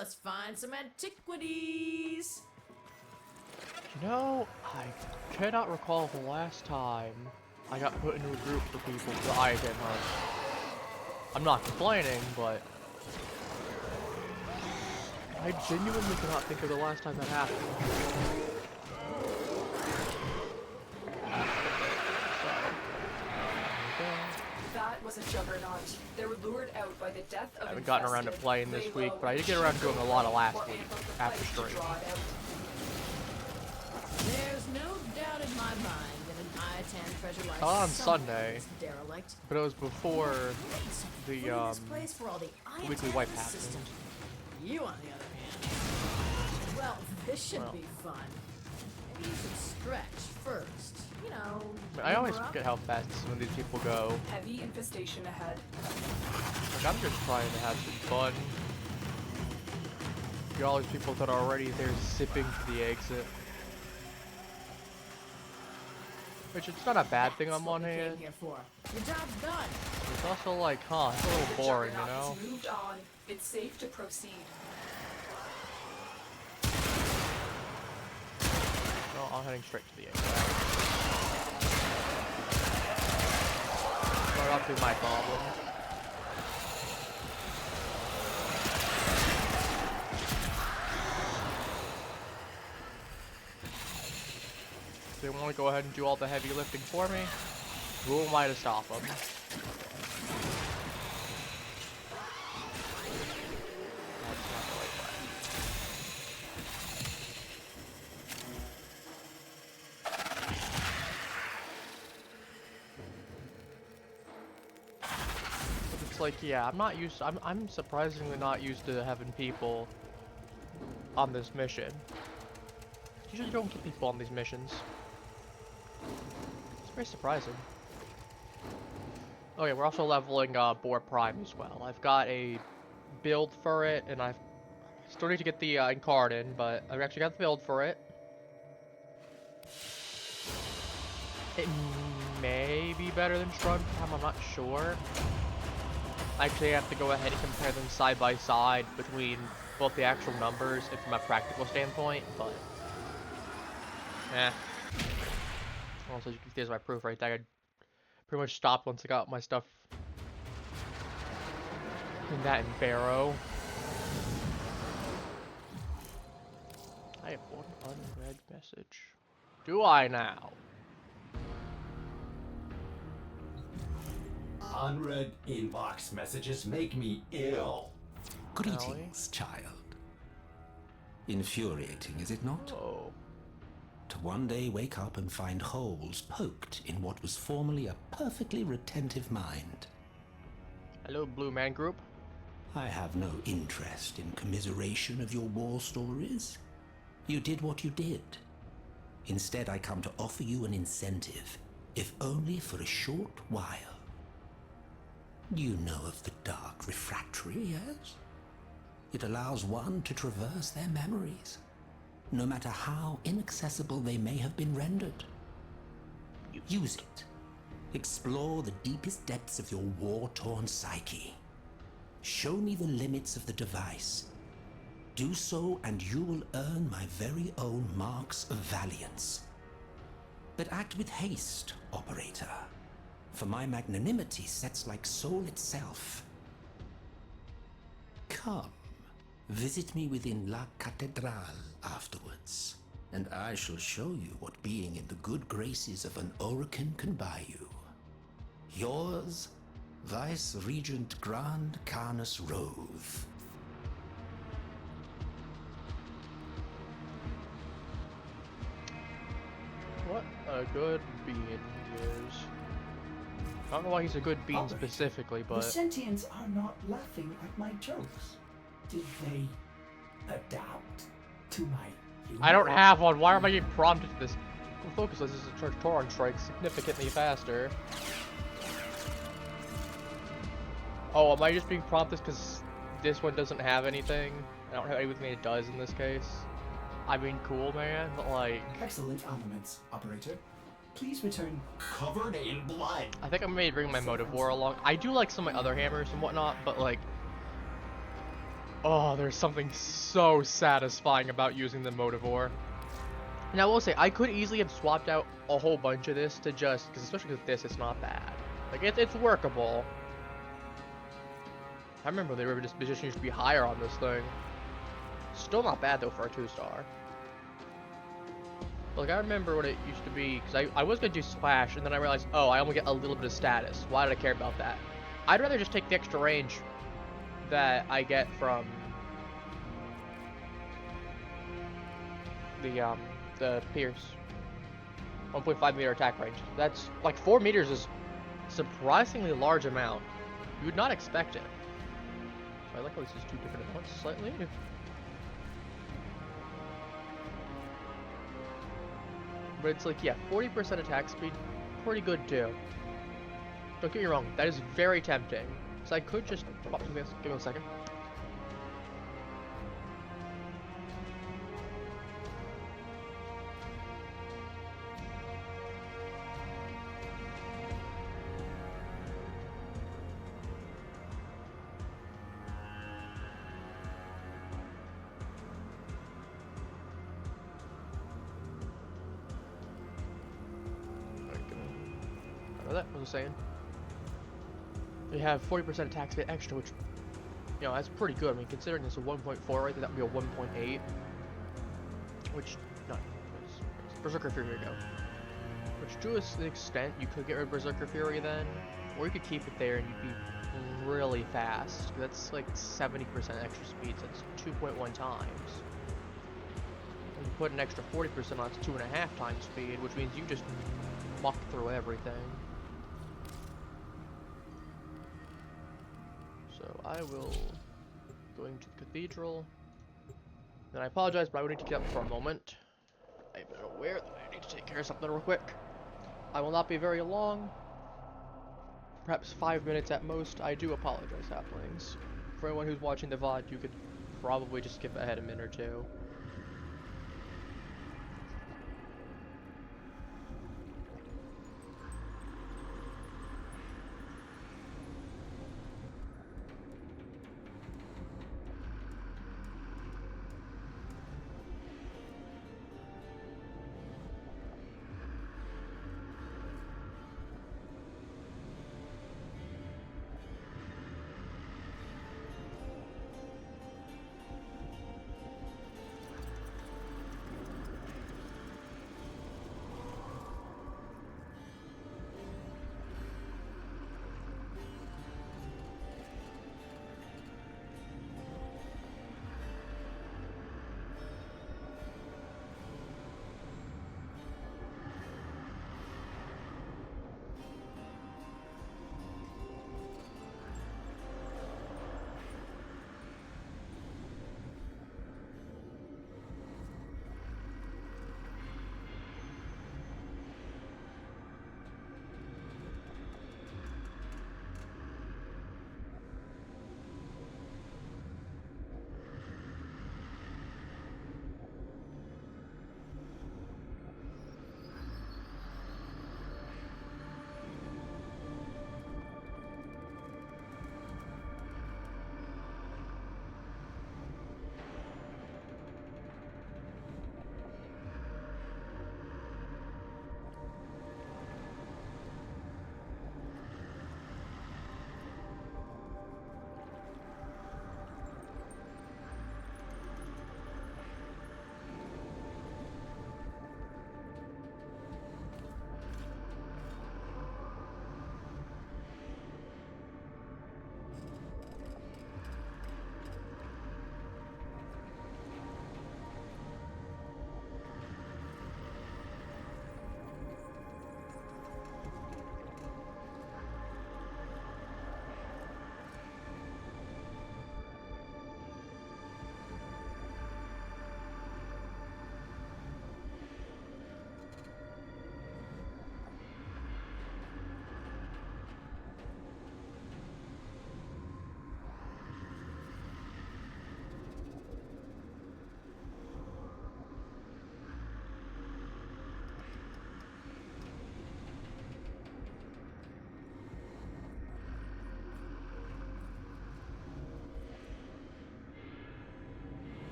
let's find some antiquities. You know, I cannot recall the last time I got put into a group for people for the item hunt. I'm not complaining, but I genuinely cannot think of the last time that happened. That was a juggernaut. They were lured out by the death of I haven't gotten around to playing this week, but I did get around to doing a lot of last week after stream. There's no doubt in my mind that an I-10 treasure lies On somewhere Sunday, in this derelict. but it was before the This place for all the weekly I-10 wipe system. happened. You, on the other hand, well, this should be fun. Maybe you should stretch first. You know. I always warm up. forget how fast some of these people go. Heavy infestation ahead. Like, I'm just trying to have some fun. Get all these people that are already there sipping to the exit. Which it's not a bad thing on one hand. Here for. Your job's done. It's also like, huh, it's a little boring, you know? Juggernaut has moved on. It's safe to proceed. No, I'm heading straight to the exit. Well, not be my problem. They want to go ahead and do all the heavy lifting for me. Who am I to stop them? That's not the right way. It's like, yeah, I'm surprisingly not used to having people on this mission. Usually don't get people on these missions. It's very surprising. Okay, we're also leveling Boar Prime as well. I've got a build for it, and I've still need to get the Incarnate, but I've actually got the build for it. It may be better than Strong Prime, I'm not sure. I actually have to go ahead and compare them side by side between both the actual numbers and from a practical standpoint, but also, there's my proof right there. I pretty much stopped once I got my stuff in that in Barrow. I have one unread message. Do I now? Unread inbox messages make me ill. Greetings, child. Infuriating, is it not? Oh. To one day wake up and find holes poked in what was formerly a perfectly retentive mind. Hello, Blue Man Group. I have no interest in commiseration of your war stories. You did what you did. Instead, I come to offer you an incentive, if only for a short while. You know of the Dark Refractory, yes? It allows one to traverse their memories, no matter how inaccessible they may have been rendered. Use it. Explore the deepest depths of your war-torn psyche. Show me the limits of the device. Do so and you will earn my very own marks of valiance. But act with haste, operator, for my magnanimity sets like soul itself. Come. Visit me within La Catedral afterwards, and I shall show you what being in the good graces of an Oracan can buy you. Yours, Vice Regent Grand Carnus Roathe. What a good bean he is. I don't know why he's a good bean specifically, but The sentients are not laughing at my jokes. Did they adapt to my humor? I don't have one. Why am I getting prompted to this? Focus as a church torrent strike significantly faster. Oh, am I just being prompted because this one doesn't have anything? I don't have anything it does in this case. I mean, cool, man, but like... Excellent armaments, operator. Please return covered in blood. I think I may bring my Motive War along. I do like some of my other hammers and whatnot, but like... Oh, there's something so satisfying about using the Motivore. Now, I will say, I could easily have swapped out a whole bunch of this to just, because especially with this, it's not bad. Like, it's workable. I remember the river disposition used to be higher on this thing. Still not bad, though, for a 2-star. Like, I remember when it used to be, because I was going to do Splash, and then I realized, oh, I only get a little bit of status. Why did I care about that? I'd rather just take the extra range that I get from the Pierce. 1.5 meter attack range. That's, like, 4 meters is surprisingly large amount. You would not expect it. So I like how this is 2 different amounts, slightly. But it's like, yeah, 40% attack speed, pretty good too. Don't get me wrong, that is very tempting. So I could just pop something else. Give me 1 second. That was I saying. We have 40% attack speed extra, which, you know, that's pretty good. I mean, considering it's a 1.4 right there, that would be a 1.8. Which, no, it's Berserker Fury, here we go. Which, to an extent, you could get rid of Berserker Fury then, or you could keep it there and you'd be really fast. That's like 70% extra speed, so that's 2.1 times. When you put an extra 40% on, it's 2.5 times speed, which means you just muck through everything. So I will go into the cathedral. And I apologize, but I would need to get up for a moment. I've been aware that I need to take care of something real quick. I will not be very long. Perhaps 5 minutes at most. I do apologize, halflings. For anyone who's watching the VOD, you could probably just skip ahead a minute or two.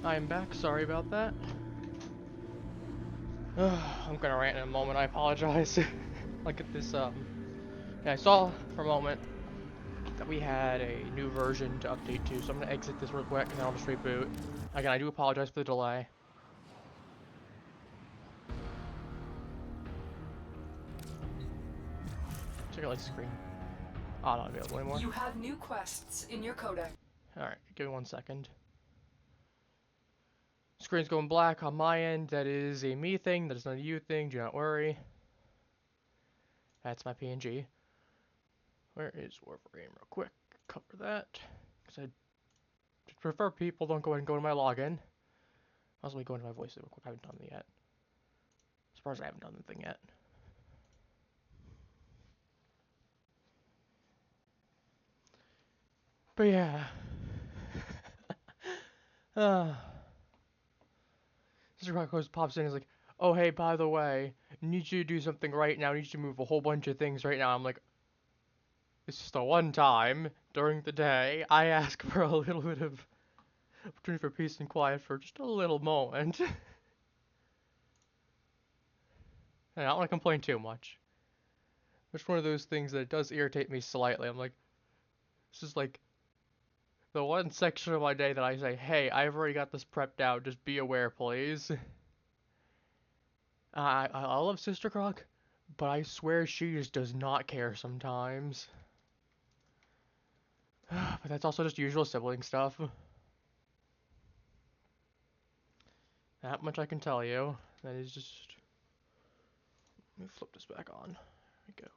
I'm back, sorry about that. I'm gonna rant in a moment, I apologize. Look at this, yeah, I saw for a moment that we had a new version to update to, so I'm gonna exit this real quick and then I'll just reboot. Again, I do apologize for the delay. Check out like screen. Oh, not available anymore. You have new quests in your codex. Alright, give me 1 second. Screen's going black on my end. That is a me thing. That is not a you thing. Do not worry. That's my PNG. Where is Warframe? Real quick. Cover that. Because I prefer people don't go ahead and go to my login. Also, we go into my voice real quick. I haven't done it yet. As far as I haven't done the thing yet. But yeah. Mr. Rock pops in and is like, oh hey, by the way, I need you to do something right now. I need you to move a whole bunch of things right now. I'm like, it's just the one time during the day I ask for a little bit of opportunity for peace and quiet for just a little moment. And I don't want to complain too much. It's one of those things that does irritate me slightly. I'm like, this is like the one section of my day that I say, hey, I've already got this prepped out, just be aware, please. I love Sister Croc, but I swear she just does not care sometimes. But that's also just usual sibling stuff. That much I can tell you. That is just... Let me flip this back on. There we go.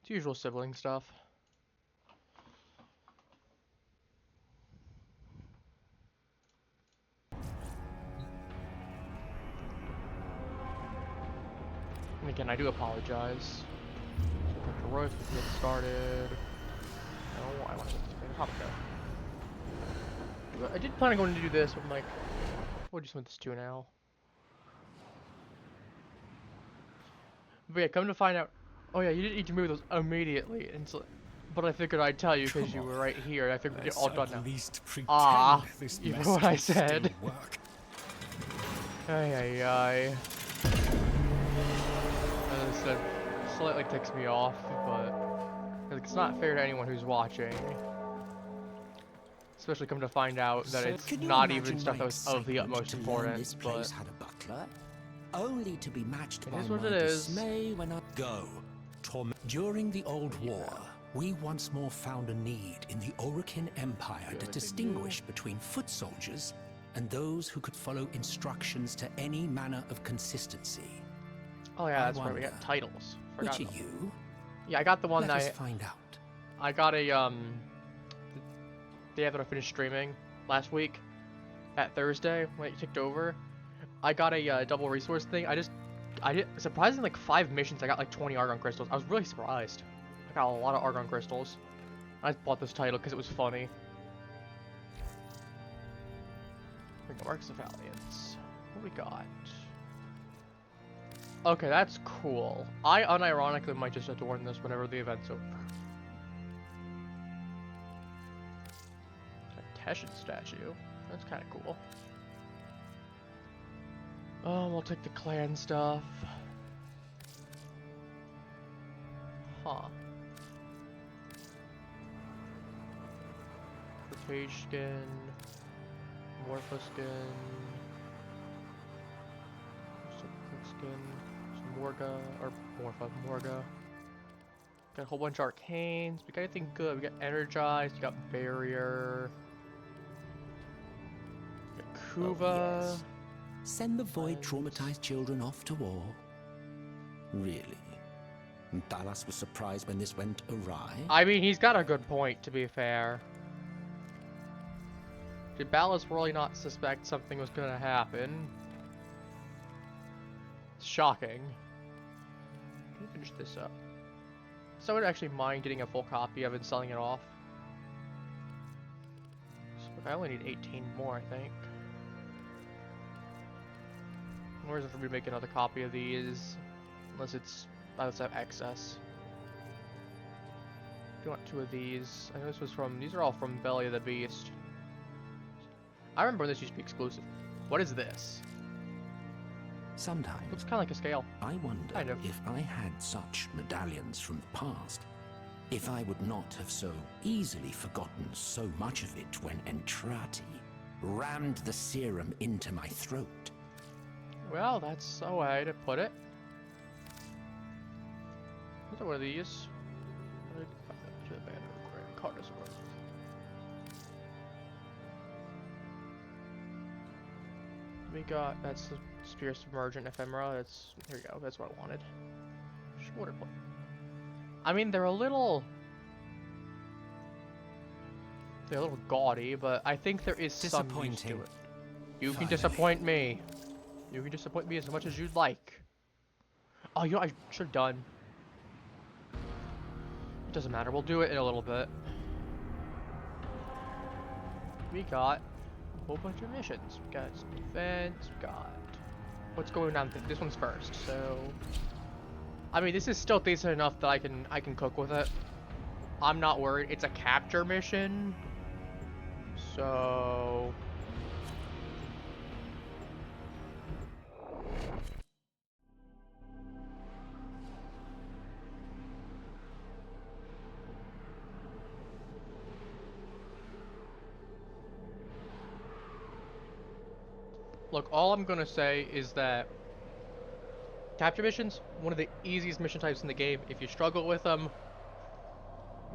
It's usual sibling stuff. And again, I do apologize. So Dr. Roathe, we can get started. No, I want to get this thing. I did plan on going to do this, but I'm like, we'll just with this too now. But yeah, come to find out. Oh yeah, you didn't need to move those immediately, and so, but I figured I'd tell you because you were right here. I figured we'd get all done now. Ah, you know what I said. Ay ay ay. As I said, slightly ticks me off, but it's not fair to anyone who's watching. Especially come to find out that it's not even stuff that was of the utmost importance, but had a butler, only to be matched by is what my it is. dismay when I go. During the Old War, we once more found a need in the Orokin Empire to distinguish between foot soldiers and those who could follow instructions to any manner of consistency. Oh yeah, that's where we got titles. Which Forgot are you? Yeah, I got the one Let us that find out. I got a the day after I finished streaming last week, that Thursday when it ticked over. I got a double resource thing. I did surprisingly like 5 missions. I got like 20 argon crystals. I was really surprised. I got a lot of argon crystals. I bought this title because it was funny. Here we go, Arcs of Valiance. What do we got? Okay, that's cool. I unironically might just adorn this whenever the event's over. Teshin statue. That's kind of cool. We'll take the clan stuff. Huh. The page skin. Morpho skin. Some quick skin. Some Morga. Or Morpho. Morga. Got a whole bunch of arcanes. We got anything good? We got energized. We got barrier. We got Kuva. Oh, yes. Send the void traumatized children off to war. Really? Dallas was surprised when this went awry. I mean, he's got a good point, to be fair. Did Ballas really not suspect something was gonna happen? It's shocking. Can you finish this up? So I would actually mind getting a full copy of it and selling it off. So I only need 18 more, I think. No reason for me to make another copy of these, unless I have excess. Do you want 2 of these? I know this was from, these are all from Belly of the Beast. I remember this used to be exclusive. What is this? Sometimes Looks kind of like a scale. I wonder Kind of. if I had such medallions from the past, if I would not have so easily forgotten so much of it when Entrati rammed the serum into my throat. Well, that's a way to put it. What's one of these? We got, that's the Spear Submergent Ephemera. That's, here we go, that's what I wanted. Water plate. I mean, they're a little gaudy, but I think there is some use to it. You can disappoint me. You can disappoint me as much as you'd like. Oh, you know, I should have done. It doesn't matter, we'll do it in a little bit. We got a whole bunch of missions. We got some events, we got... What's going on? This one's first, so... I mean, this is still decent enough that I can cook with it. I'm not worried. It's a capture mission. So... Look, all I'm gonna say is that capture missions, one of the easiest mission types in the game. If you struggle with them,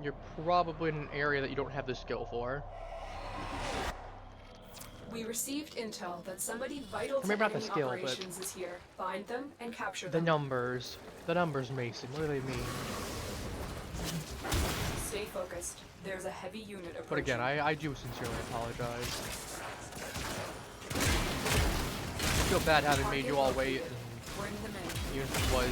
you're probably in an area that you don't have the skill for. We received intel that somebody vital to Maybe not the enemy skill, but operations is here. Find them and capture the them. numbers, Mason. What do they mean? Stay focused. There's a heavy unit approaching. But again, I do sincerely apologize. I feel bad having made you all wait, and Bring them in. even if it was...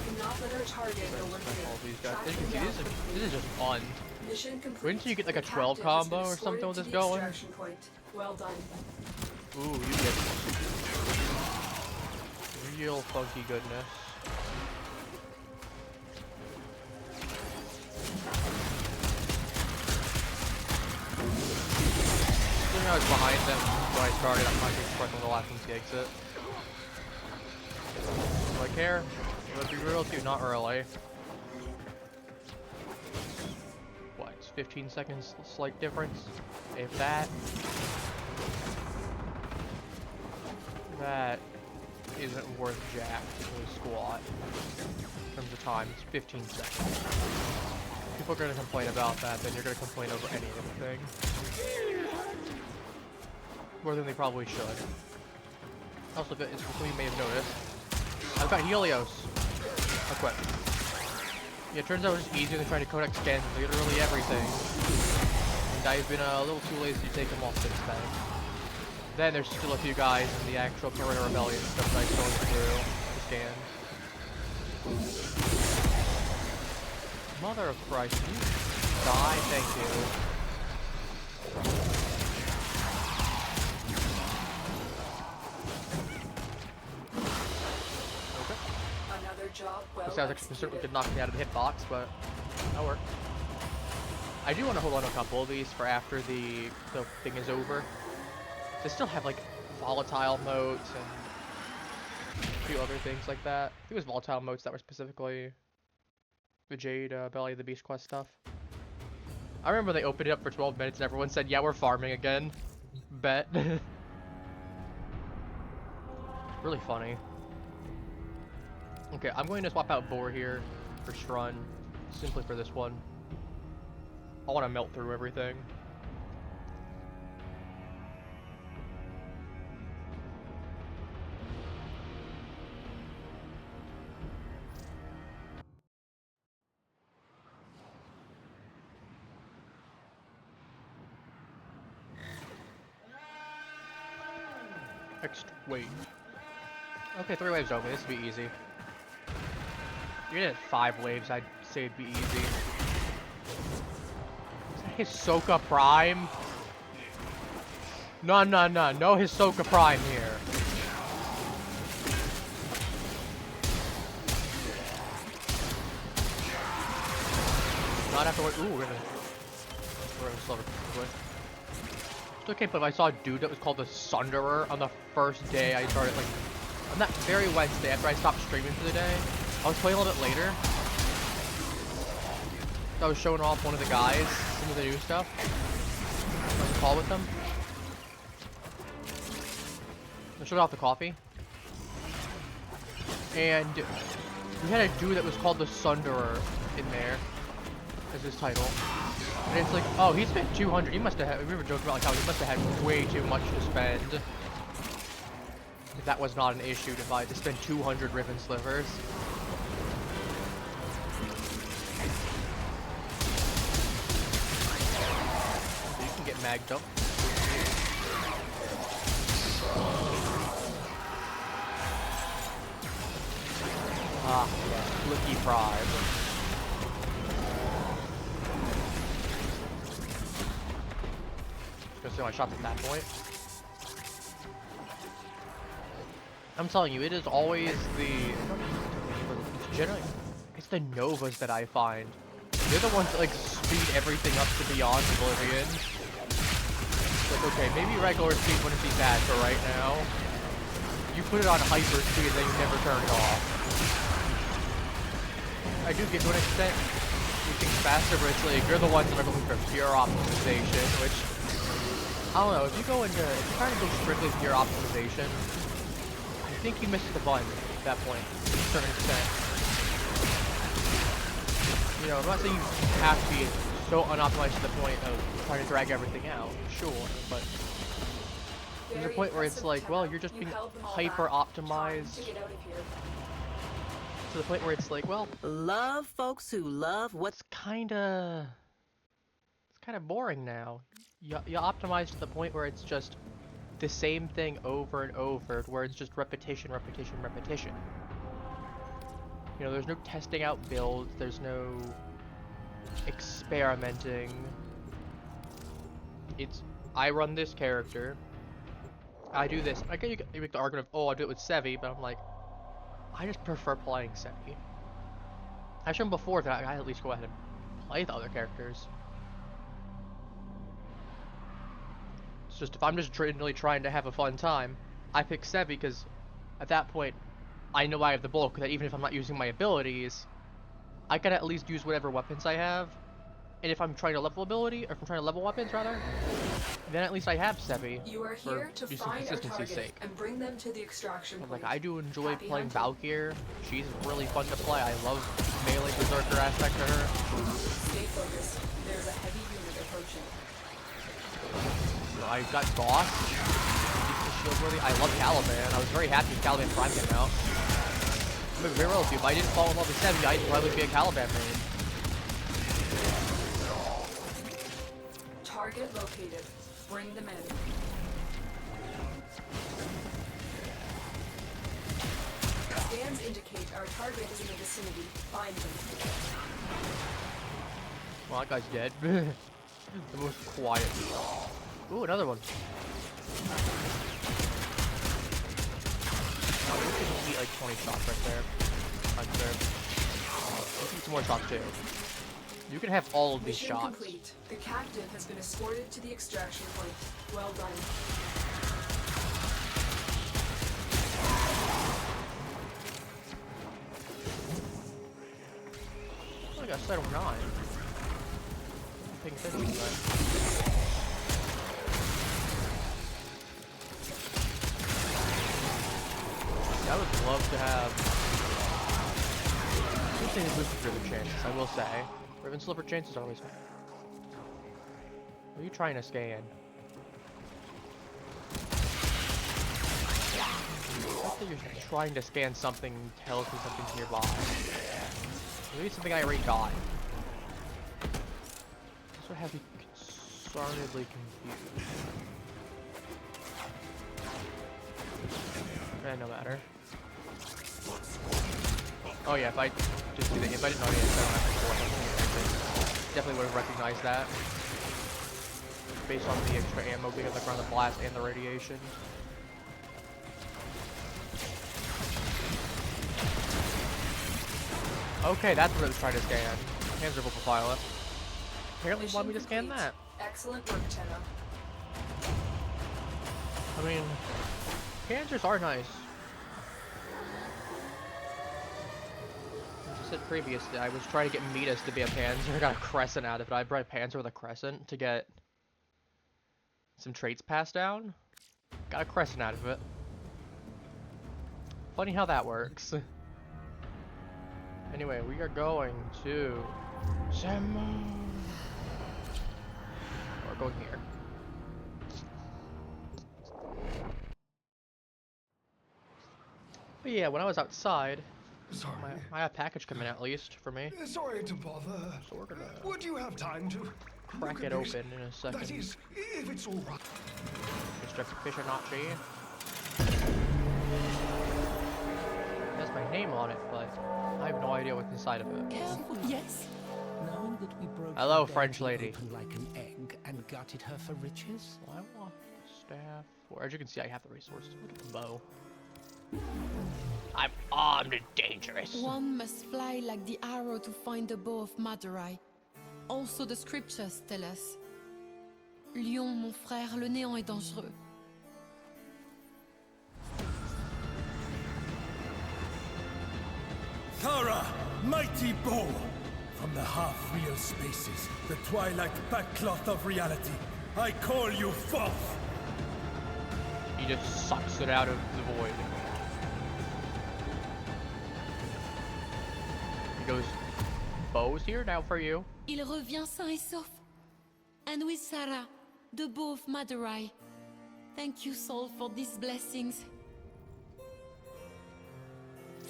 Do not let our target know we're all these here. guys. Track As you them can see, down. this is just fun. Mission complete. Wouldn't you get like a The 12 captive has been combo or something with escorted this to the going? extraction point. Well done. Ooh, you get real funky goodness. I was behind them when I started. I'm not expecting when the last one takes it. Do I care? Let's be real too, not really. What, it's 15 seconds slight difference? If that. That isn't worth jack to a squat. In terms of time, it's 15 seconds. If people are gonna complain about that, then you're gonna complain over anything. More than they probably should. Also, it's something you may have noticed. I've got Helios equipped. Yeah, it turns out it's easier than trying to codex scans literally everything. And I've been a little too lazy to take them off since then. Then there's still a few guys in the actual Perimeter Rebellion stuff that I still through to scan. Mother of Christ, can you die? Thank you. Job well This sounds like it certainly could knock me out of the hitbox, but that'll work. I do want to hold on to a couple of these for after the thing is over. They still have like volatile modes and a few other things like that. I think it was volatile modes that were specifically the Jade Belly of the Beast quest stuff. I remember they opened it up for 12 minutes and everyone said, yeah, we're farming again. Bet. Really funny. Okay, I'm going to swap out Boar here for Shrun, simply for this one. I want to melt through everything. Next wave. Okay, 3 waves over. This will be easy. You're gonna hit 5 waves, I'd say it'd be easy. Is that Hisoka Prime? No, no, no. No Hisoka Prime here. Not after what. Ooh, we're gonna slow it quick. It's okay, but if I saw a dude that was called the Sunderer on the first day I started, like, on that very Wednesday after I stopped streaming for the day, I was playing a little bit later. So I was showing off one of the guys, some of the new stuff. I was on a call with them. I showed off the coffee. And we had a dude that was called the Sunderer in there as his title. And it's like, oh, he spent 200. He must have had, we were joking about like how he must have had way too much to spend. If that was not an issue to buy, to spend 200 Riven Slivers. So you can get magged up. Ah, yeah, Flicky Pride. Gonna see my shots at that point. I'm telling you, it is always it's the Novas that I find. They're the ones that like speed everything up to beyond Oblivion. Like, okay, maybe regular speed wouldn't be bad for right now. You put it on hyper speed and then you never turn it off. I do get to an extent things faster, but it's like you're the ones that are looking for pure optimization, which I don't know, if you're trying to go strictly pure optimization, I think you missed the button at that point, to a certain extent. You know, I'm not saying you have to be so unoptimized to the point of trying to drag everything out, sure, but there's a point where it's like, well, you're just being hyper optimized to the point where it's like, well, love folks who love what's kinda boring now. You optimize to the point where it's just the same thing over and over, where it's just repetition, repetition, repetition. You know, there's no testing out builds, there's no experimenting. It's, I run this character, I do this. I get you make the argument of, oh, I do it with Sevi, but I'm like, I just prefer playing Sevi. I've shown before that I at least go ahead and play the other characters. It's just, if I'm just really trying to have a fun time, I pick Sevi because at that point, I know I have the bulk, that even if I'm not using my abilities, I can at least use whatever weapons I have. And if I'm trying to level ability, or if I'm trying to level weapons rather, then at least I have Sevi. You are here to find our target and bring them to the extraction point. Like, I do enjoy playing Valkyr. She's really fun to play. I love melee berserker aspect to her. Stay focused. There's a heavy unit approaching. I got Boss. Shield worthy. I love Caliban. I was very happy when Caliban Prime came out. I'm gonna be real with you. If I didn't fall in love with Sevi, I'd probably be a Caliban main. Target located. Bring them in. Scans indicate our target is in the vicinity. Find them. Well, that guy's dead. The most quiet. Ooh, another one. Oh, we can eat like 20 shots right there. Right there. We can eat some more shots too. You can have all of these Mission shots. complete. The captive has been escorted to the extraction point. Well done. Oh, I got a set of 9. I'm paying attention to that. I would love to have. Good thing is boosted Riven chances, I will say. Riven Slipper chances are always fine. Are you trying to scan? The fact that you're trying to scan something tells me something's nearby. Maybe it's something I already got. This would have me concernedly confused. No matter. Oh yeah, if I just do that, if I didn't know yet, I don't have to definitely would have recognized that. based on the extra ammo being on the ground, the blast, and the radiation. Okay, that's what it was trying to scan. Panzer Vulcan pilot. Apparently Mission wanted me to scan complete. that. Excellent work, Tenno. I mean, Panzers are nice. As I said previously, I was trying to get Midas to be a Panzer. I got a Crescent out of it. I brought a Panzer with a Crescent to get some traits passed down. Got a Crescent out of it. Funny how that works. Anyway, we are going to Samu. We're going here. But yeah, when I was outside, Sorry. I had a package coming at least for me. Sorry to bother. So we're gonna Would you have time to crack look it at this? open in a second. That is, if it's all right. Mr. Fishinacci. It has my name on it, but I have no idea what's inside of it. Careful, yes. Knowing that we broke Hello, her French dirty lady. open like an egg and gutted her for riches? Well, I want the staff. Or as you can see, I have the resources. Look at the bow. I'm armed and dangerous. One must fly like the arrow to find the bow of Madurai. Also the scriptures tell us. Lion, mon frère, le néant est dangereux. Thara, mighty bow! From the half-real spaces, the twilight backcloth of reality, I call you forth! He just sucks it out of the void. He goes, bows here now for you. Il revient sain et sauf. And with Sarah, the bow of Madurai. Thank you, soul, for these blessings.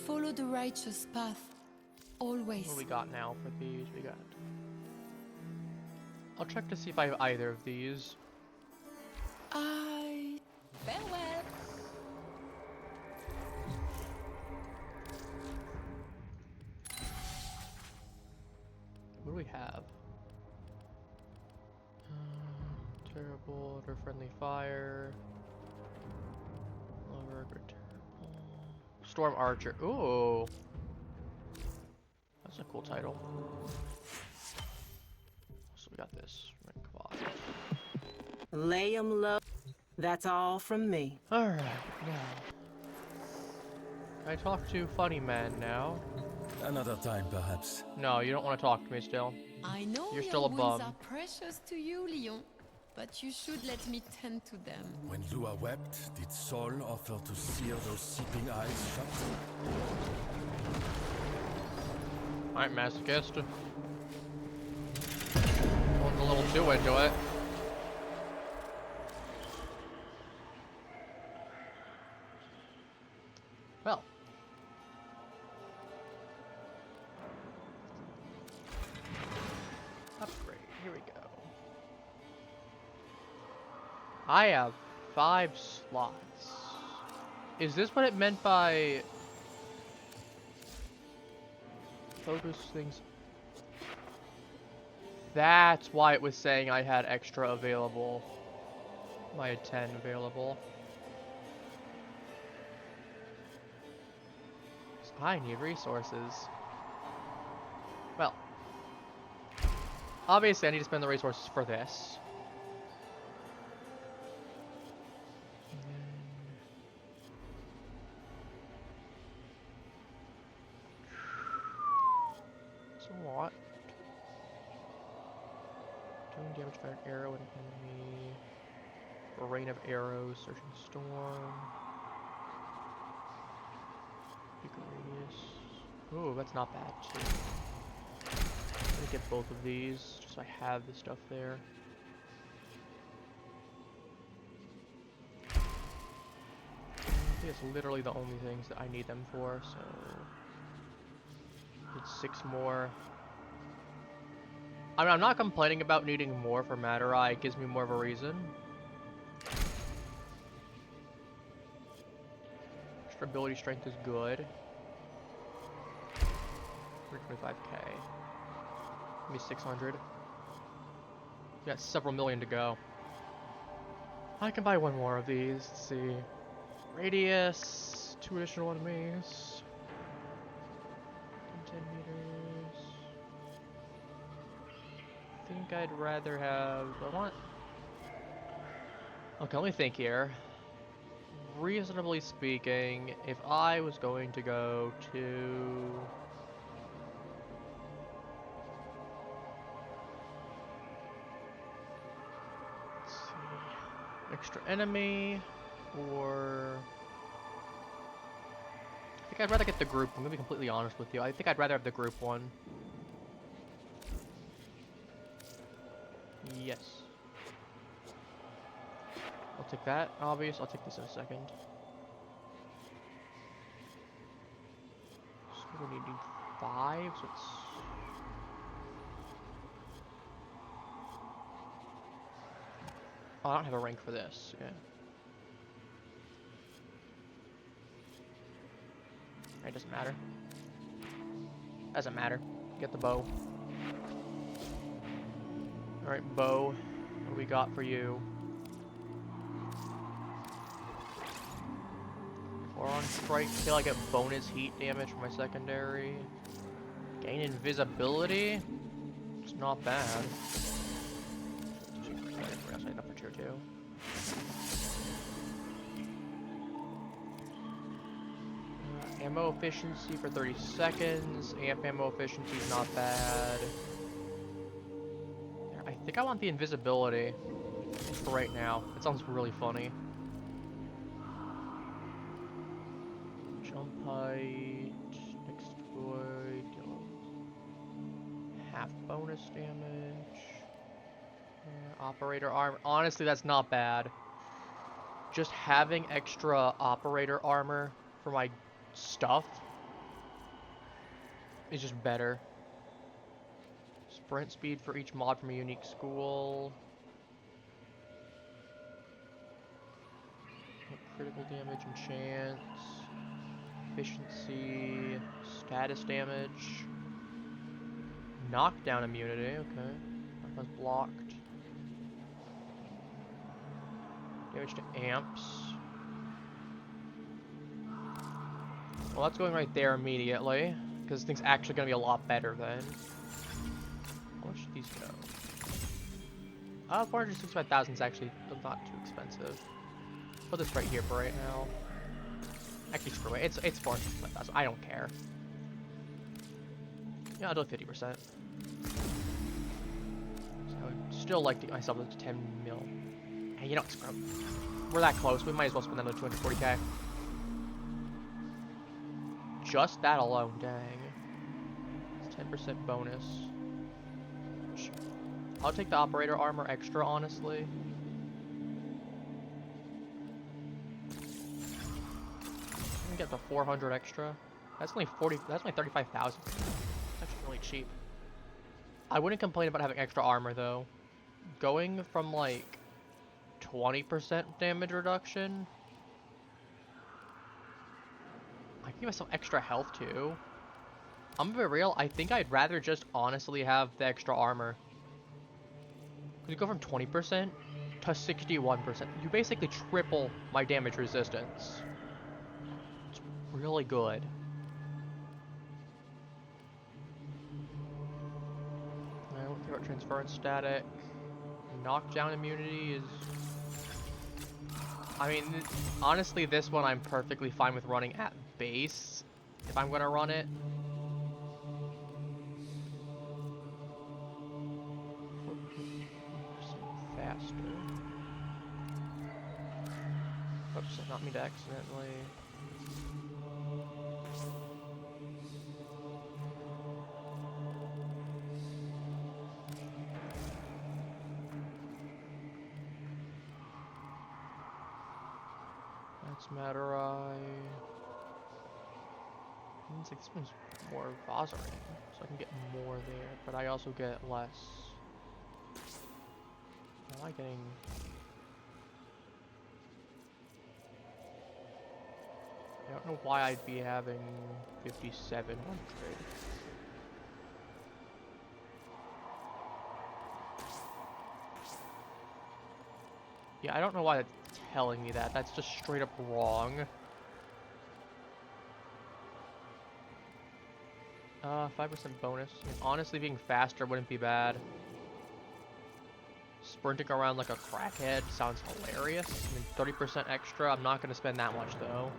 Follow the righteous path. Always. What do we got now for these? We got... I'll check to see if I have either of these. Farewell. What do we have? Terrible, under friendly fire. Lower, terrible. Storm Archer. Ooh. That's a cool title. So we got this. Come on. Lay 'em low. That's all from me. Alright, now. Can I talk to Funny Man now? Another time, perhaps. No, you don't want to talk to me still. I know You're your still a wounds bum. are precious to you, Leon. But you should let me tend to them. When Lua wept, did Sol offer to sear those seeping eyes shut? Alright, masochist. Going a little too into it. Well. Upgrade. Here we go. I have 5 slots. Is this what it meant by focus things? That's why it was saying I had extra available. I had 10 available. So I need resources. Well, obviously I need to spend the resources for this. What? Doing damage by an arrow and enemy. A rain of arrows, searching storm. Big radius. Ooh, that's not bad too. I'm gonna get both of these, just so I have the stuff there. I think it's literally the only things that I need them for, so... Did 6 more. I mean, I'm not complaining about needing more for Madurai. It gives me more of a reason. Extra ability strength is good. 325k. Give me 600. We got several million to go. I can buy one more of these. Let's see. Radius, 2 additional enemies. 10 meters. I think I'd rather have. I want. Okay, let me think here. Reasonably speaking, if I was going to go to. Let's see. Extra enemy, or. I think I'd rather get the group. I'm gonna be completely honest with you. I think I'd rather have the group one. Yes. I'll take that, obvious. I'll take this in a second. So we need 5, so it's... Oh, I don't have a rank for this. Okay. It doesn't matter. Doesn't matter. Get the bow. Alright, bow. What do we got for you? 4 on strike kill. I get bonus heat damage for my secondary. Gain invisibility. It's not bad. I signed up for tier 2. Ammo efficiency for 30 seconds. Amp ammo efficiency is not bad. I think I want the invisibility for right now. It sounds really funny. Jump height, exploit, half bonus damage. Operator armor. Honestly, that's not bad. Just having extra operator armor for my stuff is just better. Sprint speed for each mod from a unique school. Critical damage and chance. Efficiency. Status damage. Knockdown immunity, okay. That was blocked. Damage to amps. Well, that's going right there immediately, because this thing's actually going to be a lot better then. How much do these go? 465,000 is actually not too expensive. Put this right here for right now. Actually, screw it. It's 465,000. I don't care. Yeah, I'll do 50%. So I would still like to get myself to 10 mil. Hey, you know what? Screw it. We're that close. We might as well spend another 240k. Just that alone, dang. It's 10% bonus. I'll take the operator armor extra, honestly. I can get the 400 extra. That's only 35,000. That's actually really cheap. I wouldn't complain about having extra armor though. Going from like 20% damage reduction. I can give myself extra health too. I'm gonna be real, I think I'd rather just honestly have the extra armor. You go from 20% to 61%. You basically triple my damage resistance. It's really good. I don't care about transference static. Knockdown immunity is... I mean, honestly, this one I'm perfectly fine with running at base, if I'm gonna run it. Faster. Oops, I not mean to accidentally. That's Matarai. It's like this one's more Vazarine, so I can get more there, but I also get less. Am I getting... I don't know why I'd be having 5,700. Yeah, I don't know why that's telling me that. That's just straight up wrong. 5% bonus. I mean, honestly, being faster wouldn't be bad. Sprinting around like a crackhead sounds hilarious. I mean, 30% extra. I'm not going to spend that much, though.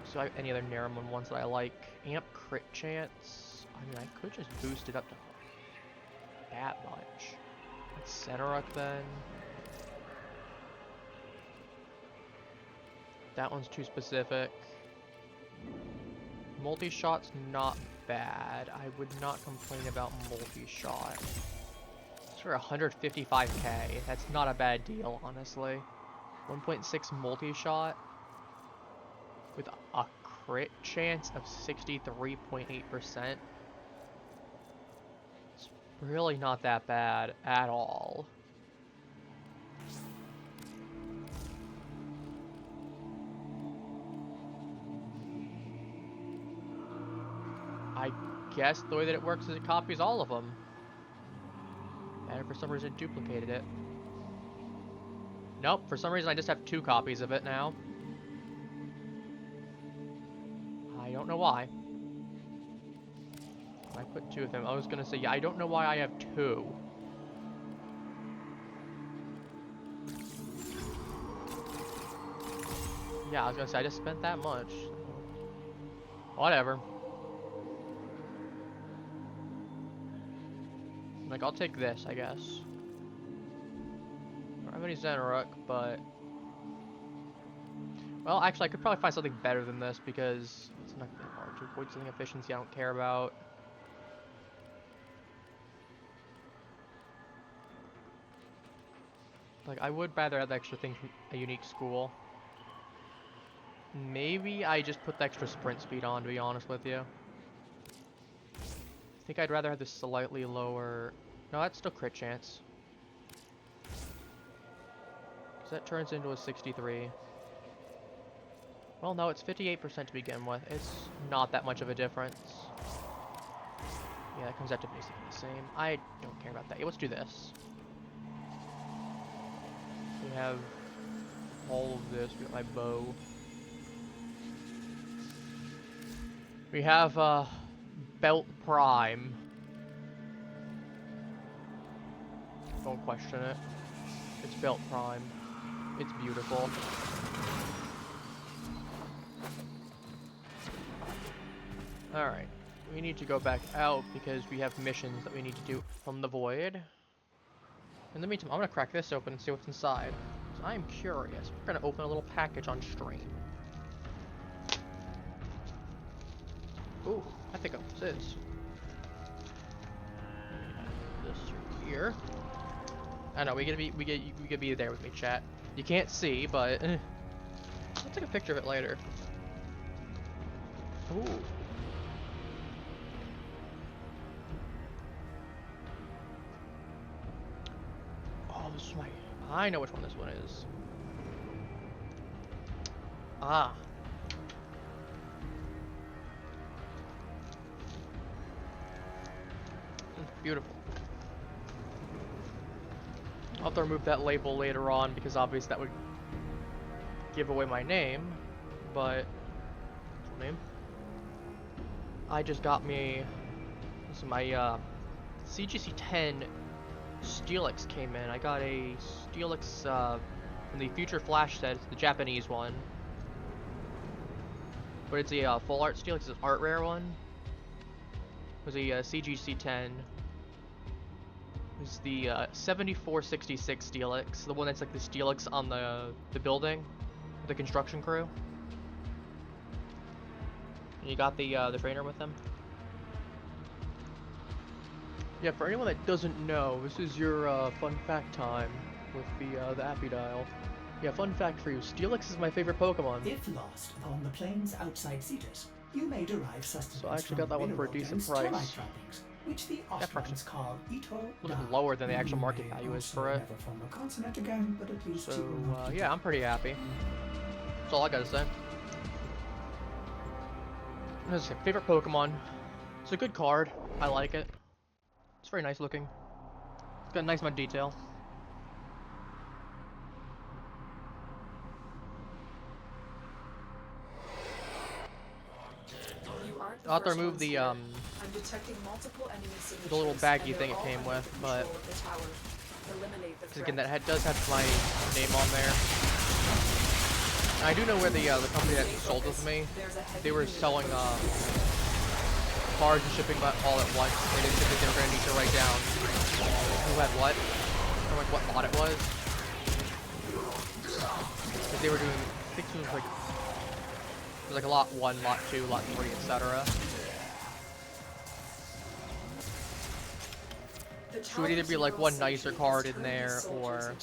So I have any other Naramon ones that I like. Amp crit chance. I mean, I could just boost it up to that much. Let's Centeruck then. That one's too specific. Multi-shot's not bad. I would not complain about multi-shot. It's for 155k. That's not a bad deal, honestly. 1.6 multi-shot with a crit chance of 63.8%. It's really not that bad at all. I guess the way that it works is it copies all of them. And for some reason it duplicated it. Nope, for some reason I just have 2 copies of it now. I don't know why. I put 2 of them. I was gonna say, yeah, I don't know why I have 2. Yeah, I was gonna say, I just spent that much. Whatever. Like, I'll take this, I guess. I don't have any Xenaruk, but... Well, actually, I could probably find something better than this, because it's not gonna be hard to avoid something efficiency I don't care about. Like, I would rather have the extra thing from a unique school. Maybe I just put the extra sprint speed on, to be honest with you. I think I'd rather have this slightly lower... No, that's still crit chance. Because that turns into a 63. Well, no, it's 58% to begin with. It's not that much of a difference. Yeah, that comes out to basically the same. I don't care about that. Yeah, let's do this. We have all of this. We got my bow. We have, Belt Prime. Don't question it. It's Belt Prime. It's beautiful. Alright. We need to go back out because we have missions that we need to do from the void. In the meantime, I'm gonna crack this open and see what's inside. So I'm curious. We're gonna open a little package on stream. Ooh, I think I know what this is. This here. I know we gotta be there with me, chat. You can't see, but I'll take a picture of it later. Ooh. Oh, this is my. I know which one this one is. Ah. Beautiful. I'll have to remove that label later on because obviously that would give away my name, but name. I just got me this is my CGC 10 Steelix came in. I got a Steelix from the Future Flash set, it's the Japanese one. But it's a full art Steelix, it's an art rare one. It was a CGC 10. It's the 7466 Steelix, the one that's like the Steelix on the building, the construction crew. And you got the trainer with them. Yeah, for anyone that doesn't know, this is your fun fact time with the Appy dial. Yeah, fun fact for you: Steelix is my favorite Pokemon. If lost upon the plains outside Cetus, you may derive sustenance. So I actually got that one for a decent price. Which the Austrians call Ito. A little bit lower than the actual market value is for it. Again, but at least So yeah, I'm pretty happy. That's all I gotta say. This is my favorite Pokemon. It's a good card. I like it. It's very nice looking. It's got a nice amount of detail. I'll have to First remove one's the here. I'm detecting multiple enemy signatures, little and baggy they're thing it all came under with, the but control of the tower. Eliminate the because again, threat. does have my name on there. And I do know where the company that sold it to me, they were selling cards and shipping all at once. They didn't think they were going to need to write down who had what, or like what lot it was. Because they were doing, I think it was like a lot 1, lot 2, lot 3, etc. So it would either be like one nicer card in there, or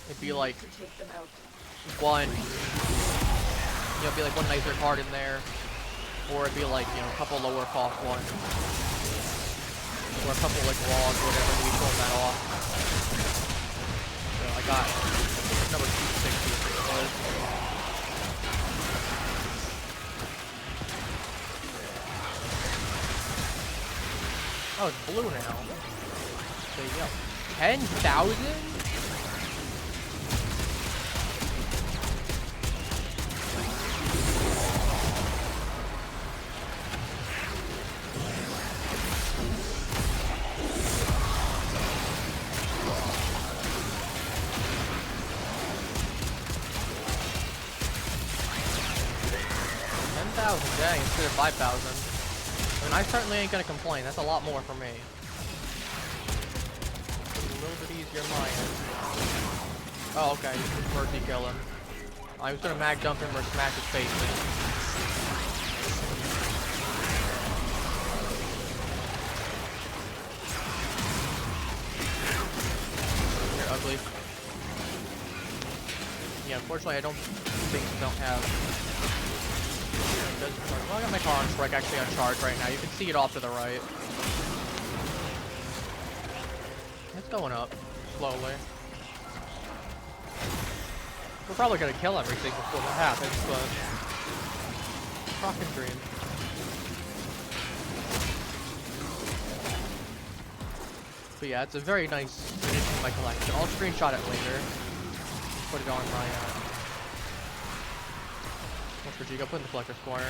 it'd be like one, be like one nicer card in there, or it'd be like, a couple lower cost ones, or a couple like raws or whatever, and we pull that off. So I got number 260, I think it was. Oh, it's blue now. There you go. 10,000? Dang, instead of 5,000. I mean, I certainly ain't gonna complain. That's a lot more for me. It's a little bit easier on my end. Oh, okay. You can mercy kill him. I was gonna mag dump him or smash his face in. You're ugly. Yeah, unfortunately, I don't think you don't have. Well, I got my car on strike actually on charge right now. You can see it off to the right. It's going up slowly. We're probably gonna kill everything before that happens, but fucking dream. But yeah, it's a very nice addition to my collection. I'll screenshot it later. Put it on my what's for G? Go put in the collector's corner.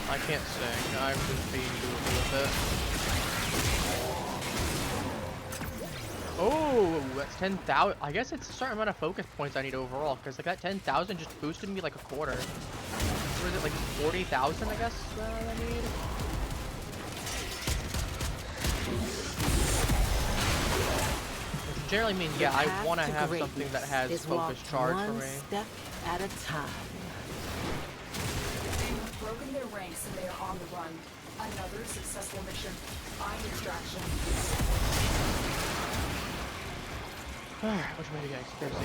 I can't sing. I'm just being goofy with it. Oh, that's 10,000. I guess it's a certain amount of focus points I need overall, because like that 10,000 just boosted me like a quarter. Or is it like 40,000? I guess I need. Which generally means, yeah, I want to have something that has focus charge for me. One step at a time. They've broken their ranks and they are on the run. Another successful mission. Iron extraction. Which way do you get experience?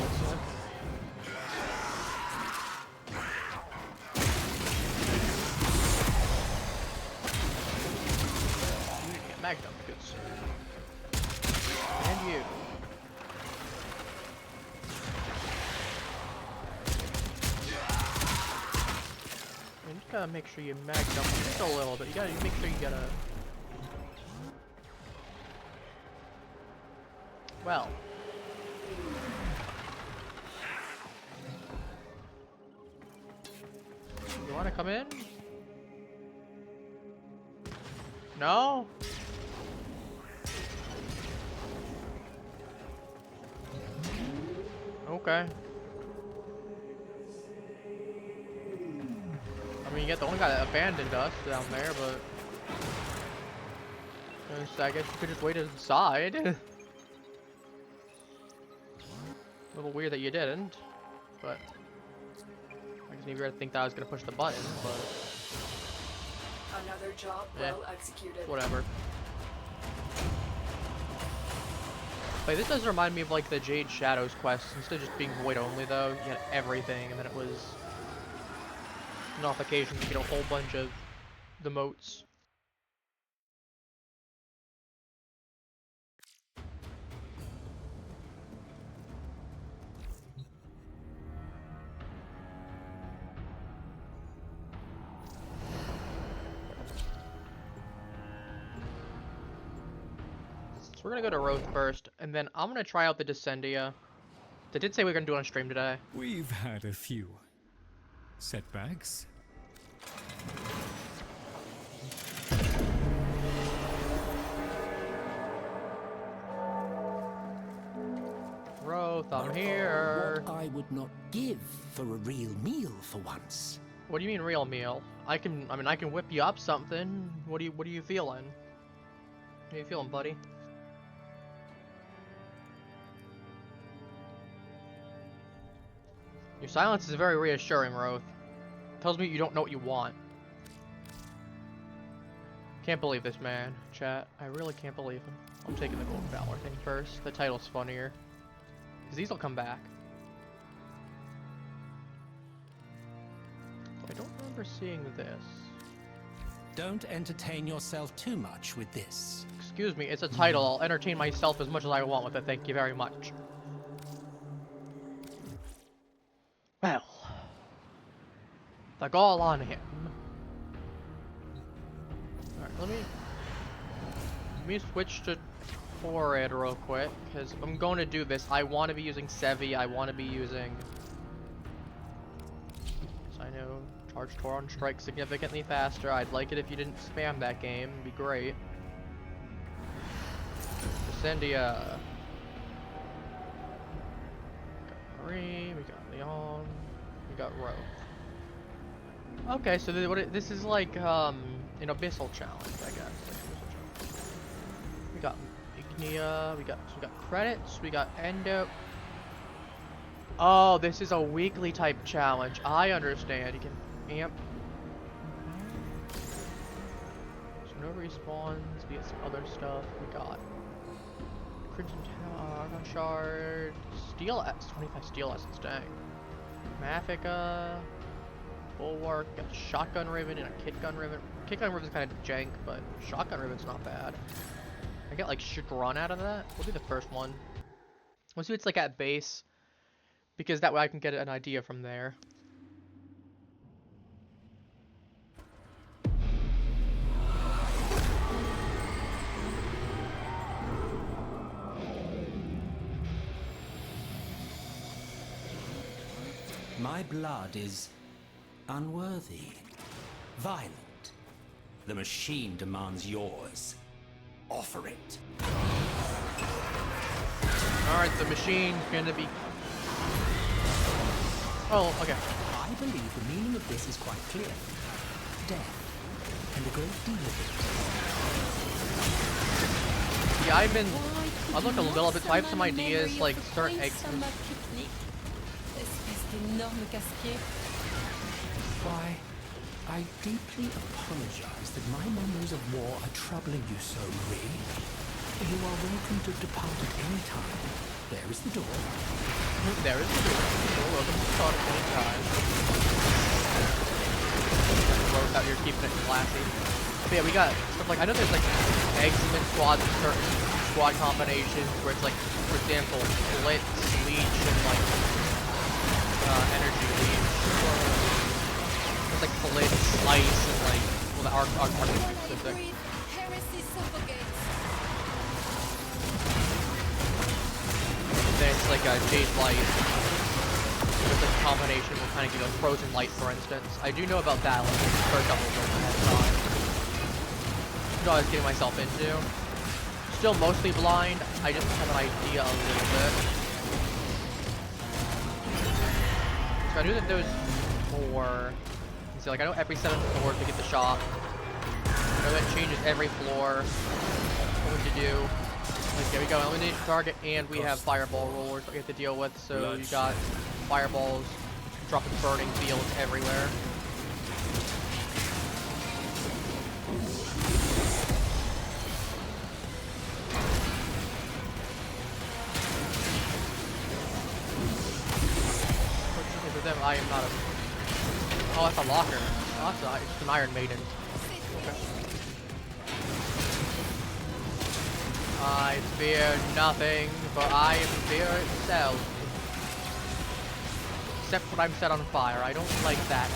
Get Magnum, good sir. And you. You just gotta make sure you mag dump just a little bit. You gotta make sure you get a. Well. You wanna come in? No? Okay. I mean, you get the one guy that abandoned us down there, but I guess you could just wait inside. A little weird that you didn't, but I guess maybe you think that I was gonna push the button, but another job well executed. Whatever. Like, this does remind me of like the Jade Shadows quest. Instead of just being void only, though, you had everything, and then it was notifications. You get a whole bunch of the motes. we're gonna go to Roathe first, and then I'm gonna try out the Descendia. They did say we were gonna do it on stream today. We've had a few setbacks. Roathe, I'm here. What I would not give for a real meal for once. What do you mean real meal? I can whip you up something. What are you feeling? How you feeling, buddy? Your silence is very reassuring, Roathe. Tells me you don't know what you want. Can't believe this man, chat. I really can't believe him. I'm taking the Gold Valor thing first. The title's funnier. Because these will come back. I don't remember seeing this. Don't entertain yourself too much with this. Excuse me, it's a title. I'll entertain myself as much as I want with it. Thank you very much. Well, the gall on him. Alright, let me switch to Torrid real quick, because I'm going to do this. I want to be using Sevi. I want to be using... So I know Charge Toron strikes significantly faster. I'd like it if you didn't spam that game. It'd be great. Descendia. We got Leon, we got Roathe. Okay, so this is like an abyssal challenge, I guess. We got Ignia, we got credits, we got Endo. Oh, this is a weekly type challenge. I understand. You can amp. So no respawns. We got some other stuff. We got Crimson Tower, Argon Shard, Steel S, 25 Steel Essence, dang. Mafika, Bulwark, got Shotgun Riven and a Kit Gun Riven. Kit Gun Riven's kind of jank, but Shotgun Riven's not bad. I get like Run out of that. We'll do the first one. We'll see what it's like at base, because that way I can get an idea from there. My blood is unworthy, violent. The machine demands yours. Offer it. Alright, the machine's gonna be... Oh, okay. I believe the meaning of this is quite clear. Death, and a great deal of it. Yeah, I've looked a little bit, so I have some ideas, like certain eggs. Why, I deeply apologize that my memories of war are troubling you so, Ree. You are welcome to depart at any time. There is the door. There is the door. You're welcome to depart at any time. Roathe out here keeping it classy. But yeah, we got stuff like, I know there's like X-Men squads and certain squad combinations where it's like, for example, Blitz, Leech, and like energy leech. It's like Blitz, Ice, and like, well, the arc specific. Then it's like a Jade Light. There's like a combination will kind of give a Frozen Light, for instance. I do know about that, like, for a couple of them ahead of time. You know what I was getting myself into. Still mostly blind, I just have an idea a little bit. So I knew that there was more. So like I know every 7 floors to get the shop. I know that changes every floor. What to do? Like there we go, eliminate target, and we have fireball rollers that we have to deal with. So you got fireballs dropping burning fields everywhere. Them, I am not a... Oh, that's a locker. Oh, that's it's an Iron Maiden. Okay. I fear nothing, for I am fear itself. Except when I'm set on fire. I don't like that.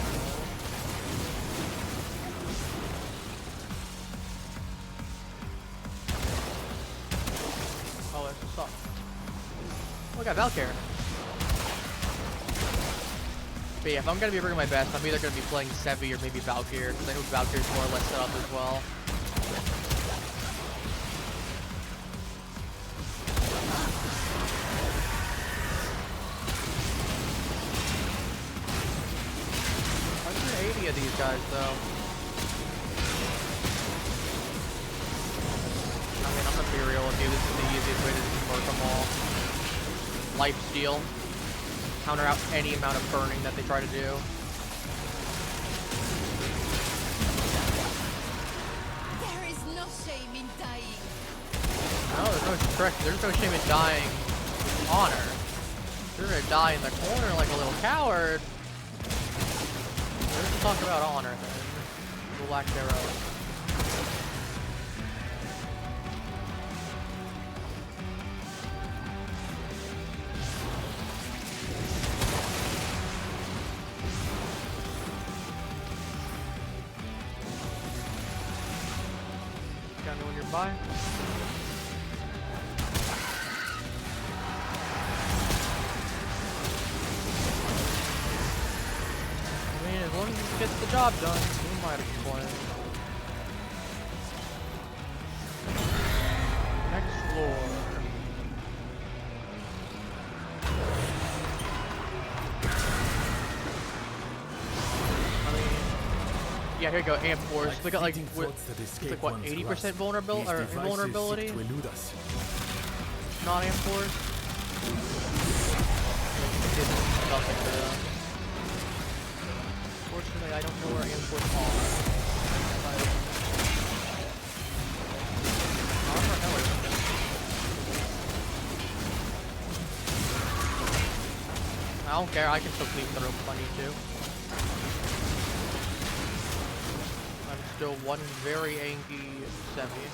we got Valkyr. But yeah, if I'm gonna be bringing my best, I'm either gonna be playing Sevi or maybe Valkyr, because I know Valkyr's more or less set up as well. Of these guys, though. I mean, I'm gonna be real with you. This is the easiest way to convert them all. Lifesteal. Counter out any amount of burning that they try to do. There is no shame in dying. No, there's no shame in dying with honor. You're gonna die in the corner like a little coward. Let's talk about honor then. The lack thereof. Got anyone nearby? As long as he gets the job done, we might have playing. Next floor. I mean, yeah, here you go, Amp Force. We got like, it's like what, 80% vulnerability or invulnerability? Not Amp Force. Nothing there. Unfortunately, I don't know where imports are. I don't care, I can still clean the room if I need to. I'm still one very angry Sevi.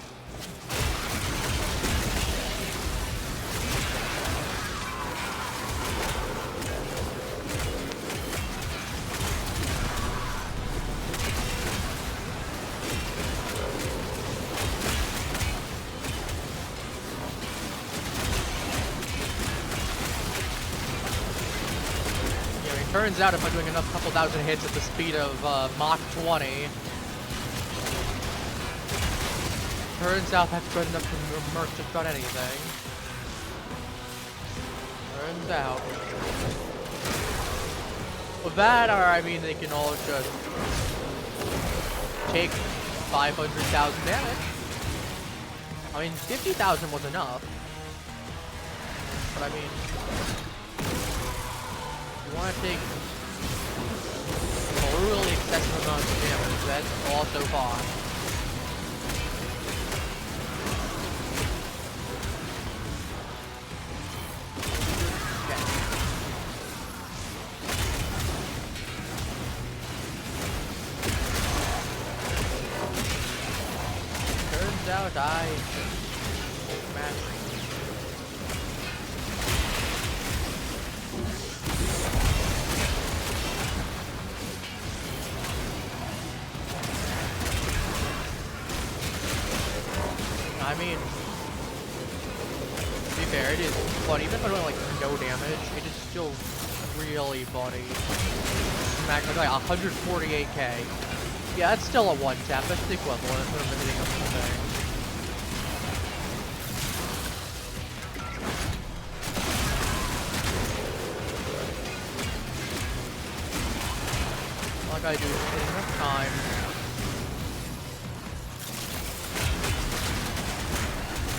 Turns out if I'm doing enough couple thousand hits at the speed of Mach 20, turns out that's good enough to merc just about anything. Turns out. Well, that, or I mean, they can all just take 500,000 damage. I mean, 50,000 was enough. But I mean, you want to take a really excessive amount of damage, that's also fine. Okay. Turns out I mastered. I mean, to be fair, it is funny. Even if I'm doing like no damage, it is still really funny. Max like 148k. Yeah, that's still a one tap. That's the equivalent of hitting up the thing. All I gotta do is get enough time.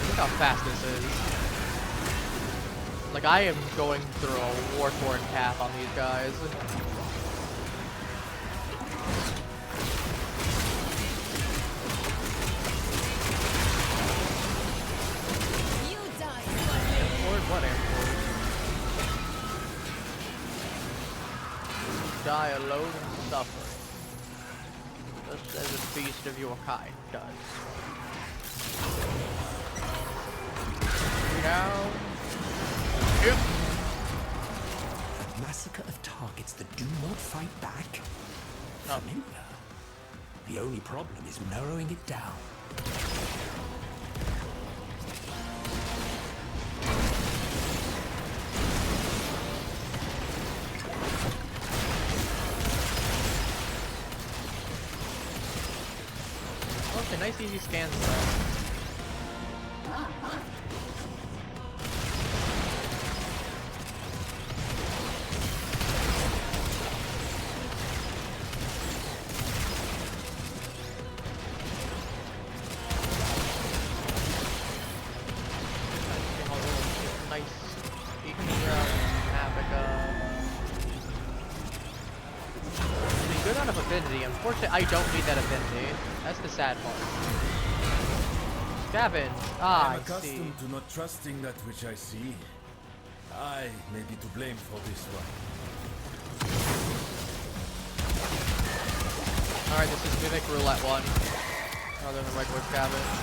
Look how fast this is. Like, I am going through a war-torn path on these guys. You die. Amport? What Amport? Die alone and suffering. Just as a beast of your kind does. Now, yep. Massacre of targets that do not fight back. No. Familiar. The only problem is narrowing it down. a nice easy scan set. Unfortunately, I don't need that affinity. That's the sad part. Scavenge. Ah, I'm I see. accustomed to not trusting that which I see. I may be to blame for this one. Alright, this is Mimic Roulette one. Rather than regular scavenge.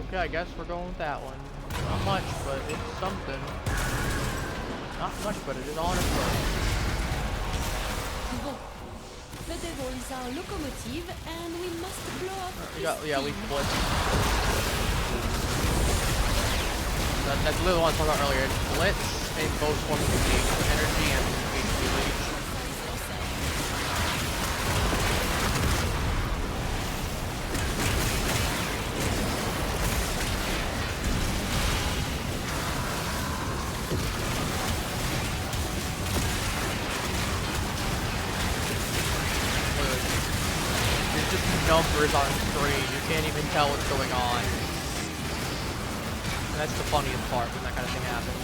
Okay, I guess we're going with that one. Not much, but it's something. Not much, but it is on its way. Bon. The devil is our locomotive, and we must blow up. Yeah, we split. That's literally what I was talking about earlier. It splits in both forms of energy and HP leech. Numbers on screen, you can't even tell what's going on. And that's the funniest part when that kind of thing happens.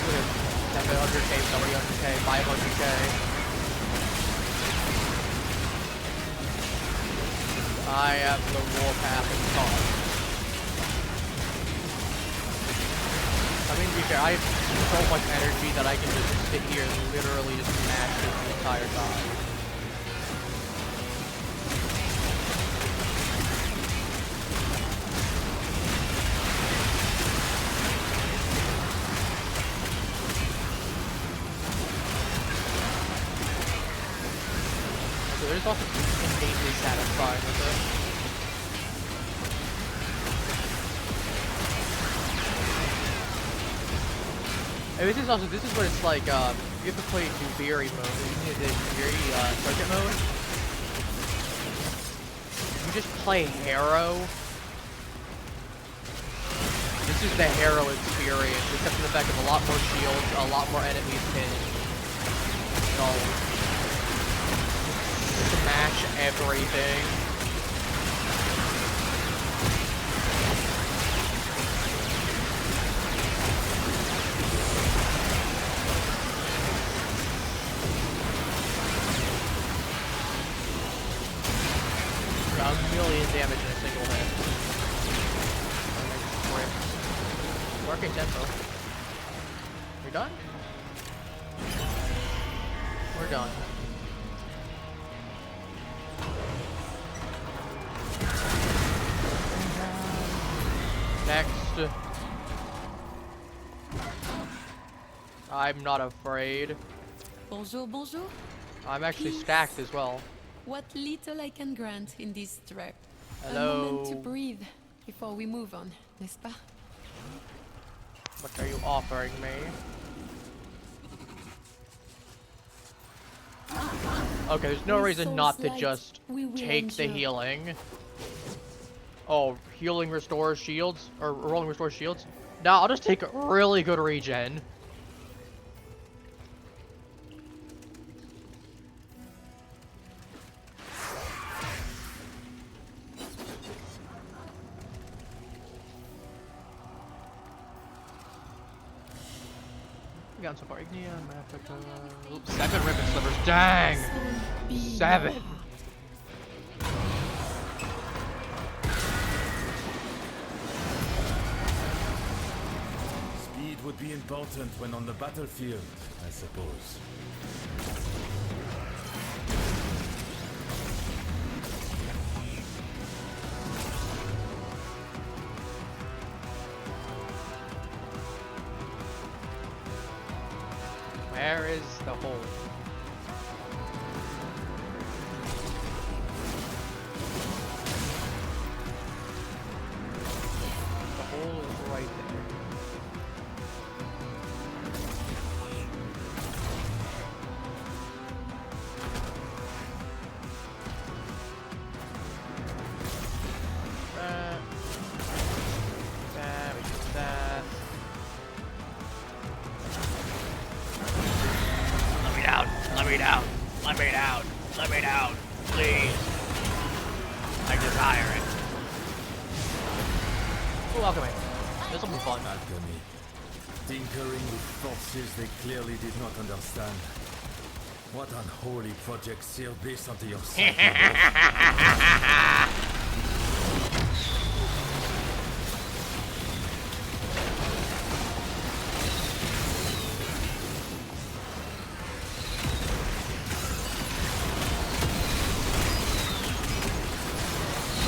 Look at 700k, 700k, 500k. I have the warpath in charge. I mean, to be fair, I have so much energy that I can just sit here and literally just mash it the entire time. So there's also innately satisfying with it. And this is what it's like, you have to play Dubiri mode, you need the Dubiri circuit mode. You just play Harrow. This is the Harrow experience, except for the fact of a lot more shields, a lot more enemies pinned. So, smash everything. A million damage in a single hit. Working tempo. We done? We're done. Next. I'm not afraid. Bonjour, bonjour. I'm actually Peace. stacked as well. What little I can grant in this trek. Hello. A moment to breathe before we move on, n'est-ce pas? What are you offering me? Okay, there's no reason not to just take the healing. Oh, healing restores shields? Or rolling restores shields? No, I'll just take a really good regen. We got so far. Ignia, Africa. Oops, 7 ribbon slivers. Dang! 7! Speed would be important when on the battlefield, I suppose. Where is the hole? The hole is right there. That. Let me down. Let me down. Let me down. Let me down. Please. I desire it. Ooh, alchemy. This will be fun. Alchemy. Tinkering with forces they clearly did not understand. What unholy project sealed this onto your psyche?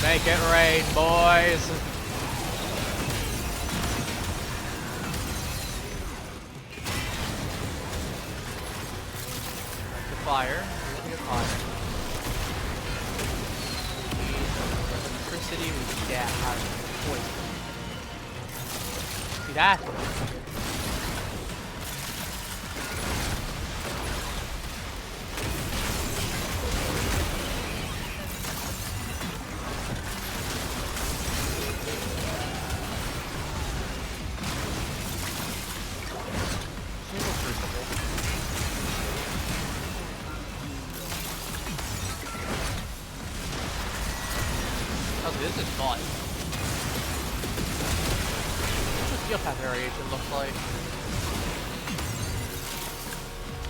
Make it rain, boys. The fire. We're gonna fire. We need electricity. We need gas. Poison. See that? This is fun. What the steel path variation looks like.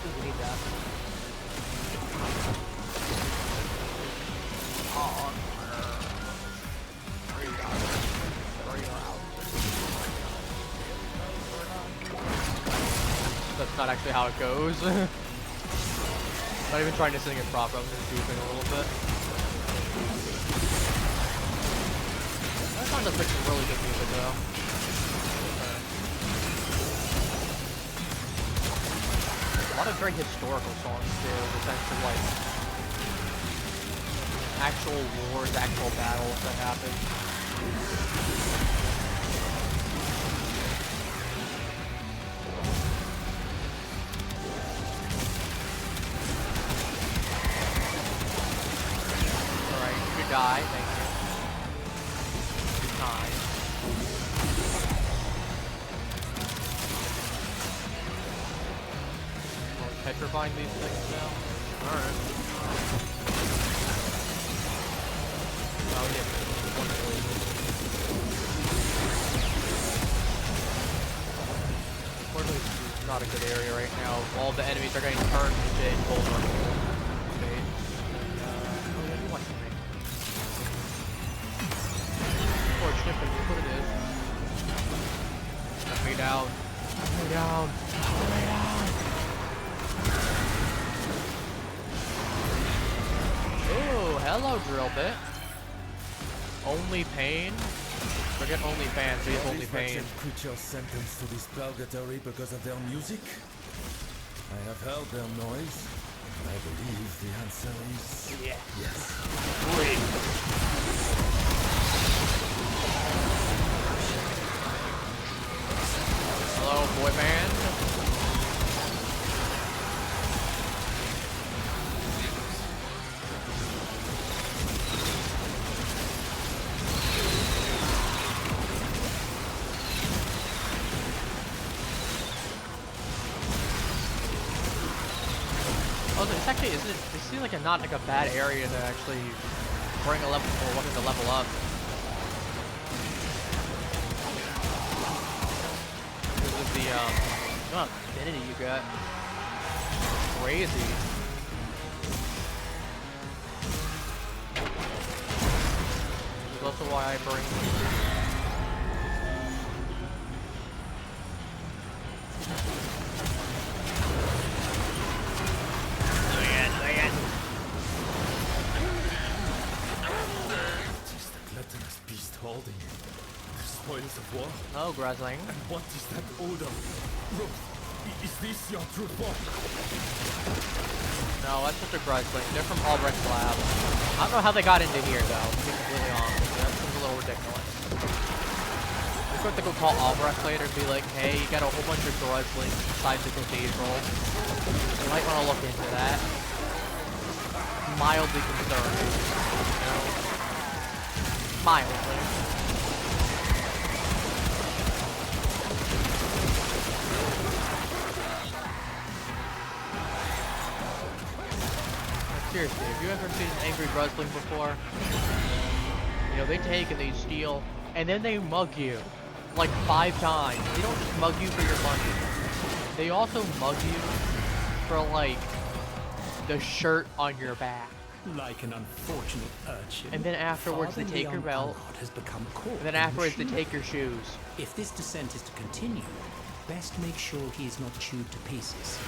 Ooh, we need that. Oh, that's not actually how it goes. Not even trying to sing it proper, I'm just goofing a little bit. That sounds like some really good music though. A lot of very historical songs too, in the sense of like actual wars, actual battles that happen. Alright, you could die, thank you. Petrifying these things now? Alright. Oh yeah, one poison. Unfortunately, this is not a good area right now. All the enemies are getting turned into invulnerable state. Oh yeah, you want something. Unfortunate, but it is what it is. Let me down. Let me down. Let me down. Ooh, hello, drill bit. Only pain? Forget only fans, we have only pain. Creatures sentenced to this purgatory because of their music? I have heard their noise. I believe the answer is yes. Hello, boy band. Oh, this actually isn't. This seems like not like a bad area to actually bring a level or wanting to level up. Because of the amount of affinity you got. Crazy. This is also why I bring. Holding the spoils of war. Oh, Grazling. And what is that odor? Roathe, Is this your true form? No, that's just a Grudgeling. They're from Albrecht's lab. I don't know how they got into here, though, to be completely honest with you. That seems a little ridiculous. We're going to go call Albrecht later and be like, hey, you got a whole bunch of Grudgelings inside the cathedral. You might want to look into that. Mildly concerning. You know? Mildly. Seriously, have you ever seen an angry Grudgeling before? You know, they take and they steal, and then they mug you. Like 5 times. They don't just mug you for your money. They also mug you for, like, the shirt on your back. Like an unfortunate urchin. And then afterwards they take your belt. Has become caught And then afterwards they take your shoes. If this descent is to continue, best make sure he is not chewed to pieces.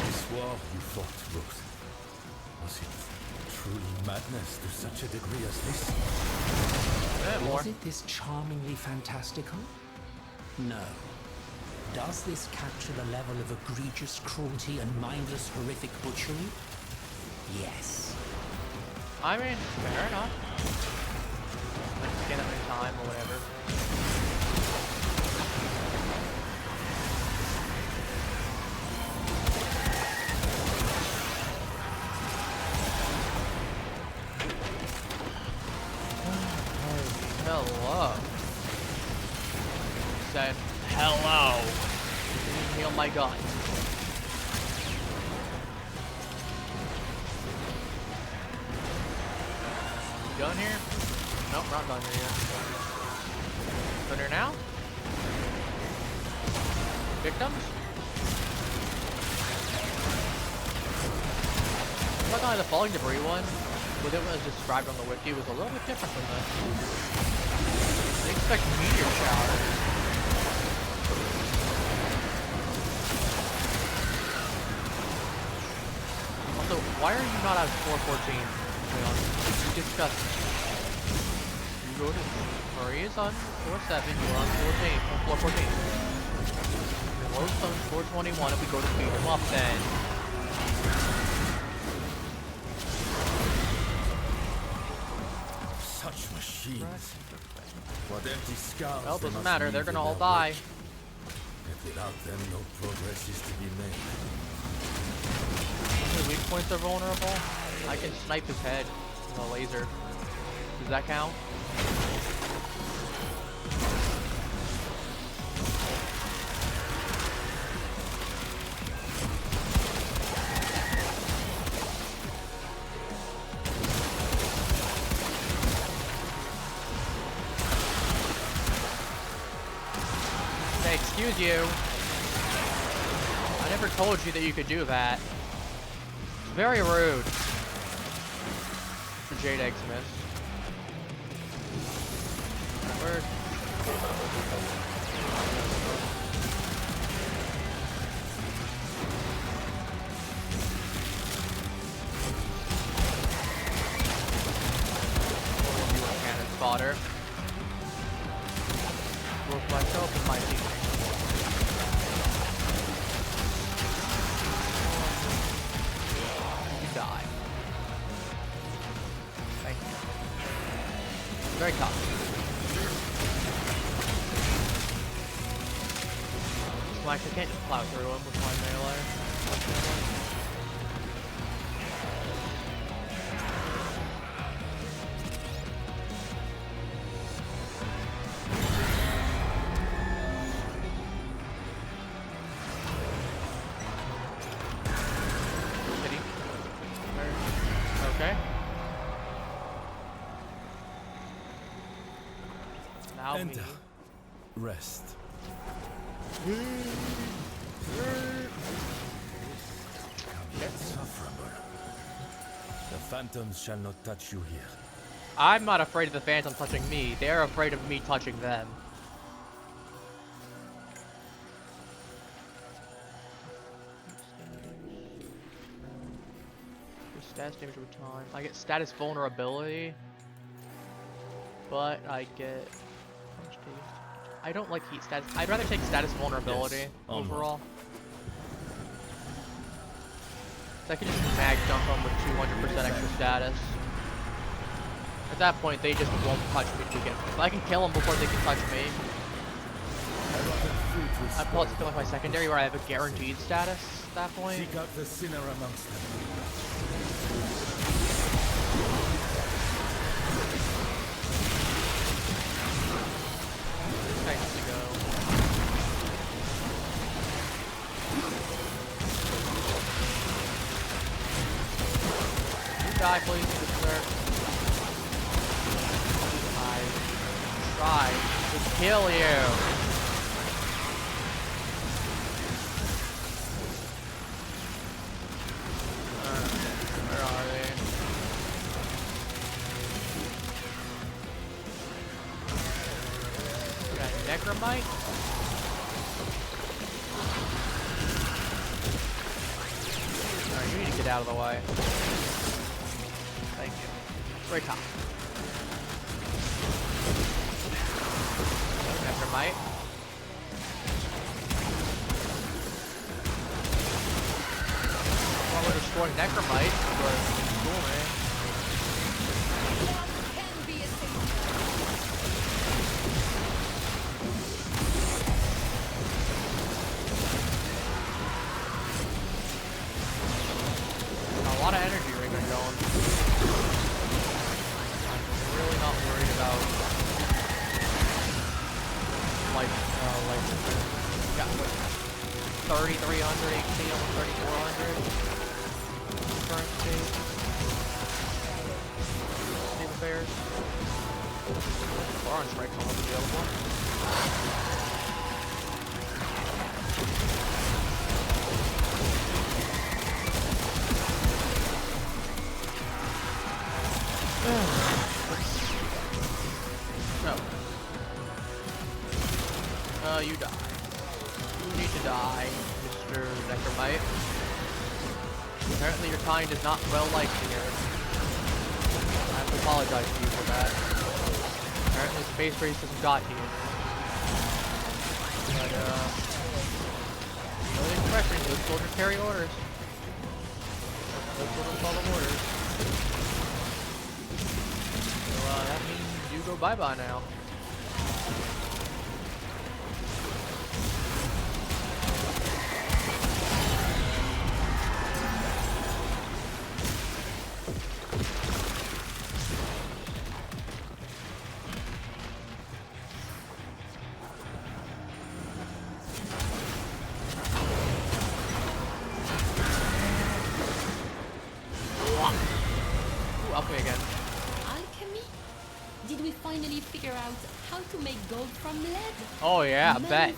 This war you fought, Roathe. Was it truly madness to such a degree as this? Was it this charmingly fantastical? No. Does this capture the level of egregious cruelty and mindless horrific butchery? Yes. I mean, fair enough. Like, scan up in time or whatever. Hello. Said hello. Heal my gun. You done here? Nope, not done here yet. Done here now? Victims? I thought the falling debris one, with it was described on the wiki, was a little bit different than this. They expect meteor showers. Also, why are you not at 414? You discussed it. You go to Maria's on 47, you're on 414. You're Lowstone 421 if we go to beat him up then. Such machines. What empty skulls. Well, doesn't matter, they're gonna all die. And without them, no progress is to be made. The weak points are vulnerable. I can snipe his head with a laser. Does that count? Hey, excuse you. I never told you that you could do that. Very rude. For Jade Eggsmith. Where? Cannon spotter. Both myself and my teammate. Die. Thank you. Very tough. Like, I can't just plow through him with my melee. Okay. Now Enter. Rest. Get sufferable. The phantoms shall not touch you here. I'm not afraid of the phantom touching me. They're afraid of me touching them. Status damage over time. I get status vulnerability, but I get I don't like heat status. I'd rather take status vulnerability Yes, onward. overall. So I can just mag dump them with 200% extra status. At that point, they just won't touch me to begin with. If I can kill them before they can touch me, I pull it to like my secondary where I have a guaranteed status at that point. Seek out the sinner amongst them. Nice to go. You die, please, good sir. I tried to kill you. Where are they? We got Necromite. Alright, you need to get out of the way. Thank you. Right top. Necromite. Well, we're destroying Necromite, but cool, man. Can be a A lot of energy ring are going. I'm really not worried about like got what 3,300 HP, almost 3,400 current state. See the bears. Bar on strike's almost available. No. You die. You need to die, Mr. Necromite. Apparently your kind is not well liked here. I have to apologize to you for that. Apparently Space Racism got to you. But, no incorrectly, those soldiers carry orders. Those soldiers follow orders. So, that means you go bye-bye now. Up me again. alchemy? Did we finally figure out how to make gold from lead? Oh yeah, I Man. bet.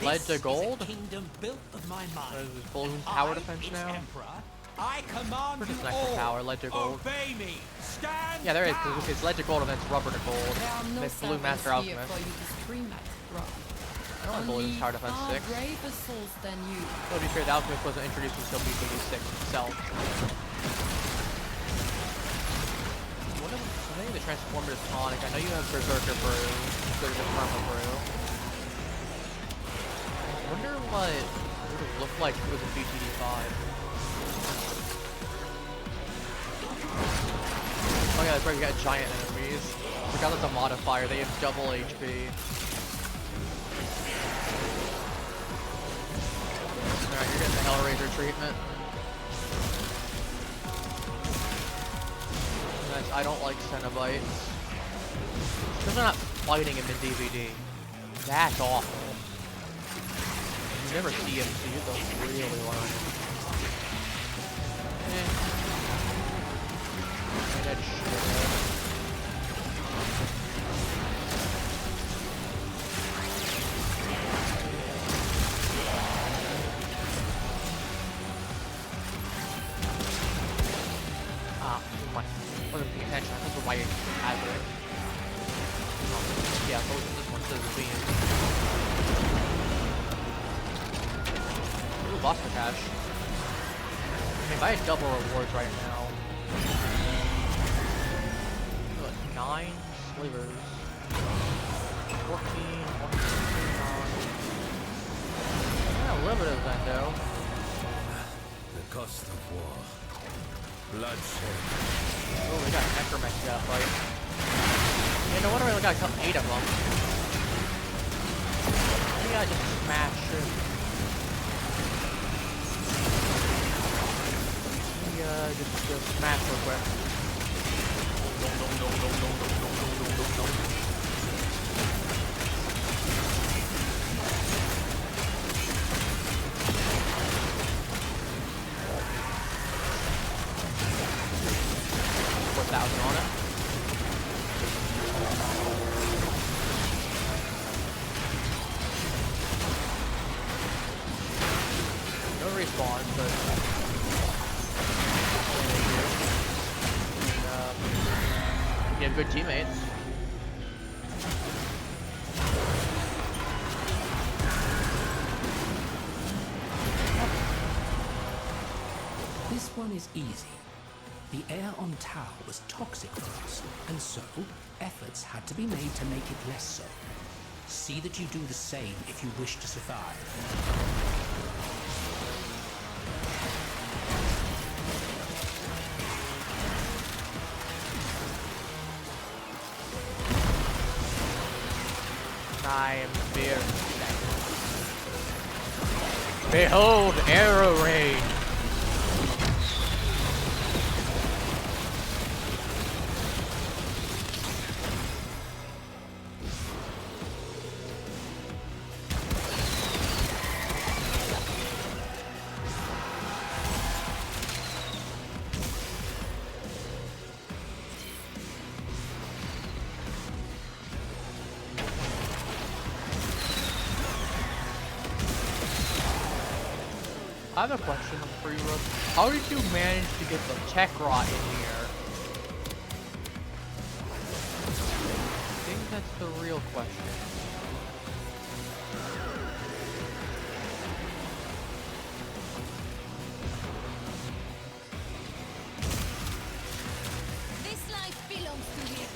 Lead to gold? Kingdom built of my mind. Is this balloon tower defense now? Emperor, I command Or just you an extra all. tower, lead to gold. Obey me. Stand Yeah, there is. down. It's lead to gold and then it's rubber to gold. There are no It's Blue Master servants here Alchemist. for you to scream at, Roathe. I don't have balloons tower defense 6. braver souls than you. So to be fair, the Alchemist wasn't introduced until BCD 6 itself. What if I think the Transformative Tonic? I know you have Berserker Brew, there's a Karma Brew. I wonder what it would have looked like if it was a BTD 5. Oh yeah, that's right, we got giant enemies. Forgot that's a modifier, they have double HP. Alright, you're getting the Hellraiser treatment. Nice, I don't like Cenobites. Because they're not fighting him in DVD. That's awful. You never see him, so you don't really learn. That shit. Wasn't paying attention. I thought why you had it. Yeah, this one says it's being. Ooh, lost the cash. I mean, if I had double rewards right now. What, 9 flavors. 14, 1, yeah, a little bit of Zendo. The cost of war. Bloodshed. Oh, we got necromancy to fight. Yeah, no wonder we only got 8 of them. Maybe I just smash it. Just smash real quick. On it. No respawn, but you have good teammates. This one is easy. The air on Tau was toxic for us, and so efforts had to be made to make it less so. See that you do the same if you wish to survive. I am very sad. Behold, arrow rain. I have a question for you, Roathe. How did you manage to get the tech rot in here? I think that's the real question. This life belongs to me.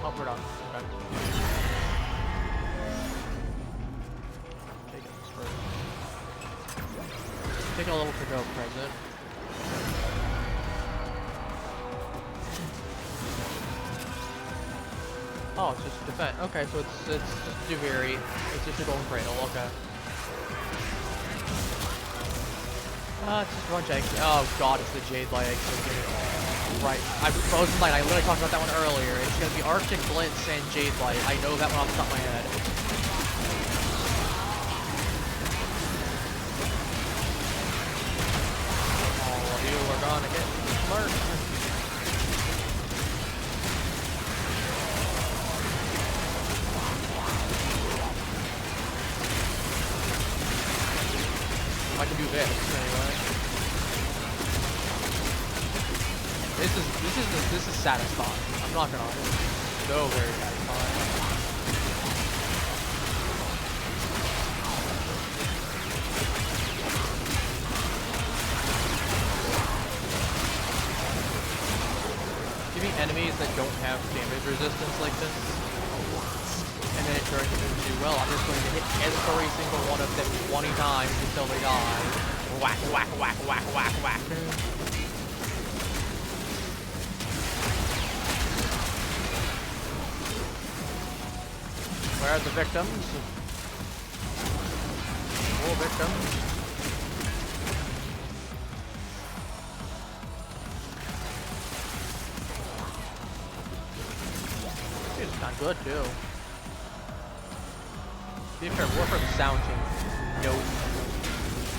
Oh, we're done. Okay. Taking this first. Taking a little to go, present. Oh, it's just defense. Okay, so it's just Javiri. It's just a golden cradle. Okay. It's just one egg. Oh god, it's the Jade Light egg. Right. I Frozen Light. I literally talked about that one earlier. It's gonna be Arctic Blitz and Jade Light. I know that one off the top of my head. All of you are gonna get smart. I can do this anyway. This is satisfying. I'm not gonna lie. So very satisfying. Giving enemies that don't have damage resistance like this, and then it turns into, well, I'm just going to hit every single one of them 20 times until they die. Whack, whack, whack, whack, whack, whack. Where are the victims? More victims. It's not good too. Be fair, Warframe sound team. No.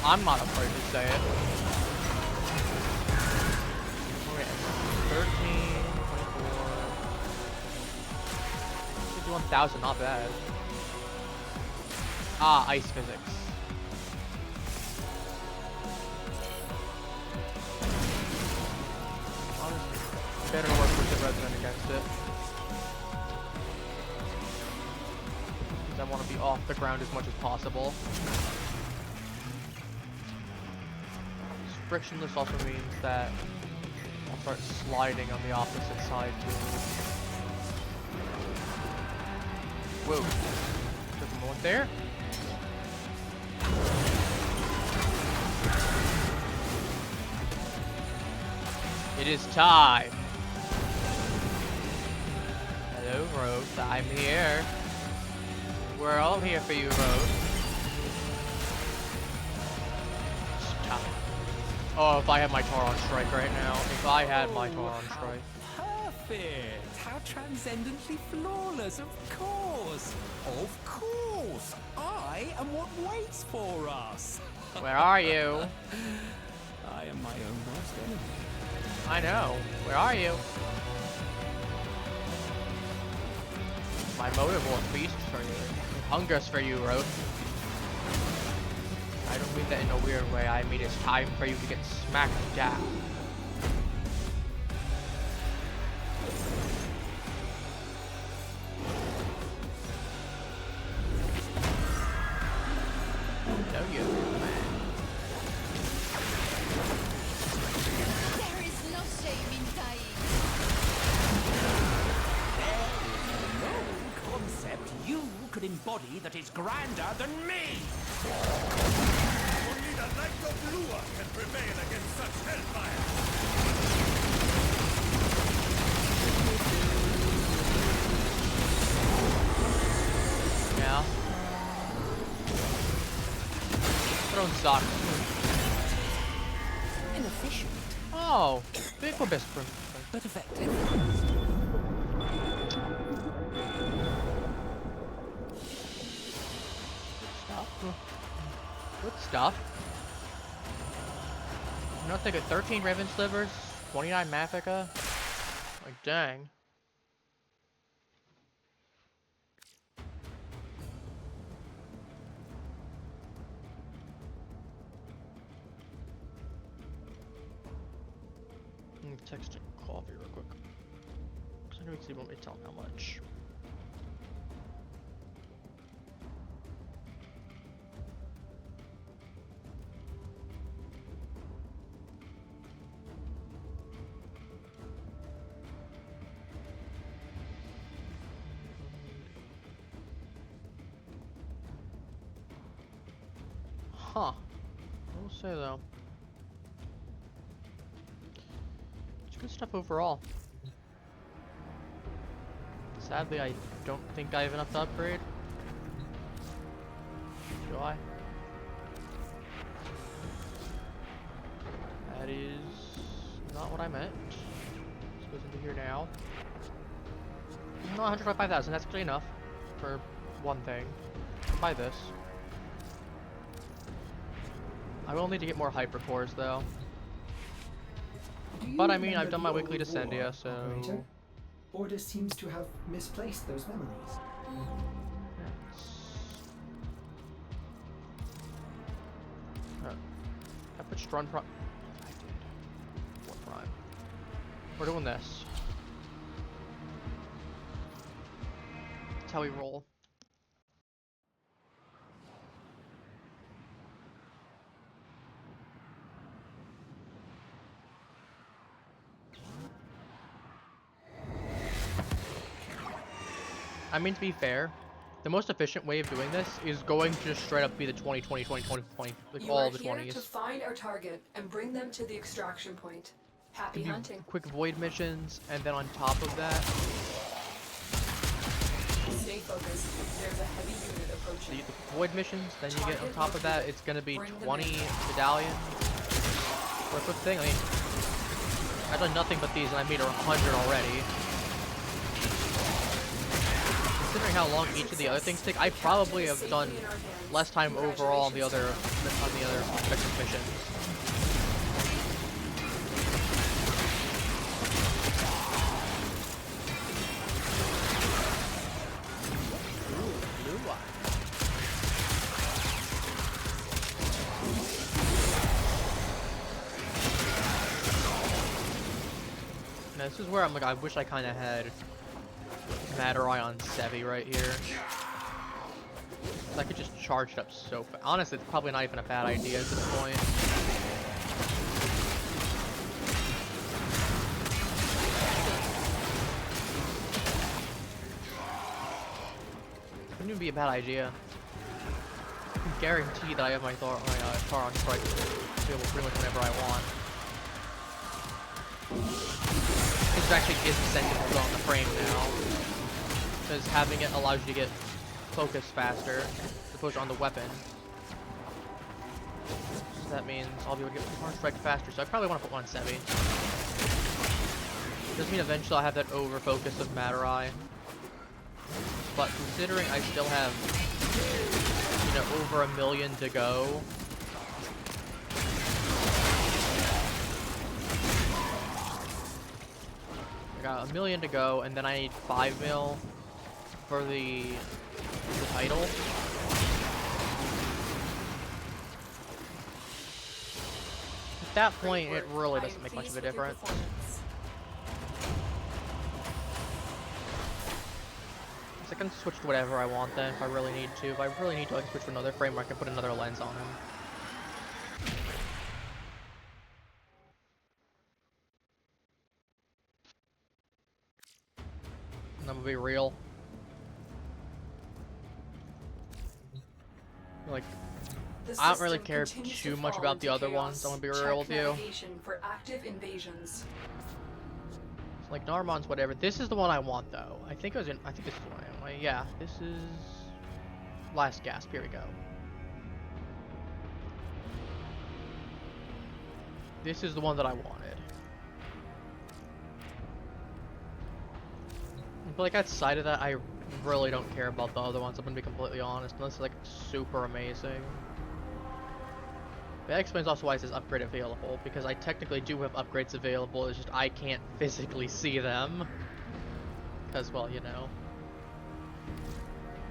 I'm not afraid to say it. Okay, 13, 24. 51,000, not bad. Ah, ice physics. better work with the resident against it. Because I want to be off the ground as much as possible. Frictionless also means that I'll start sliding on the opposite side too. Whoa. There's a moment there. It is time. Hello, Roathe. I'm here. We're all here for you, Roathe. Stop. Oh, if I had my Tauron Strike right now. If I had my Tauron Strike. Perfect! How transcendently flawless, of course! Of course! I am what waits for us! Where are you? I am my own worst enemy. I know. Where are you? My motive will feast for you. It hungers for you, Roathe. I don't mean that in a weird way. I mean it's time for you to get smacked down. No, you man. There is no shame in dying. No concept you could embody that is grander than me! Only the light of Lua can prevail against such hellfire! Yeah. Throwing socks. Inefficient, Oh, big for Vexper. but effective. Good stuff. I'm not thinking 13 Raven Slivers, 29 Mafika. Like, dang. Text coffee real quick. Because I know he won't be telling how much. Huh. I will say though. It's good stuff overall. Sadly, I don't think I have enough to upgrade. Do I? That is not what I meant. This goes into here now. No, 125,000. That's actually enough for one thing. Buy this. I will need to get more hypercores though. But I mean, I've done my weekly Descendia, so. Operator? Order seems to have misplaced those memories. I put Strun Prime. I did. Warframe. We're doing this. That's how we roll. I mean, to be fair, the most efficient way of doing this is going to just straight up be the 20, 20, 20, 20, 20, like all the 20s. You are here to find our target and bring them to the extraction point. Happy hunting. Quick void missions, and then on top of that, Stay focused. There's a heavy unit approaching. the void missions, then you get on top of that, it's gonna be 20 medallions. For a quick thing, I mean, I've done nothing but these, and I made 100 already. Considering how long each of the other things take, I probably have done less time overall on the other objective missions. this is where I'm like, I wish I kind of had Madarai on Sevi right here. I could just charge it up so fast. Honestly, it's probably not even a bad idea at this point. Wouldn't even be a bad idea. I can guarantee that I have my car on strike available pretty much whenever I want. This actually is incentive to go on the frame now, because having it allows you to get focus faster, as opposed to on the weapon. So that means I'll be able to get car strike faster. So I probably want to put one on Sevi. Doesn't mean eventually I'll have that over focus of Madarai. But considering I still have, you know, over 1 million to go. I got 1 million to go, and then I need 5 mil for the title. At that point, it really doesn't make much of a difference. I can switch to whatever I want then, if I really need to. If I really need to, I can switch to another frame where I can put another lens on him. And I'm gonna be real. Like, I don't really care too much about the other ones, I'm gonna be real with you. For active invasions. Like Narmon's whatever. This is the one I want though. I think this is the one I want. Yeah, this is last gasp. Here we go. This is the one that I wanted. But like outside of that, I really don't care about the other ones. I'm gonna be completely honest. Unless it's like super amazing. That explains also why it says upgrade available, because I technically do have upgrades available, it's just I can't physically see them. Because, well, you know.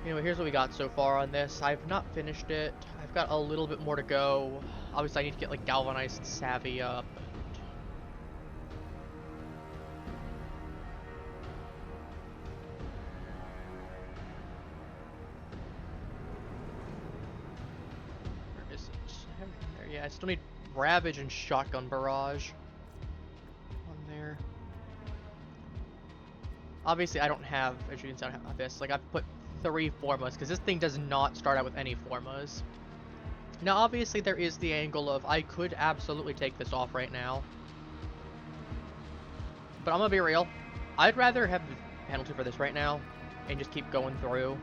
Anyway, here's what we got so far on this. I've not finished it. I've got a little bit more to go. Obviously, I need to get, like, Galvanized Savvy up. Yeah, I still need Ravage and Shotgun Barrage on there. Obviously, I don't have, as you can see, I don't have this. Like, I've put 3 formas, because this thing does not start out with any formas. Now, obviously, there is the angle of, I could absolutely take this off right now. But I'm gonna be real. I'd rather have the penalty for this right now, and just keep going through.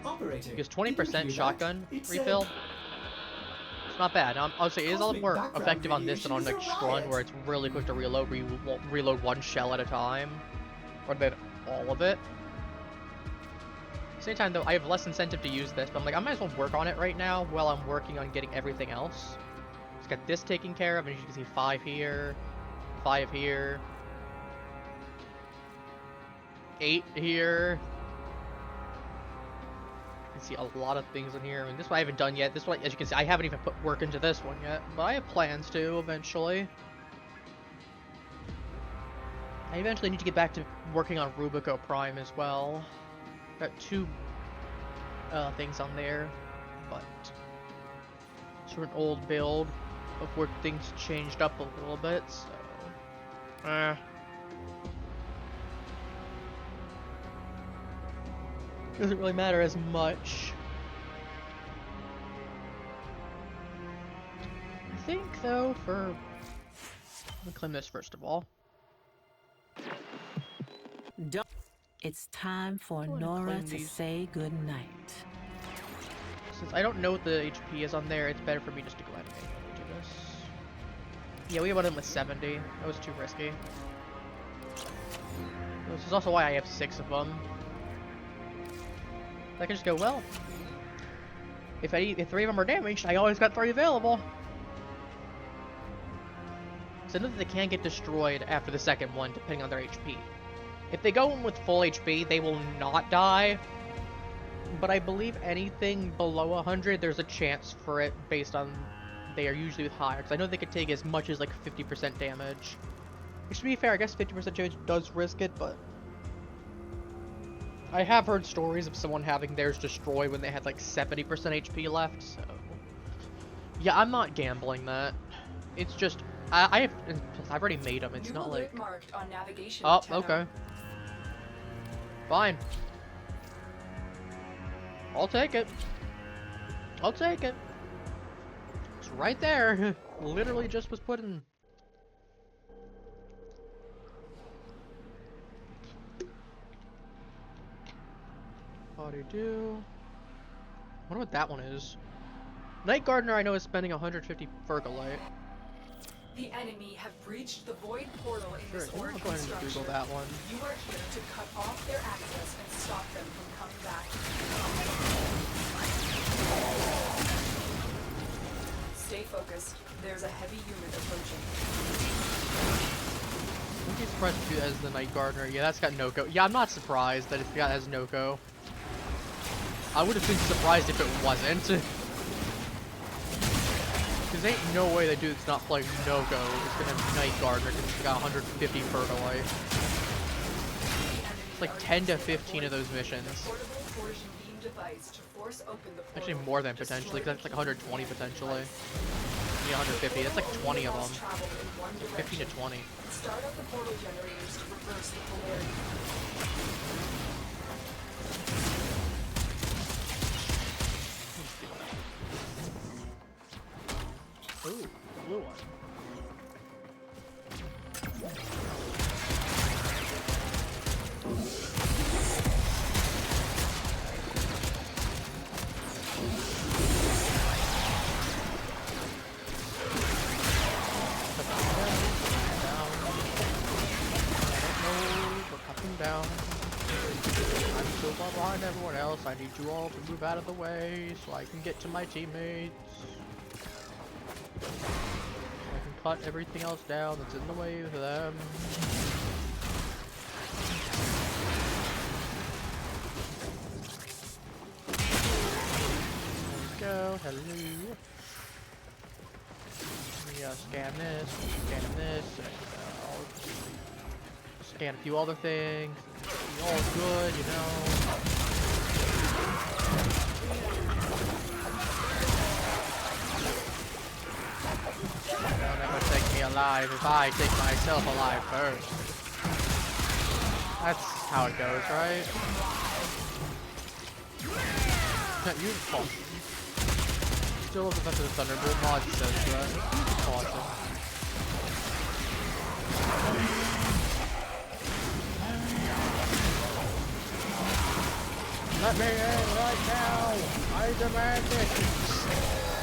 Operator, because 20% shotgun refill... It's not bad. Obviously, it is a lot more effective on this than on like Strun, where it's really quick to reload, where you won't reload 1 shell at a time. Or then all of it. At the same time, though, I have less incentive to use this, but I'm like, I might as well work on it right now while I'm working on getting everything else. Just got this taken care of, and as you can see, 5 here, 5 here, 8 here. See a lot of things in here. I mean, this one I haven't done yet. This one, as you can see, I haven't even put work into this one yet, but I have plans to eventually. I eventually need to get back to working on Rubico Prime as well. Got 2 things on there, but sort of an old build before things changed up a little bit, so doesn't really matter as much. I think, though, for... Let me claim this first of all. It's time for Nora to say goodnight. Since I don't know what the HP is on there, it's better for me just to go ahead and do this. Yeah, we went in with 70. That was too risky. This is also why I have 6 of them. I can just go, well, if 3 of them are damaged, I always got 3 available. So I know that they can get destroyed after the second one, depending on their HP. If they go in with full HP, they will not die. But I believe anything below 100, there's a chance for it based on they are usually higher. Because I know they could take as much as like 50% damage. Which, to be fair, I guess 50% chance does risk it, but I have heard stories of someone having theirs destroy when they had like 70% HP left, so yeah, I'm not gambling that. It's just I've already made them. It's not like marked on navigation. Oh, okay. Fine. I'll take it. I'll take it. It's right there. Literally just was put in. do. I wonder what that one is. Night Gardener I know is spending 150 Fergalite. The enemy have breached the void portal in Sure, this I'm orc going to structure. Google that one. You are here to cut off their access and stop them from coming back. Stay focused. There's a heavy unit approaching. I think he's surprised to do that as the Night Gardener. Yeah, that's got no-go. Yeah, I'm not surprised that it's got as no-go. I would have been surprised if it wasn't. Because ain't no way that dude's not playing no-go is gonna have Night Gardener because he's got 150 Fergalite. It's like 10 to 15 of those missions. Actually more than potentially, because that's like 120 potentially. Yeah, 150. That's like 20 of them. 15 to 20. Start up the portal generators to reverse the polarity. Ooh, blue one. Down. I'm so far behind everyone else. I need you all to move out of the way so I can get to my teammates. I can cut everything else down that's in the way of them. There we go. Hello. Let me scan this. Scan this. Scan a few other things. Be all good, you know. They'll never take me alive if I take myself alive first. That's how it goes, right? You caution. Still looking at the Thunderbolt mod says that. Caution. Let me in right now! I demand it!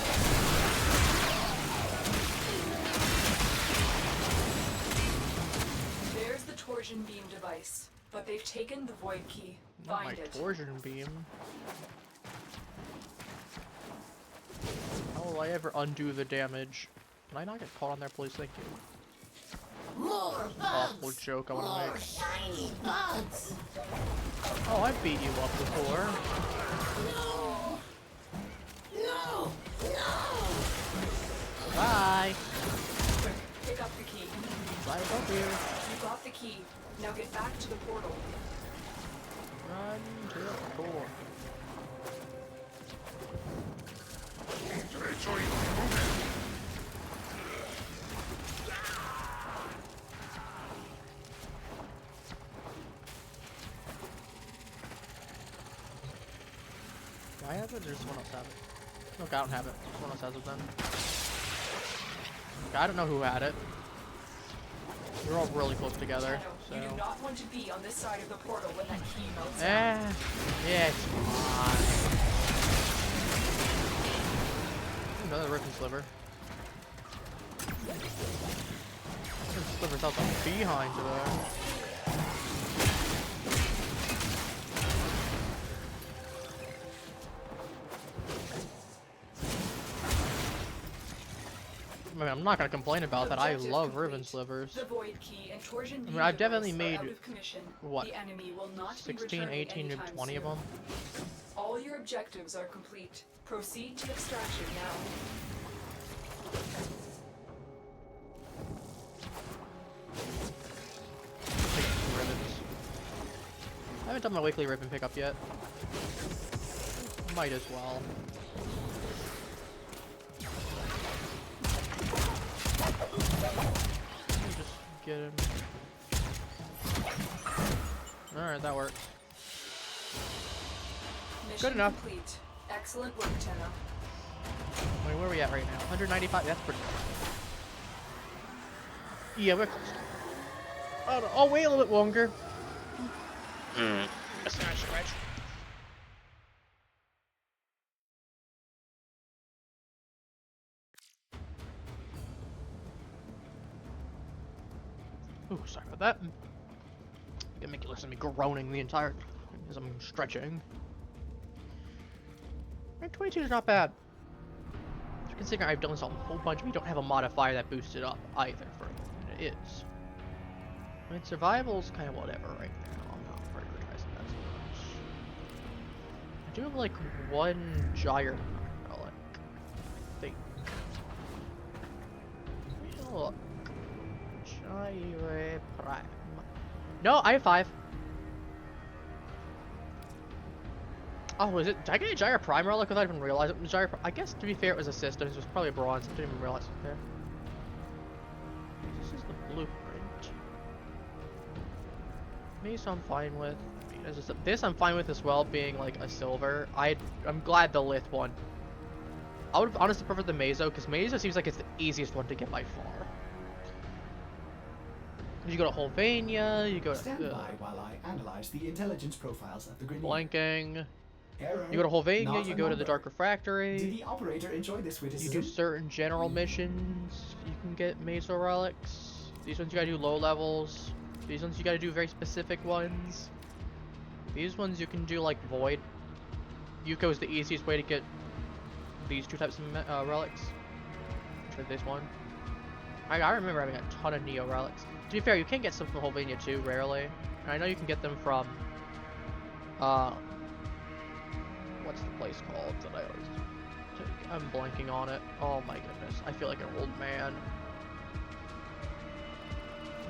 There's the torsion beam device, but they've taken the void key. Not Find my it. torsion beam. How will I ever undo the damage? Can I not get caught on there, please? Thank you. More Awful bugs! joke I want to More make. shiny bugs! Oh, I've beat you up before. No! No! No! Bye! Pick up the key. Bye, up here. You got the key. Now get back to the portal. Run to the door. Do I have it or does someone else have it? Look, I don't have it. Someone else has it then. I don't know who had it. We're all really close together, so. You do not want to be on this side of the portal when that key melts out. Yeah, it's fine. Another Riven Sliver. Riven Sliver's out the behind there. I mean, I'm not gonna complain about that. I love Riven Slivers. The void key and torsion I mean, I've definitely device are made, out of commission. what, The enemy will not 16, be 18, to anytime 20 of soon. them? All your objectives are complete. Proceed to extraction now. haven't done my weekly ribbon pickup yet. Might as well. Let me just get him. Alright, that works. Mission Good enough. complete. Excellent work, Tenno. Wait, where are we at right now? 195? That's pretty close. Yeah, we're close. I'll wait a little bit longer. That's not a stretch. Ooh, sorry about that. Gonna make you listen to me groaning the entire as I'm stretching. 22 is not bad. Considering I've done this a whole bunch, we don't have a modifier that boosts it up either for it is. I mean, survival's kind of whatever right now. I'm not prioritizing that so much. I do have like one gyre relic. I think. Look. Gyre Prime. No, I have 5. Oh, is it? Did I get a Gyre Prime relic without even realizing it was Gyre Prime? I guess, to be fair, it was a systems. It was probably a bronze. I didn't even realize it was there. This is the blueprint. Mace I'm fine with. This I'm fine with as well, being like a silver. I'm glad the Lith one. I would honestly prefer the Mazo, because Mazo seems like it's the easiest one to get by far. You go to Holvania, you go to... Stand by while I analyze the intelligence profiles of the grenade. Blanking. Error, You go to Holvania, not you a go to the number. Dark Refractory. Did the operator enjoy this You witticism? do certain general missions. You can get Mazo relics. These ones you gotta do low levels. These ones you gotta do very specific ones. These ones you can do like Void. Yuko is the easiest way to get these 2 types of relics. Try this one. I remember having a ton of Neo relics. To be fair, you can get some from Holvania too, rarely. And I know you can get them from what's the place called that I always take? I'm blanking on it. Oh my goodness. I feel like an old man.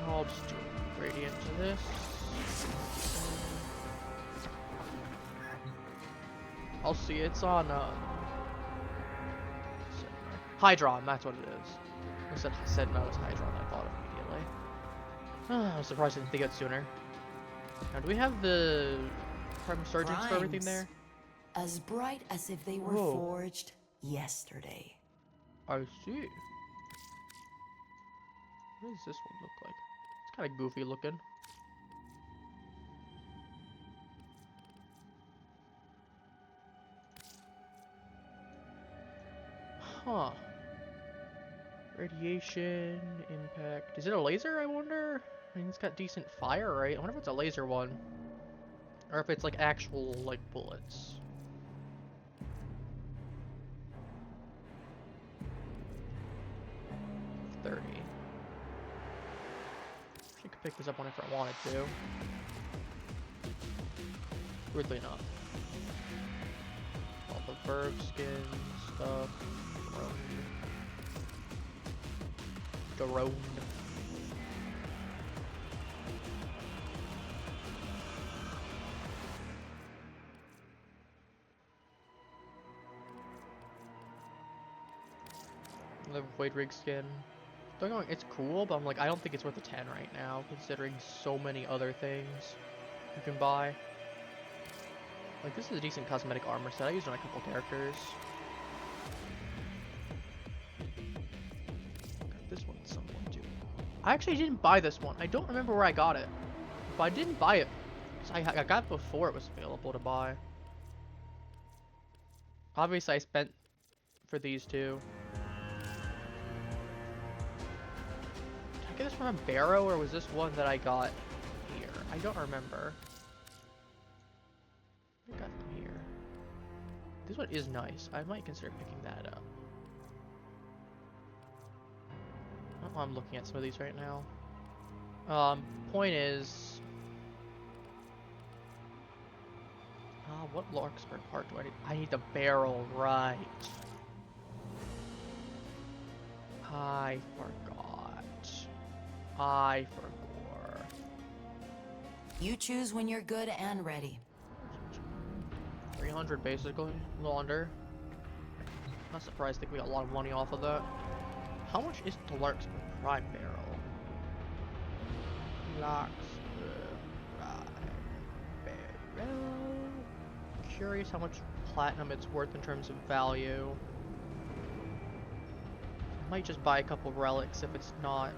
I'll just do a gradient to this. I'll see, it's on Hydron, that's what it is. I said no, it's Hydron, I thought immediately. I was surprised I didn't think of it sooner. Now, do we have the Prime Surgeons for everything there? As bright as if they were Whoa. forged yesterday. I see. What does this one look like? It's kind of goofy looking. Huh. Radiation, impact. Is it a laser, I wonder? I mean, it's got decent fire, right? I wonder if it's a laser one. Or if it's like actual, like, bullets. $30. She could pick this up whenever I wanted to. Weirdly enough. All the verb skin stuff. Drone. The Void Rig skin. Don't get me wrong, it's cool, but I'm like, I don't think it's worth a 10 right now, considering so many other things you can buy. Like, this is a decent cosmetic armor set. I used it on a couple characters. Got this one at some point too. I actually didn't buy this one. I don't remember where I got it, but I didn't buy it because I got it before it was available to buy. Obviously, I spent for these two. Did I get this from a Barrow, or was this one that I got here? I don't remember. I got them here. This one is nice. I might consider picking that up. Oh, I'm looking at some of these right now. Point is... what Larkspur part do I need? I need the barrel, right. I forgot. I forgot. You choose when you're good and ready. 300 basically, a little under. Not surprised, I think we got a lot of money off of that. How much is Deluxe per prime barrel? Deluxe prime barrel. Curious how much platinum it's worth in terms of value. Might just buy a couple relics if it's not.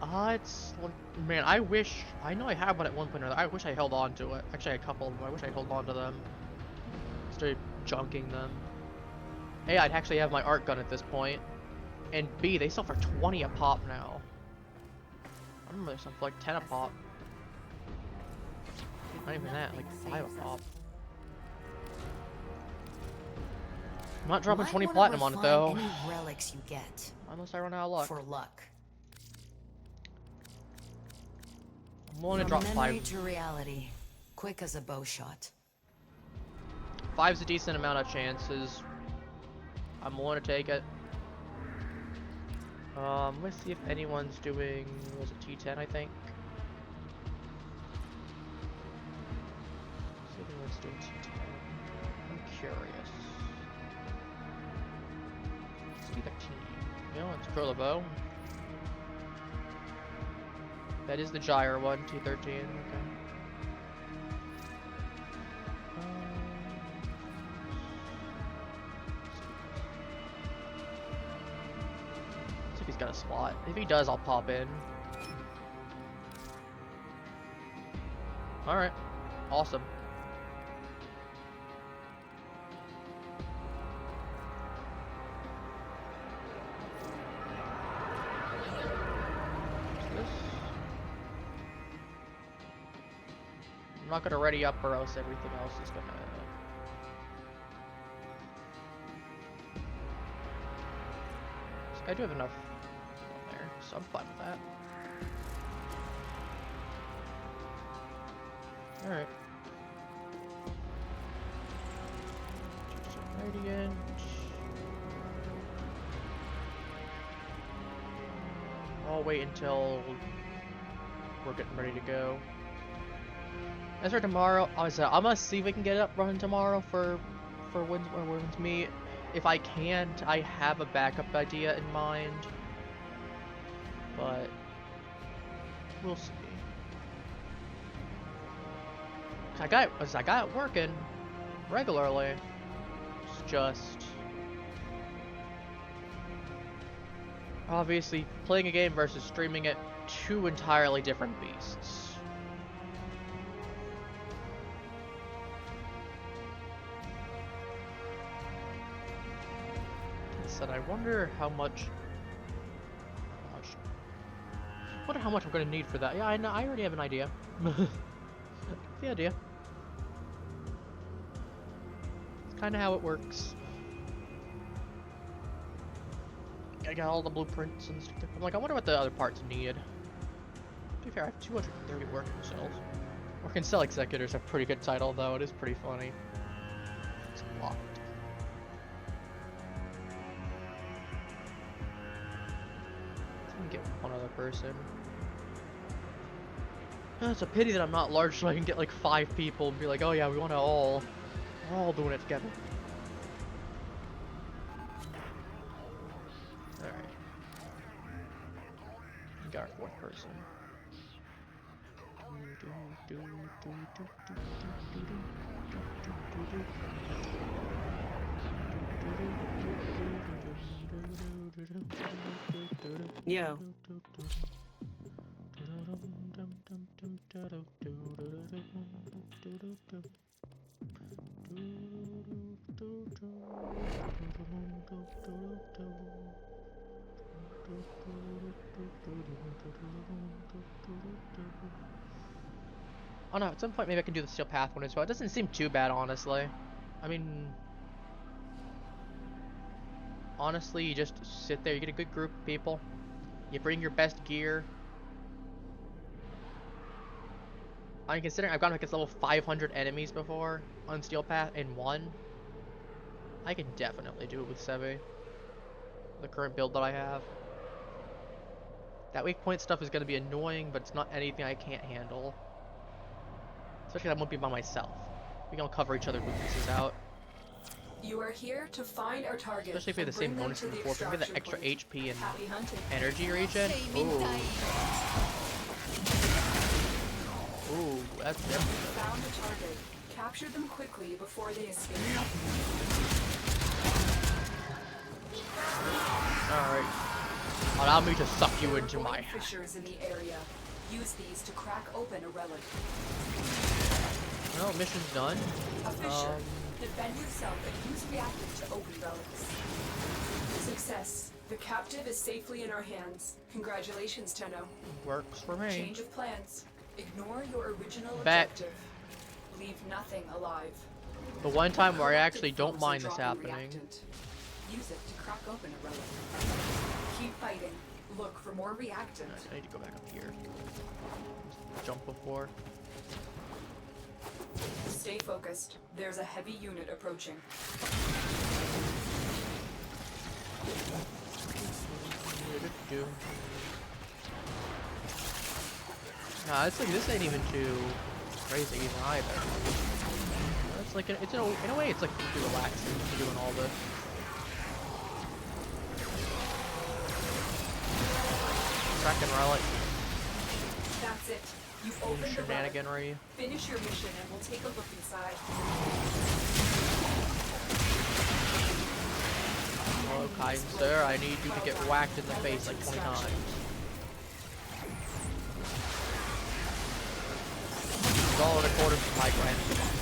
It's like, man, I wish, I know I had one at one point or another. I wish I held on to it. Actually, a couple of them. I wish I held on to them instead of junking them. A, I'd actually have my art gun at this point, and B, they sell for 20 a pop now. I remember they sell for like 10 a pop. Not even that, like 5 a pop. I'm not dropping 20 platinum on it though. Any relics you get. Unless I run out of luck. For luck. I'm willing to From drop memory 5. to reality, quick as a bow shot. 5's a decent amount of chances. I'm willing to take it. Let's see if anyone's doing, was it T10 I think? Let's see if anyone's doing T10. I'm curious. Let's be the team. You know, let's curl a bow. That is the gyre one, T13, okay. See if he's got a slot. If he does, I'll pop in. Alright. Awesome. I'm not gonna ready up or else everything else is gonna... I do have enough on there, so I'm fine with that. Alright. Radiant. I'll wait until we're getting ready to go. As for tomorrow, I'm gonna see if we can get it up running tomorrow for women's meet. If I can't, I have a backup idea in mind, but we'll see. I got it working regularly. It's just obviously playing a game versus streaming it, two entirely different beasts. And I wonder how much. Wonder how much I'm gonna need for that. Yeah, I know. I already have an idea. The idea. It's kind of how it works. I got all the blueprints and stuff. I'm like, I wonder what the other parts need. To be fair, I have 230 working cells. Working cell executors have a pretty good title, though. It is pretty funny. It's locked. Get one other person. It's a pity that I'm not large, so I can get like 5 people and be like, oh yeah, we want to we're all doing it together. Alright. We got our 4th person. Yo. Oh no, at some point maybe I can do the Steel Path one as well. It doesn't seem too bad, honestly. I mean, honestly, you just sit there, you get a good group of people, you bring your best gear. I mean, considering I've gone against level 500 enemies before on Steel Path in one, I can definitely do it with Sevi. The current build that I have. That weak point stuff is going to be annoying, but it's not anything I can't handle. Especially I won't be by myself. We can all cover each other's weaknesses out. You are here to find our target. Especially if we have the same bonus from before. If we get the extra HP and energy regen. Ooh, that's definitely. Found the target. Capture them quickly before they escape. Alright. Allow me to suck you into my fissures in the area. Use these to crack open a relic. Well, mission's done. A fissure. Defend yourself and use reactive to open relics. Success. The captive is safely in our hands. Congratulations, Tenno. Works for me. Change of plans. Ignore your original Bet. objective. Leave nothing alive. The one time where I actually don't mind this happening. Use it to crack open a relic. Keep fighting. Look for more reactant. I need to go back up here. Jump before. Stay focused. There's a heavy unit approaching. Nah, it's like this ain't even too crazy either. It's like it's in a way it's like pretty relaxing doing all this. Cracking relic. That's it. You open the shenaniganry. Finish your mission and we'll take a look inside. Hello, kind sir. I need you to get whacked in the face like 20 times. It's all in accordance with my grand philosophy.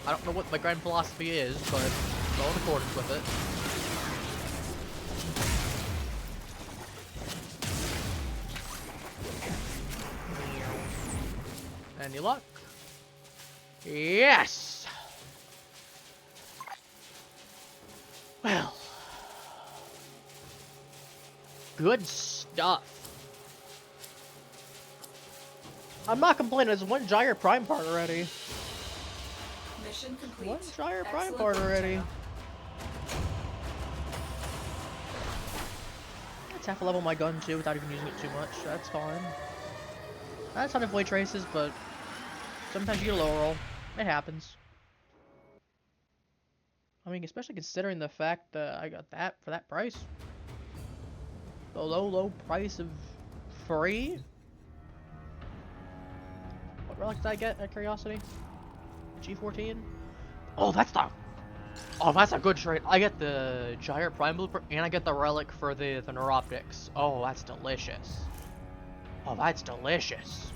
I don't know what my grand philosophy is, but it's all in accordance with it. Any luck? Yes! Well. Good stuff. I'm not complaining, there's one Gyre Prime part already. Mission complete. One Gyre Prime part already. Let's half level my gun too without even using it too much. That's fine. That's how to avoid traces, but sometimes you get a low roll. It happens. I mean, especially considering the fact that I got that for that price. The low price of free. What relic did I get at curiosity? G14? Oh, that's a good trade. I get the Gyre Prime Blueprint and I get the relic for the Neuroptics. Oh, that's delicious. Oh, that's delicious.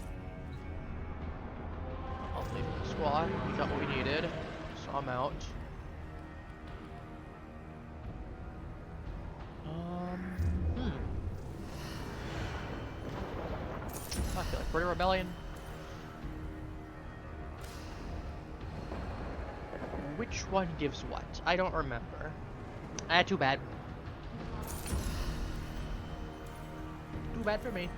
I'll leave the squad. We got what we needed. So I'm out. I feel like British Rebellion. Which one gives what? I don't remember. Too bad. Too bad for me.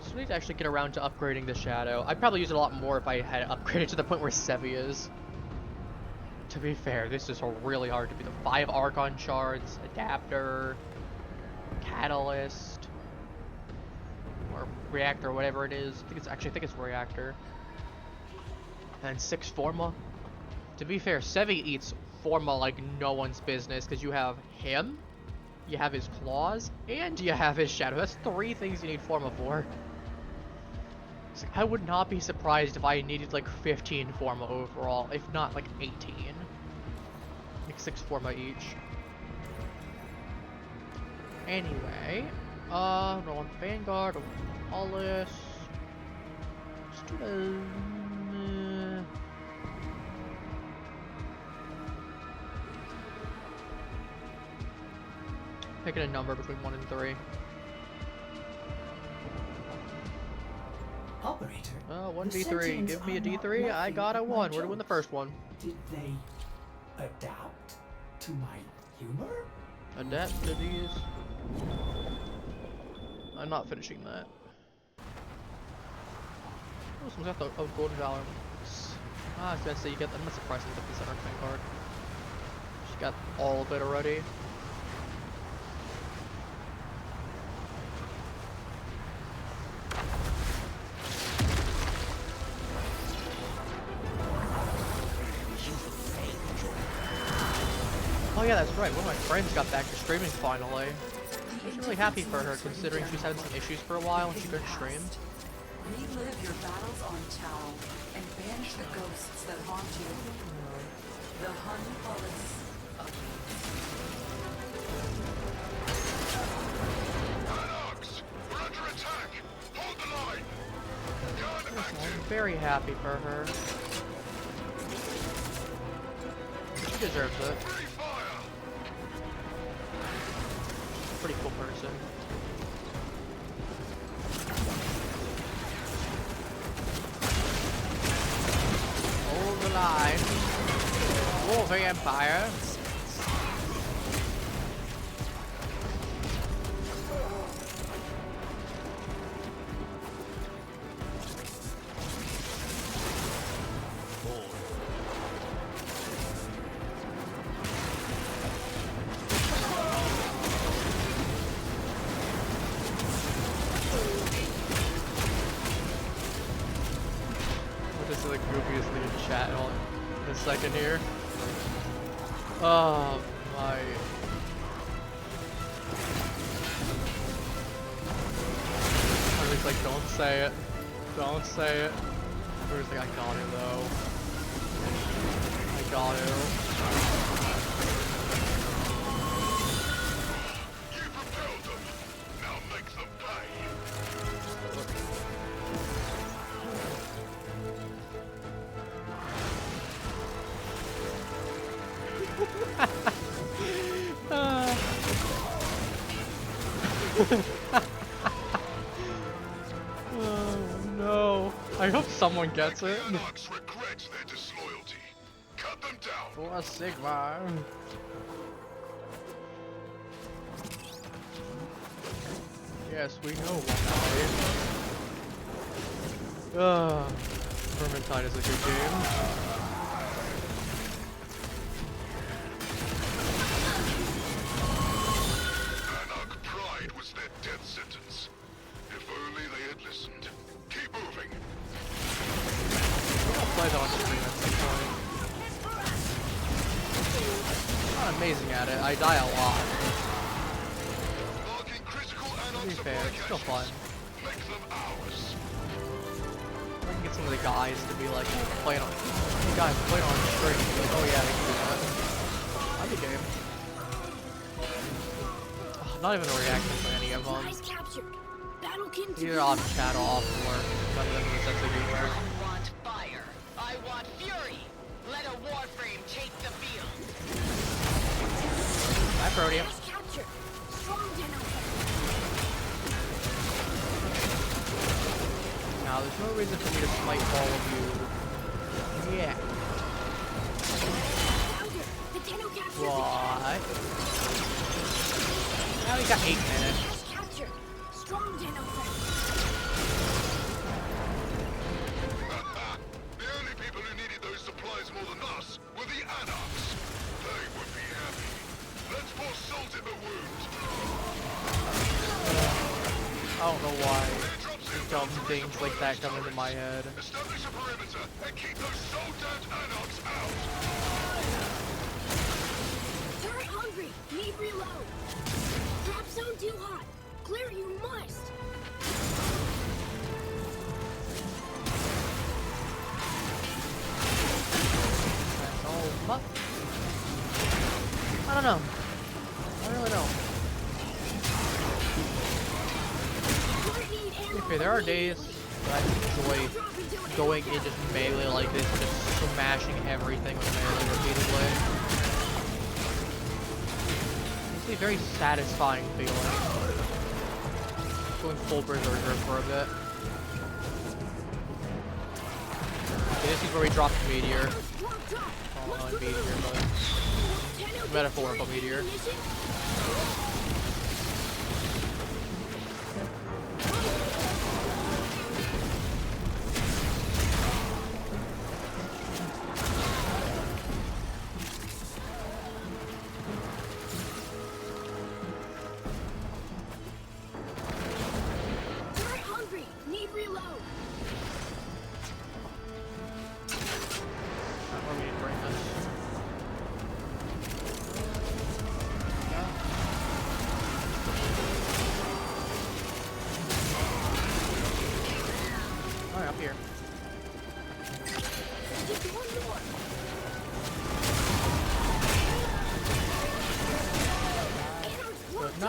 So we need to actually get around to upgrading the Shadow. I'd probably use it a lot more if I had upgraded to the point where Sevi is. To be fair, this is really hard to be the 5 Archon shards, Adapter, Catalyst, or Reactor, whatever it is. I think it's Reactor. And 6 Forma. To be fair, Sevi eats Forma like no one's business because you have him, you have his claws, and you have his shadow. That's 3 things you need Forma for. So I would not be surprised if I needed like 15 Forma overall, if not like 18. Like 6 Forma each. Anyway, no on Vanguard, all this. Just do the. Picking a number between 1 and 3. Operator. 1v3. Give me a D3. I got a 1. We're doing the first one. Did they adapt to my humor? Adapt to these. I'm not finishing that. Oh, someone's got the Golden Valor. I was gonna say you get. I'm not surprised you get the center command card. She got all of it already. Oh yeah, that's right. One of my friends got back to streaming finally. I was really happy for her, considering she's having some issues for a while and she couldn't stream. Relive your battles on Tau and banish the ghosts that haunt you. The Hun Palace. We're under attack! Hold the line! Gun active! I'm very happy for her. She deserves it. Pretty cool person. Hold the line. War for the Empire. This is the goofiest thing in chat in a second here. Oh my. I was like, don't say it. Don't say it. I was like, I got her though. I got her. You propelled them! Now make them pay! Oh no. I hope someone gets it. Anarchs regret their disloyalty. Cut them down! For Sigma. Yes, we know why. Vermintide is a good game. Anarch pride was their death sentence. If only they had listened. Keep moving. I'll play that on stream at some point. I'm not amazing at it. I die a lot. Marking critical To Anarch be fair, supply it's still fun. caches. Make them ours. I can get some of the guys to be like, play it on. Hey guys, play it on stream. Like, oh yeah, they can do that. That'd be game. Oh, not even a reaction for any of them. Either off chat or off work. None of them in the sense of gamer. I want fire. I want fury. Let a Warframe take the field. Bye, Proteum. Now, there's no reason for me to smite all of you. Yeah. What? Now we got 8 minutes. The only people who needed those supplies more than us were the Anarchs. They would be happy. Let's pour salt in the wound. I don't know why dumb things like that come into my head. Establish a perimeter and keep those soul-damned Anarchs out. Turret hungry. Need reload. Drop zone too hot. Clear you must. That's all fuck. I don't know. I really don't. Okay, there are days that I enjoy going in just melee like this, just smashing everything with melee repeatedly. It's a very satisfying feeling. Going full berserker for a bit. Okay, this is where we drop the meteor. Oh, not meteor, but metaphorical meteor.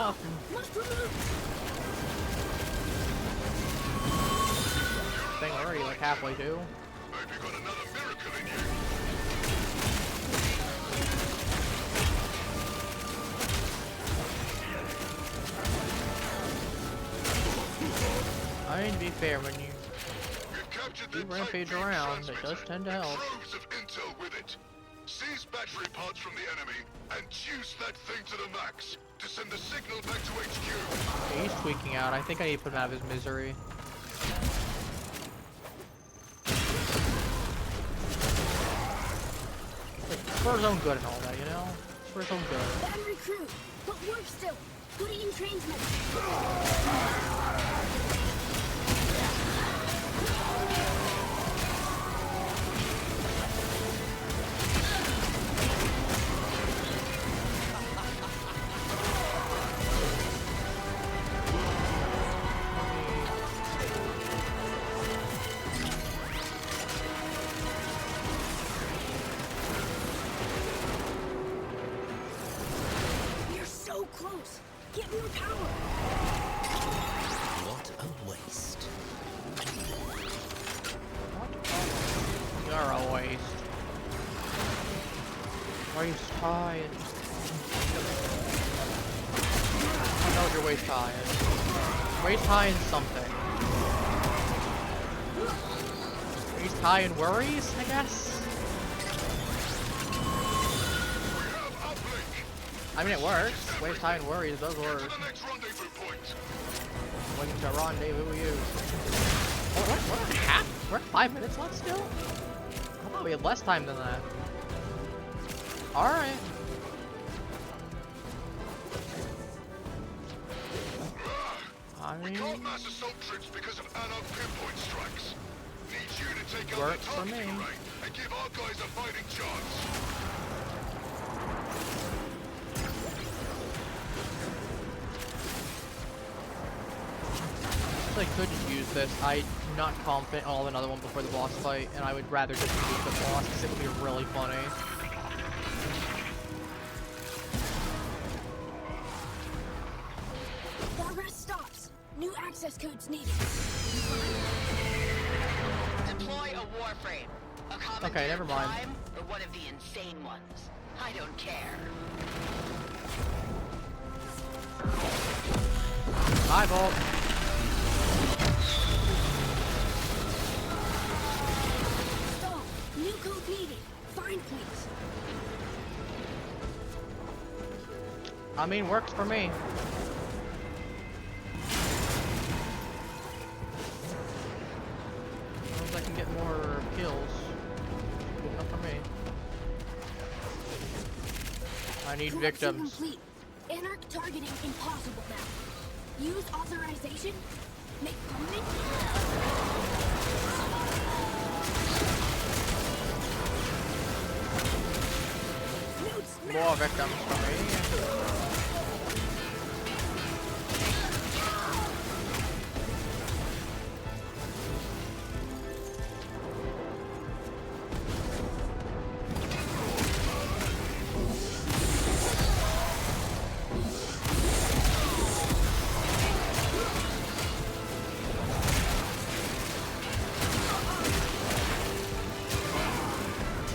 enough. Must remove. Thing we're already like halfway to. Maybe got another miracle in you. I mean, to be fair, when you Captured do the rampage Type B around, it does transmitter. tend to help. Troves of intel with it. Seize battery parts from the enemy and juice that thing to the max to send the signal back to HQ. He's tweaking out. I think I need to put him out of his misery. Like, for his own good and all that, you know? For his own good. Battery crew, but work still. Put it in transmitter. We're so close. Get more power. What a waste. You're a waste. Waste tired. I know you're waste tired. Waste high in something. Waste high in worries, I guess? I mean, it works. Waste high in worries does work. Waiting to rendezvous with you. What a half? We're at 5 minutes left still? I thought we had less time than that. Alright. We can't mass assault troops because of Anarch pinpoint strikes. Need you to take out Works the for targeting me. range and give our guys a fighting chance. I could just use this. I'm not confident I'll have another one before the boss fight, and I would rather just use the boss because it would be really funny. Progress stops. New access codes needed. Deploy a Warframe. A common Okay, never mind. Prime or one of the insane ones. I don't care. Bye, Bolt. Stall. New code needed. Find please. I mean, works for me. As long as I can get more kills. Good enough for me. I need Correction victims. complete. Anarch targeting impossible now. Use authorization. Make permanent. More victims for me.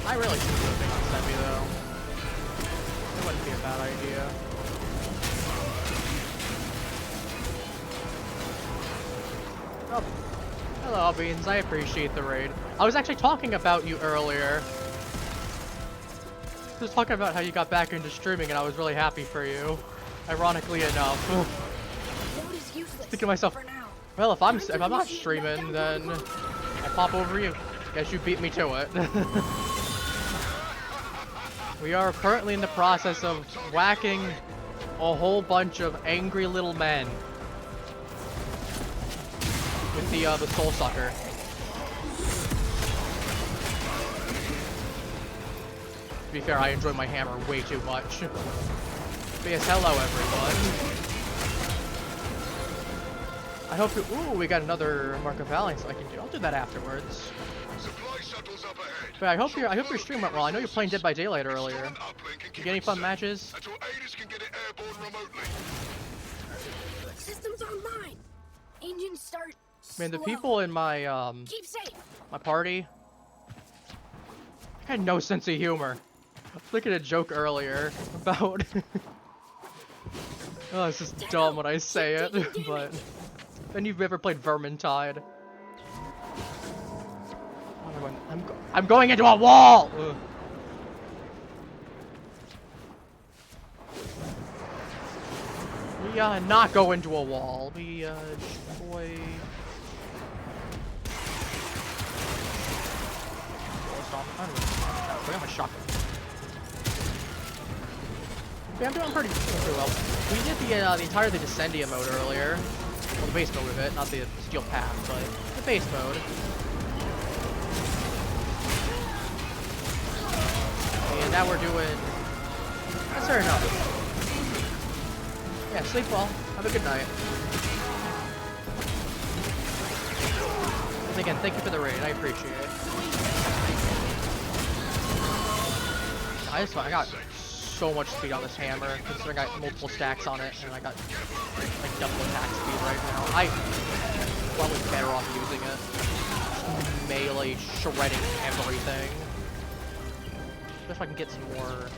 I really should have been on Semi though. It wouldn't be a bad idea. Oh. Hello, Beans. I appreciate the raid. I was actually talking about you earlier. I was talking about how you got back into streaming and I was really happy for you. Ironically enough. Thinking to myself, well, if I'm not streaming, then I'll pop over you. Guess you beat me to it. We are currently in the process of whacking a whole bunch of angry little men with the Soul Sucker. To be fair, I enjoy my hammer way too much. But yes, hello everyone. I hope you. Ooh, we got another Mark of Valence I can do. I'll do that afterwards. But I hope your stream went well. I know you're playing Dead by Daylight earlier. You get any fun matches? engines start Man, the slow. people in my Keep safe. my party had no sense of humor. I was making a joke earlier about oh, it's just dumb when I say it, but then you've ever played Vermintide. I'm going into a wall! Ugh. We not go into a wall. We destroy. I got my shotgun. Okay, I'm doing pretty well. We did the entire Descendia mode earlier. Well, the base mode of it, not the steel path, but the base mode. And now we're doing. That's fair enough. Yeah, sleep well. Have a good night. And again, thank you for the raid. I appreciate it. I got so much speed on this hammer, considering I got multiple stacks on it, and I got like double attack speed right now. I probably better off using it. Just melee shredding everything. Especially if I can get some more.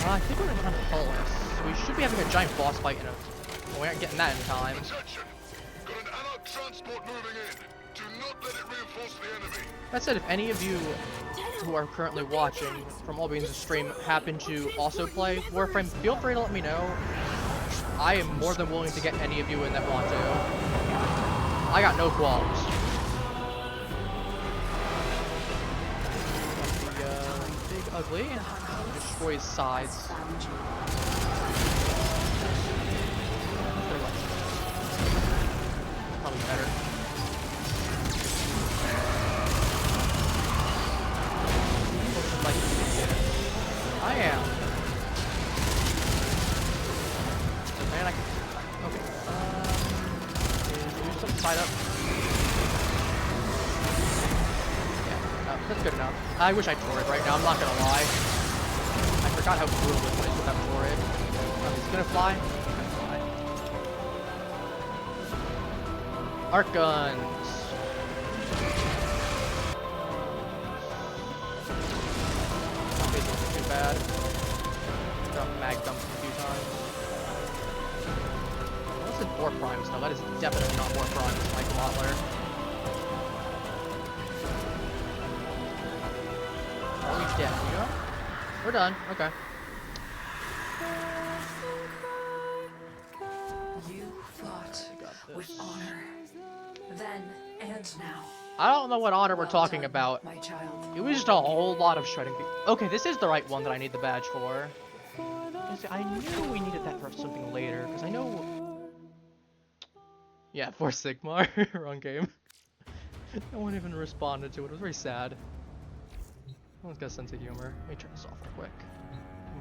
I think we're gonna run Hullus, so we should be having a giant boss fight in a. Well, we aren't getting that in time. Attention! Got an allied transport moving in. Do not let it reinforce the enemy. That said, if any of you who are currently watching from Albions' stream happen to also play Warframe, feel free to let me know. I am more than willing to get any of you in that want to. I got no qualms. The big ugly destroys sides. Probably better. I am. Man, I can. Okay. Do some side up. Yeah, that's good enough. I wish I tore it right now. I'm not gonna lie. I forgot how brutal this is with that torrid. It's gonna fly. Arc guns. Too bad. Got mag dumps a few times. What's in Warframe though? That is definitely not Warframe. It's like Wattler. Are we dead? Yeah? We're done. Okay. You fought with honor, then and now. I don't know what honor we're talking about. My child. It was just a whole lot of shredding. Okay, this is the right one that I need the badge for. I knew we needed that for something later, because I know... Yeah, for Sigmar. Wrong game. No one even responded to it. It was very sad. No one's got a sense of humor. Let me turn this off real quick.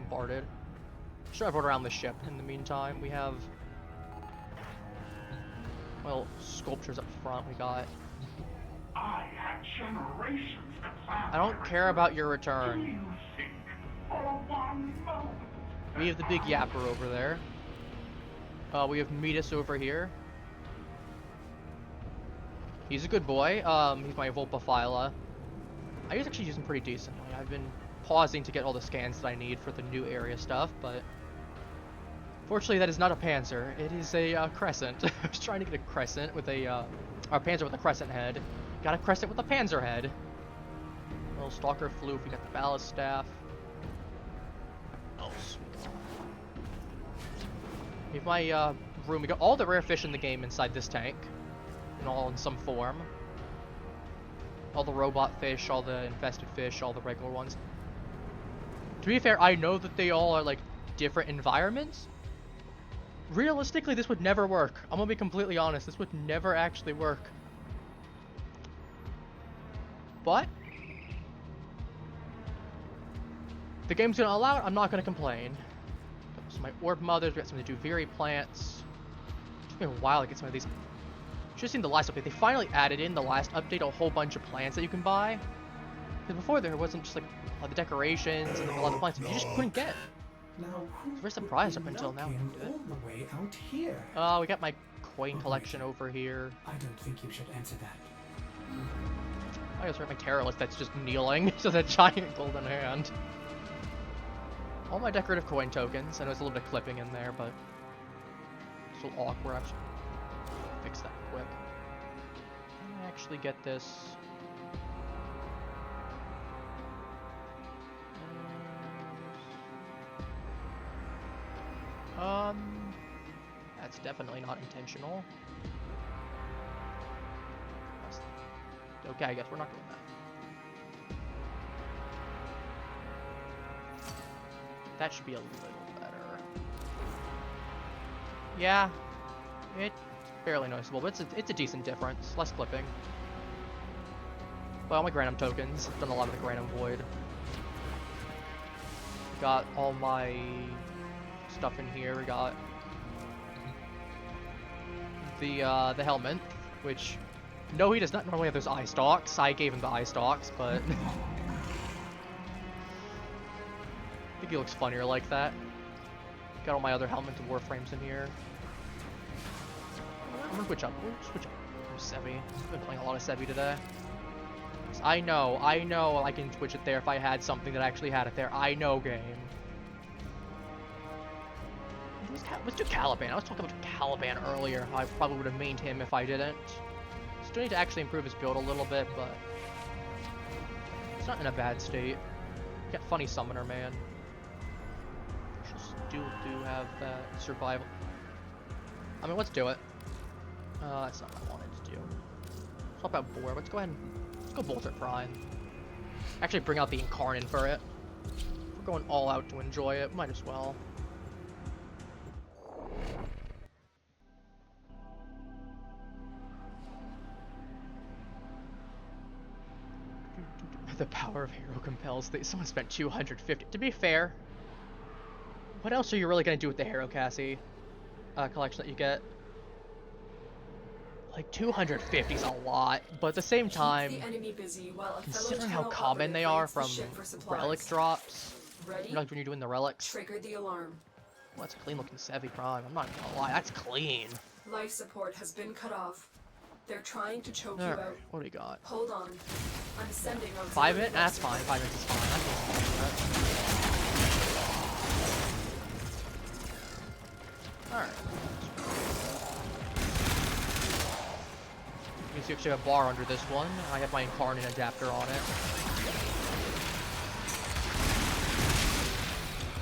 Bombarded. Sure, I've brought around the ship. In the meantime, we have... Well, sculptures up front. We got... I had generations to plan. I don't care about your return. We have the big yapper over there. We have Midas over here. He's a good boy. He's my Volpaphyla. I actually use him pretty decently. I've been pausing to get all the scans that I need for the new area stuff, but fortunately that is not a Panzer. It is a Crescent. I was trying to get a Crescent with a Panzer with a Crescent head. Got a Crescent with a Panzer head. Little Stalker Floof. We got the Ballast Staff. Oh, sweet. We have my room. We got all the rare fish in the game inside this tank, and all in some form. All the robot fish, all the infested fish, all the regular ones. To be fair, I know that they all are like different environments. Realistically, this would never work. I'm gonna be completely honest. This would never actually work. But the game's gonna allow it. I'm not gonna complain. Got some of my orb mothers. We got some of the Duviri plants. It's been a while to get some of these. Just seen the last update. They finally added in the last update a whole bunch of plants that you can buy. Because before there wasn't just like all the decorations and a lot of plants you just couldn't get. Now, who Very surprised up put until now. Inokin all the way out here? We got my coin collection over here. I don't think you should answer that. I guess we're at my terror list that's just kneeling to the giant golden hand. All my decorative coin tokens. I know it's a little bit of clipping in there, but it's a little awkward. I should fix that quick. Can I actually get this? That's definitely not intentional. Okay, I guess we're not doing that. That should be a little better. Yeah, it's fairly noticeable, but it's a decent difference. Less clipping. But all my Granum tokens. I've done a lot of the Granum Void. Got all my stuff in here. We got the helmet, which no, he does not normally have those eye stalks. I gave him the eye stalks, but I think he looks funnier like that. Got all my other helmets and Warframes in here. I'm gonna switch up. We'll switch up. Sevi. I've been playing a lot of Sevi today. I know I can switch it there if I had something that actually had it there. I know, game. Let's do Caliban. I was talking about Caliban earlier. I probably would have mained him if I didn't. Still need to actually improve his build a little bit, but it's not in a bad state. Got funny summoner, man. Just do have that survival. I mean, let's do it. That's not what I wanted to do. Let's swap out Boar. Let's go ahead and let's go Bolter Prime. Actually, bring out the Incarnate for it. We're going all out to enjoy it. Might as well. The power of hero compels things. Someone spent 250. To be fair, what else are you really gonna do with the hero Cassie collection that you get? Like 250 is a lot, but at the same time, considering how common they are from relic drops, you know, like when you're doing the relics. Trigger the alarm. Well, that's a clean looking Sevi Prime. I'm not gonna lie, that's clean. Life support has been cut off. They're trying to choke you Alright, out. what do we got? Hold on. I'm sending on 5 minutes? That's fine. 5 minutes is fine. Alright. You can see actually have a bar under this one. I have my Incarnate adapter on it.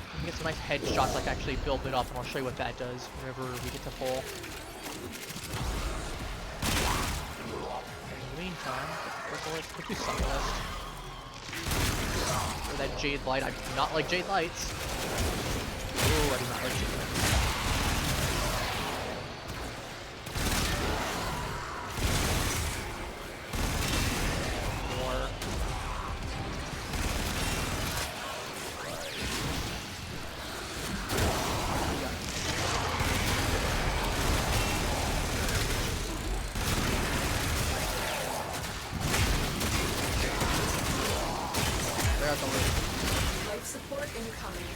You can get some nice headshots, like actually build it up, and I'll show you what that does whenever we get to full. Meantime, let's do Sunlist. Or that Jade Light. I do not like Jade Lights. Ooh, I do not like Jade Lights. More. Life support incoming.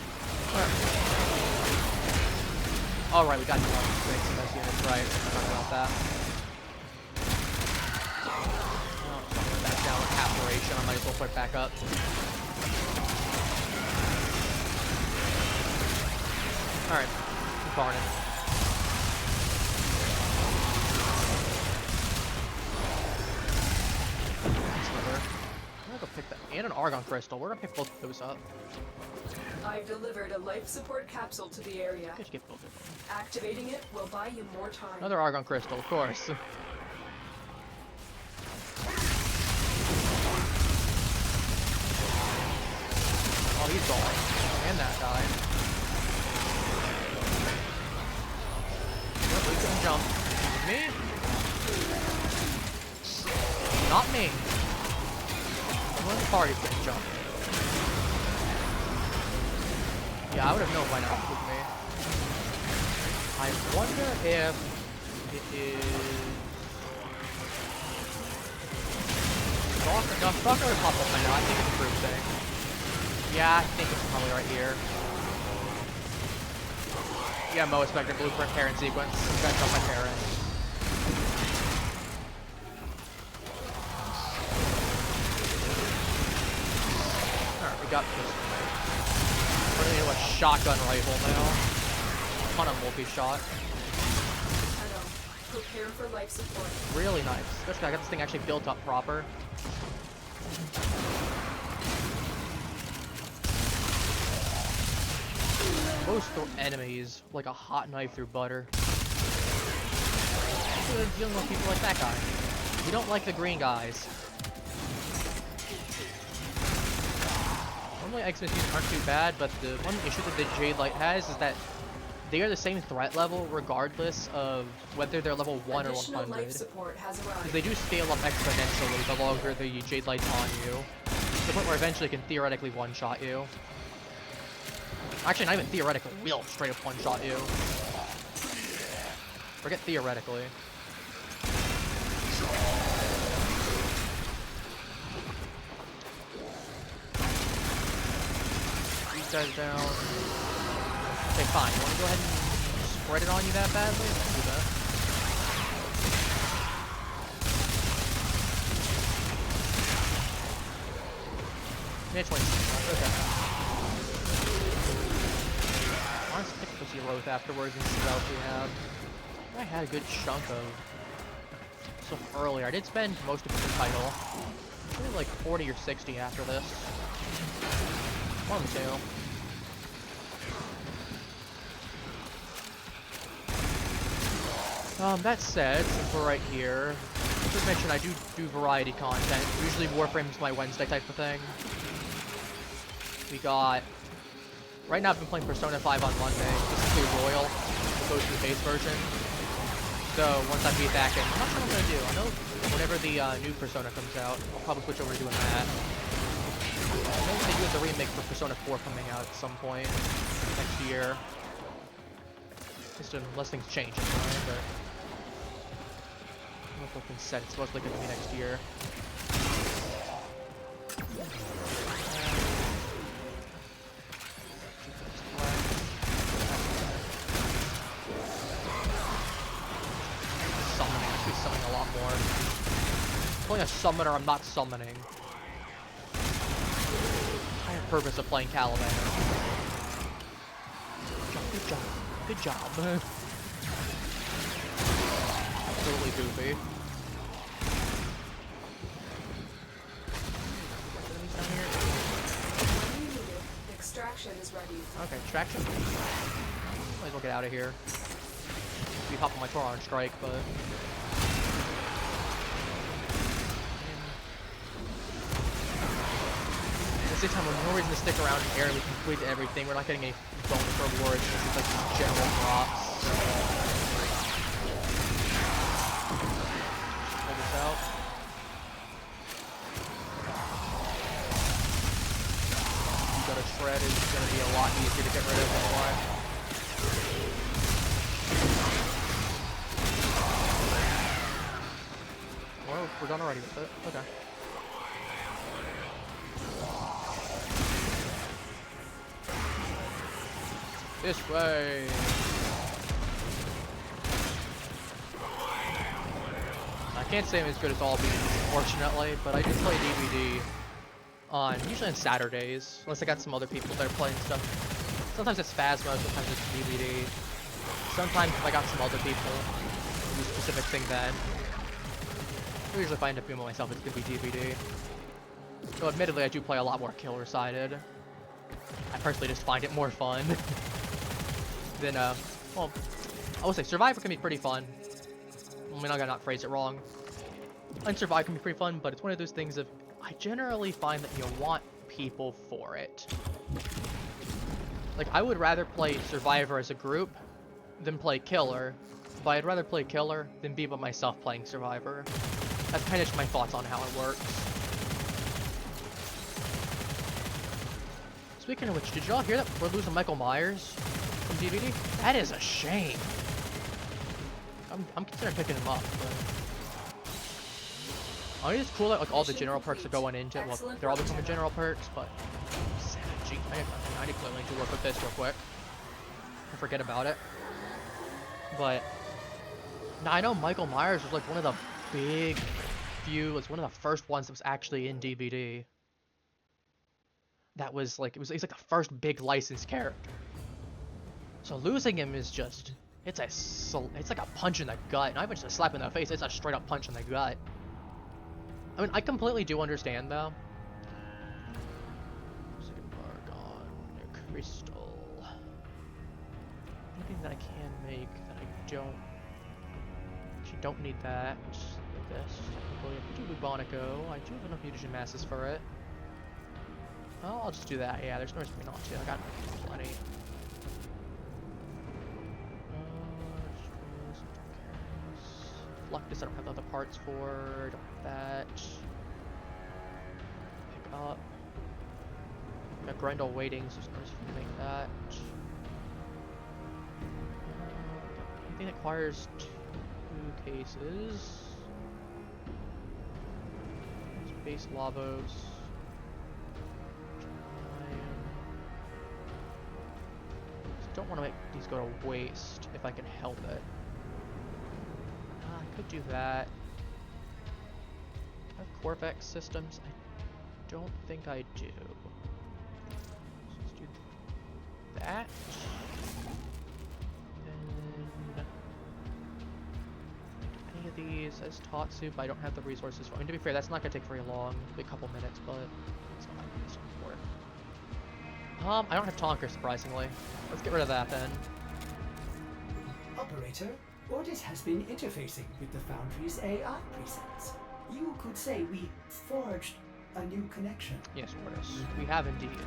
Alright, we got to fix some units, right? Talk about that. Oh, back down with Apparitio. I might as well put it back up. Alright, Incarnate. I'm gonna go pick that. And an Argon Crystal. We're gonna pick both of those up. I've delivered a life support capsule to the area. Good to get both of them. Activating it will buy you more time. Another Argon Crystal, of course. Oh, he's going. And that died. Nope, we couldn't jump. Me? Not me. Someone in the party couldn't jump. Yeah, I would have known why not with me. I wonder if it is... No, Stalker would pop up by now. I think it's a group thing. Yeah, I think it's probably right here. Yeah, Mo expected blueprint parent sequence. That's not my parent. Alright, we got this. We're gonna do a shotgun rifle now. On a multi-shot. Prepare for life support. Really nice. Especially I got this thing actually built up proper. Most enemies like a hot knife through butter. We're dealing with people like that guy. We don't like the green guys. Normally X-Men aren't too bad, but the one issue that the Jade Light has is that they are the same threat level regardless of whether they're level 1 or 100. Life support has arrived. They do scale up exponentially the longer the Jade Light's on you. To the point where eventually it can theoretically one-shot you. Actually, not even theoretically, will straight up one-shot you. Forget theoretically. These guys down. Okay, fine. You want to go ahead and spread it on you that badly? Let's do that. Yeah, 20. Okay. Honestly, I think we'll see Roathe afterwards and see what else we have. I had a good chunk of stuff earlier. I did spend most of the title. Maybe like 40 or 60 after this. One or two. That said, since we're right here, I should mention I do variety content. Usually Warframe's my Wednesday type of thing. We got... Right now I've been playing Persona 5 on Monday. This is the Royal, opposed to the base version. So once I beat that game, I'm not sure what I'm going to do. I know whenever the new Persona comes out, I'll probably switch over to doing that. I know they do the remake for Persona 4 coming out at some point next year. Just unless things change, but... I don't know if I can set it's supposedly going to be next year. Summoning, I should be summoning a lot more. Playing a summoner, I'm not summoning. Entire purpose of playing Caliban. Good job. Good job. Absolutely goofy. Extraction is ready. Okay, extraction. Might as well get out of here. Be popping my Tor on strike, but at the same time, there's no reason to stick around here. We complete everything. We're not getting any bonus rewards. It's like general drops. Hold this out. You got a shred is going to be a lot easier to get rid of anyway. Well, we're done already with it. Okay. This way. I can't say I'm as good as all these, unfortunately, but I do play DVD on usually on Saturdays, unless I got some other people that are playing stuff. Sometimes it's Phasma, sometimes it's DVD. Sometimes if I got some other people do a specific thing then. Usually if I end up doing it myself, it's gonna be DVD. So admittedly, I do play a lot more killer-sided. I personally just find it more fun than, well, I would say Survivor can be pretty fun. I mean, I gotta not phrase it wrong. Unsurvived can be pretty fun, but it's one of those things of, I generally find that you want people for it. Like, I would rather play Survivor as a group than play Killer, but I'd rather play Killer than be by myself playing Survivor. That's kind of just my thoughts on how it works. Speaking of which, did y'all hear that we're losing Michael Myers from DVD? That is a shame. I'm considering picking him up, but... I mean, it's cool that like all the general perks are going into it. Well, they're all becoming general perks, but... Gee, I need clearly to work with this real quick. I forget about it. But now I know Michael Myers was like one of the big few, was one of the first ones that was actually in DVD. That was like, he's like the first big licensed character. So losing him is just, it's like a punch in the gut. Not even just a slap in the face, it's a straight up punch in the gut. I mean, I completely do understand though. Argon, crystal. Anything that I can make that I don't. Actually, don't need that. Like this. Technically, I could do Bubonico. I do have enough mutagen masses for it. Well, I'll just do that. Yeah, there's no reason for me not to. I got plenty. Fluctus, I don't have the other parts for. Don't have that. Pick up. Got Grendel waiting, so there's no reason for me to make that. Anything that requires 2 cases. Base Lavos. Don't want to make these go to waste if I can help it. I could do that. I have Corvex systems? I don't think I do. So let's do that. Then any of these as Tatsu, but I don't have the resources for. I mean, to be fair, that's not gonna take very long. It'll be a couple minutes, but it's not like this for. I don't have Tonker, surprisingly. Let's get rid of that then. Operator, Ordis has been interfacing with the Foundry's AI presets. You could say we forged a new connection. Yes, Ordis. We have indeed.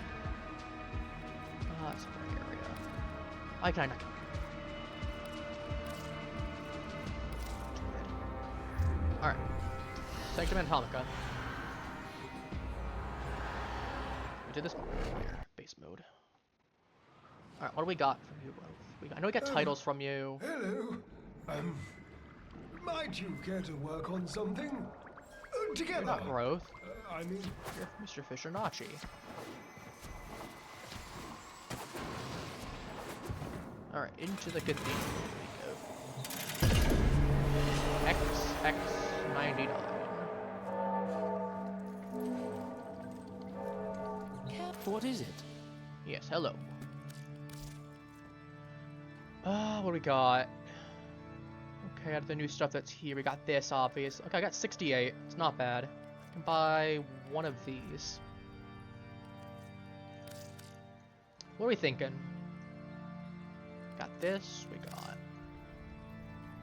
That's a great area. I kinda. Alright. Sanctum Atomica. We did this earlier. Base mode. Alright, what do we got from you, Roathe? I know we got titles from you. Hello. Might you care to work on something? Together. You're not Roathe. I mean... You're Mr. Fisher-Nachi. Alright, into the cathedral we go. XX99. What is it? Yes, hello. What do we got? Okay, I got the new stuff that's here. We got this, obvious. Okay, I got 68. It's not bad. I can buy one of these. What are we thinking? Got this. We got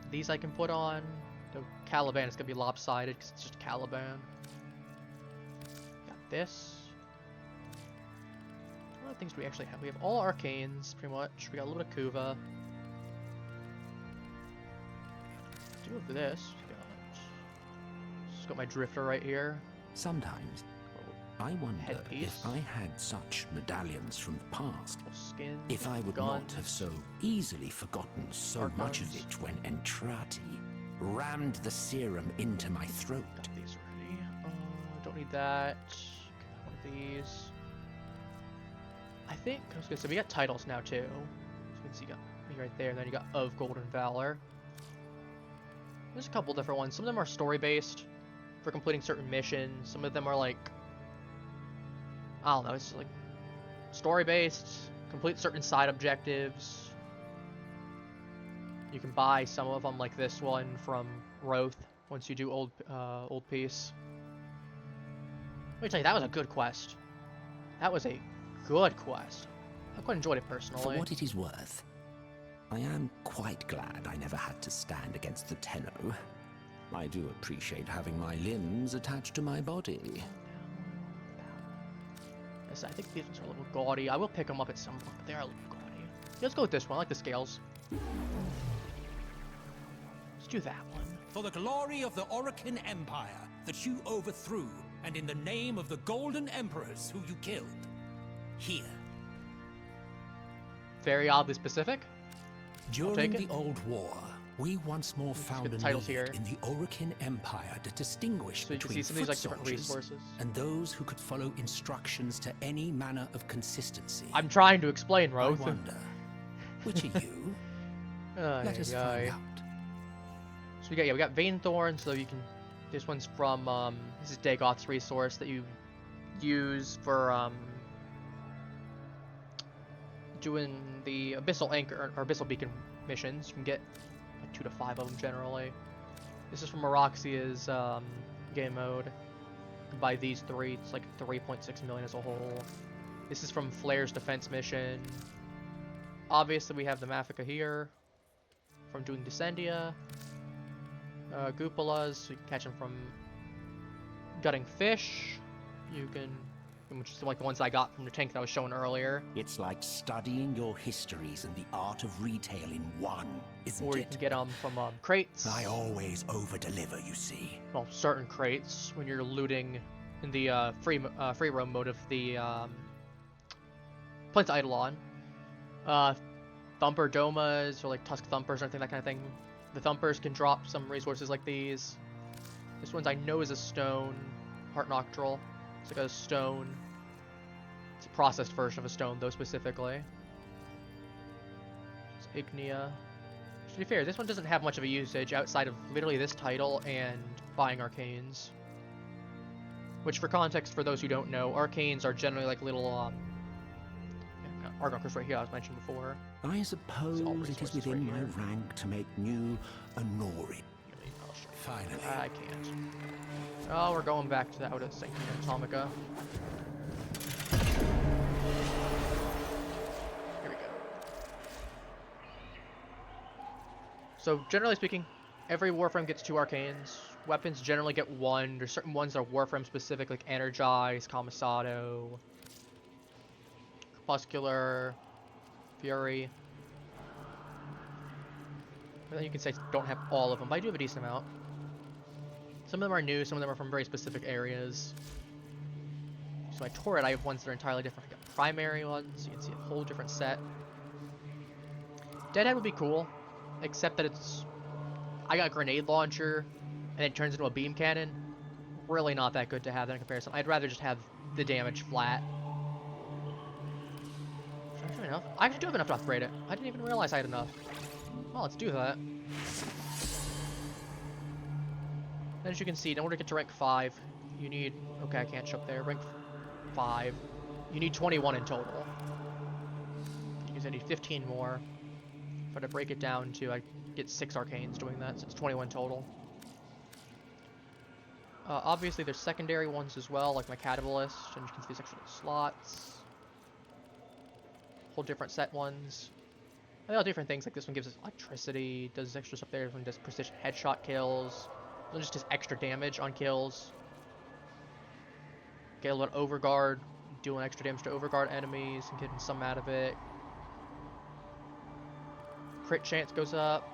these I can put on. The Caliban is going to be lopsided because it's just Caliban. Got this. What other things do we actually have? We have all arcanes, pretty much. We got a little bit of Kuva. Do have this. Just got my drifter right here. Sometimes I wonder if I had such medallions from the past, skin, if I would guns, not have so easily forgotten so much of it when Entrati rammed the serum into my throat. Got these already. Don't need that. Got one of these. I think I was gonna say we got titles now too. So you can see, you got me right there, and then you got of Golden Valor. There's a couple different ones. Some of them are story based for completing certain missions. Some of them are like, I don't know, it's like story based, complete certain side objectives. You can buy some of them, like this one from Roathe, once you do old Peace. Let me tell you, that was a good quest. That was a good quest. I quite enjoyed it personally. For what it is worth, I am quite glad I never had to stand against the Tenno. I do appreciate having my limbs attached to my body. Yes, I think these ones are a little gaudy. I will pick them up at some point, but they are a little gaudy. Let's go with this one. I like the scales. Let's do that one. For the glory of the Orokin Empire that you overthrew, and in the name of the Golden Emperors who you killed. Here. Very oddly specific. During the Old War, we once more found a titles need here. in the Orokin Empire to distinguish So you can between see some of these, like, foot different soldiers resources. and those who could follow instructions to any manner of consistency. I'm trying to explain, I Roathe. wonder, which are you? Let us find out. So we got Vein Thorn, so you can. This one's from this is Dagoth's resource that you use for doing the Abyssal Anchor or Abyssal Beacon missions. You can get like 2 to 5 of them generally. This is from Araxia's game mode. You can buy these 3. It's like 3.6 million as a whole. This is from Flair's defense mission. Obviously, we have the Mafika here from doing Descendia. Goopalas, so you can catch them from gutting fish. You can, which is like the ones I got from the tank that I was showing earlier. It's like studying your histories and the art of retail in one, isn't it? Or you can get them from crates. I always over-deliver, you see. Well, certain crates when you're looting in the free roam mode of the Plinth Eidolon. Thumper Domas or like Tusk Thumpers or anything, that kind of thing. The Thumpers can drop some resources like these. This one's I know is a stone. Heart Noctral. It's like a stone. It's a processed version of a stone, though, specifically. It's Ignea. To be fair, this one doesn't have much of a usage outside of literally this title and buying arcanes. Which, for context, for those who don't know, arcanes are generally like little Argonkers right here I was mentioned before. I suppose it is within my rank to make new Anori. Finally. I can't. Oh, we're going back to the Out of Sanctum Atomica. Here we go. So, generally speaking, every Warframe gets 2 arcanes. Weapons generally get 1. There's certain ones that are Warframe specific, like Energize, Commissado, Crepuscular, Fury. But then you can say don't have all of them, but I do have a decent amount. Some of them are new, some of them are from very specific areas. So my turret, I have ones that are entirely different. I got primary ones, you can see a whole different set. Deadhead would be cool, except that it's... I got a grenade launcher, and it turns into a beam cannon. Really not that good to have that in comparison. I'd rather just have the damage flat. Enough. I actually do have enough to upgrade it. I didn't even realize I had enough. Well, let's do that. As you can see, in order to get to rank 5, you need... Okay, I can't show up there. Rank 5. You need 21 in total. Because I need 15 more. If I break it down to, I get 6 arcanes doing that, so it's 21 total. Obviously, there's secondary ones as well, like my Catalyst, and you can see these extra slots. Whole different set ones. They all different things, like this one gives us electricity, does extra stuff there, this one does precision headshot kills, this one just does extra damage on kills. Get a little overguard, doing extra damage to overguard enemies and getting some out of it. Crit chance goes up.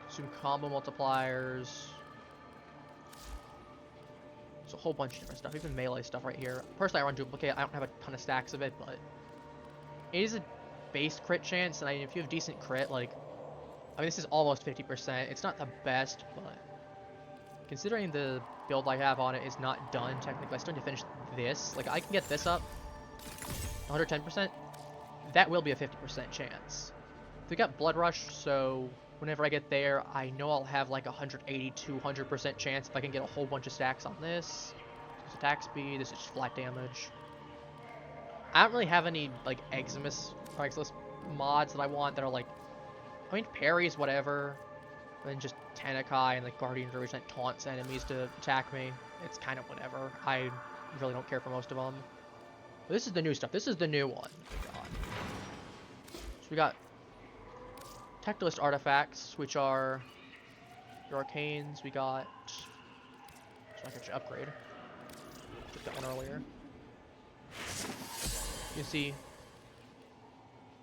Consume combo multipliers. There's a whole bunch of different stuff, even melee stuff right here. Personally, I run duplicate. I don't have a ton of stacks of it, but it is a base crit chance, and if you have decent crit, like, I mean, this is almost 50%. It's not the best, but considering the build I have on it is not done, technically, I still need to finish this. Like, I can get this up 110%. That will be a 50% chance. We got Blood Rush, so whenever I get there, I know I'll have like 180 to 200% chance if I can get a whole bunch of stacks on this. This is attack speed, this is just flat damage. I don't really have any like Eximus or Exilus mods that I want that are like, I mean, parries, whatever, and then just Tenekai and like Guardian Version that taunts enemies to attack me. It's kind of whatever. I really don't care for most of them. But this is the new stuff. This is the new one we got. So we got Tectalist artifacts, which are your arcanes. We got, so I can actually upgrade. Took that one earlier. You can see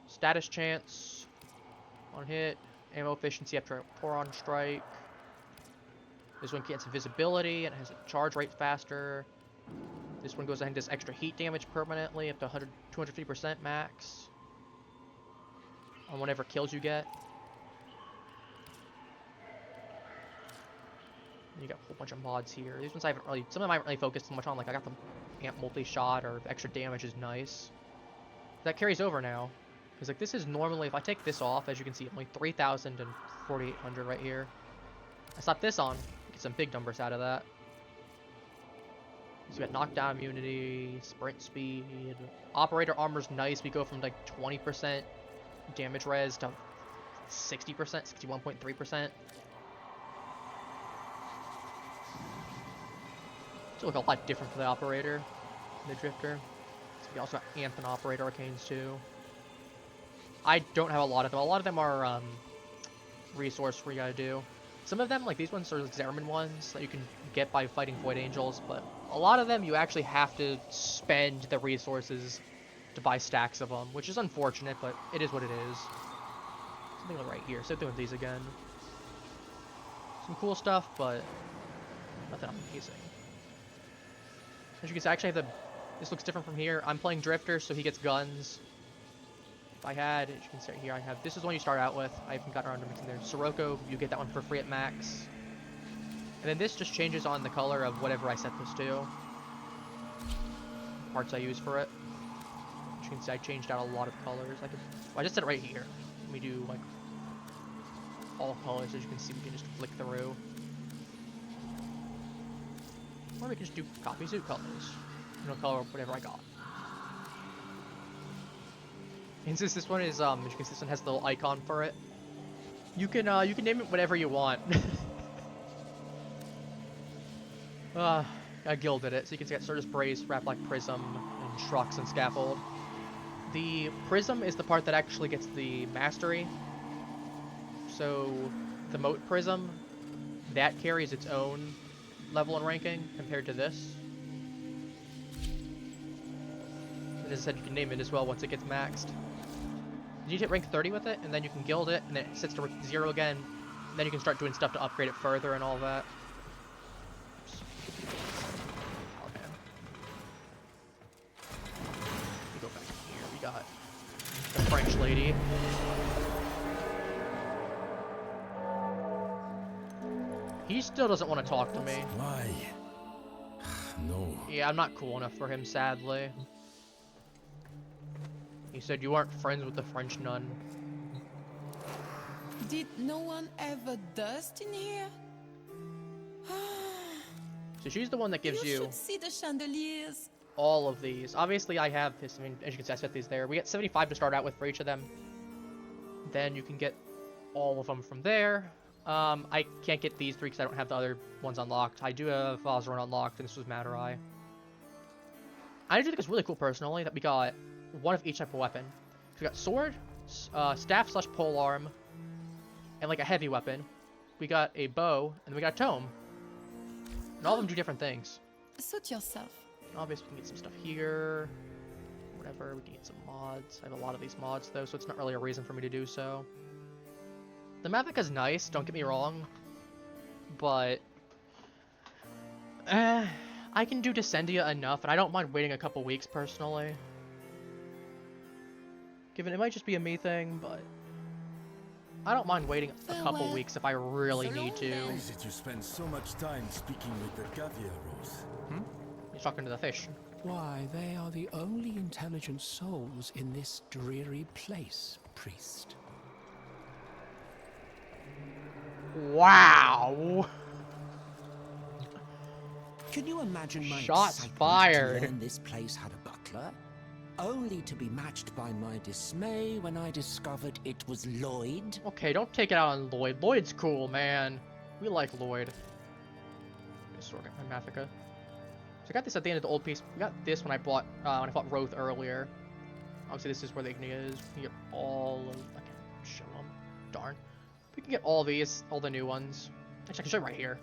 status chance on hit, ammo efficiency after a Poron strike. This one gets invisibility and it has a charge rate faster. This one goes ahead and does extra heat damage permanently up to 250% max on whatever kills you get. You got a whole bunch of mods here. These ones I haven't really, some of them I haven't really focused so much on. Like I got the amp multi-shot or extra damage is nice. That carries over now. Because like this is normally, if I take this off, as you can see, only 3,000 and 4,800 right here. I slap this on, get some big numbers out of that. So we got knockdown immunity, sprint speed, operator armor's nice. We go from like 20% damage res to 60%, 61.3%. So look a lot different for the operator, the drifter. So we also got Anthem operator arcanes too. I don't have a lot of them. A lot of them are resource where you gotta do. Some of them, like these ones, are Zerman ones that you can get by fighting Void Angels, but a lot of them you actually have to spend the resources to buy stacks of them, which is unfortunate, but it is what it is. Something like right here. Same thing with these again. Some cool stuff, but nothing amazing. As you can see, I actually have the... This looks different from here. I'm playing Drifter, so he gets guns. If I had, as you can see right here, I have... This is the one you start out with. I haven't gotten around to mixing there. Sirocco, you get that one for free at max. And then this just changes on the color of whatever I set this to. Parts I use for it. As you can see, I changed out a lot of colors. I just set it right here. Let me do, like, all colors. As you can see, we can just flick through. Or we can just do copy suit colors. You know, color whatever I got. And since this one is, as you can see, this one has the little icon for it. You can name it whatever you want. I gilded it, so you can see got Certus Brace, Wrap Black Prism, and Shrux and Scaffold. The Prism is the part that actually gets the Mastery. So, the Moat Prism, that carries its own level and ranking compared to this. And as I said, you can name it as well once it gets maxed. You hit rank 30 with it, and then you can gild it, and then it sets to 0 again. And then you can start doing stuff to upgrade it further and all that. Oops. Oh, man. We go back here. We got the French lady. He still doesn't want to talk to me. Why? No. Yeah, I'm not cool enough for him, sadly. He said you aren't friends with the French nun. Did no one ever dust in here? So she's the one that gives you should see the chandeliers. all of these. Obviously, I have this. I mean, as you can see, I set these there. We get 75 to start out with for each of them. Then you can get all of them from there. I can't get these 3 because I don't have the other ones unlocked. I do have Osran unlocked, and this was Maturai. I do think it's really cool, personally, that we got one of each type of weapon. We got sword, staff / polearm, and like a heavy weapon. We got a bow, and we got a tome. And all of them do different things. Suit yourself. Obviously, we can get some stuff here. Whatever, we can get some mods. I have a lot of these mods, though, so it's not really a reason for me to do so. The Mavica's nice, don't get me wrong. But... I can do Descendia enough, and I don't mind waiting a couple weeks, personally. Given it might just be a me thing, but... I don't mind waiting a couple weeks if I really need to. Why is it you spend so much time speaking with the caviar, Rose? You're talking to the fish. Why, they are the only intelligent souls in this dreary place, priest. Wow! Can you imagine my Shots excitement fired. to learn this place had a butler? Only to be matched by my dismay when I discovered it was Lloyd. Okay, don't take it out on Lloyd. Lloyd's cool, man. We like Lloyd. Just work at my Mavica. So I got this at the end of the old piece. We got this when I bought when I fought Roathe earlier. Obviously, this is where the Ignia is. We can get all of. I can't show them. Darn. We can get all these, all the new ones. Actually, I can show you right here.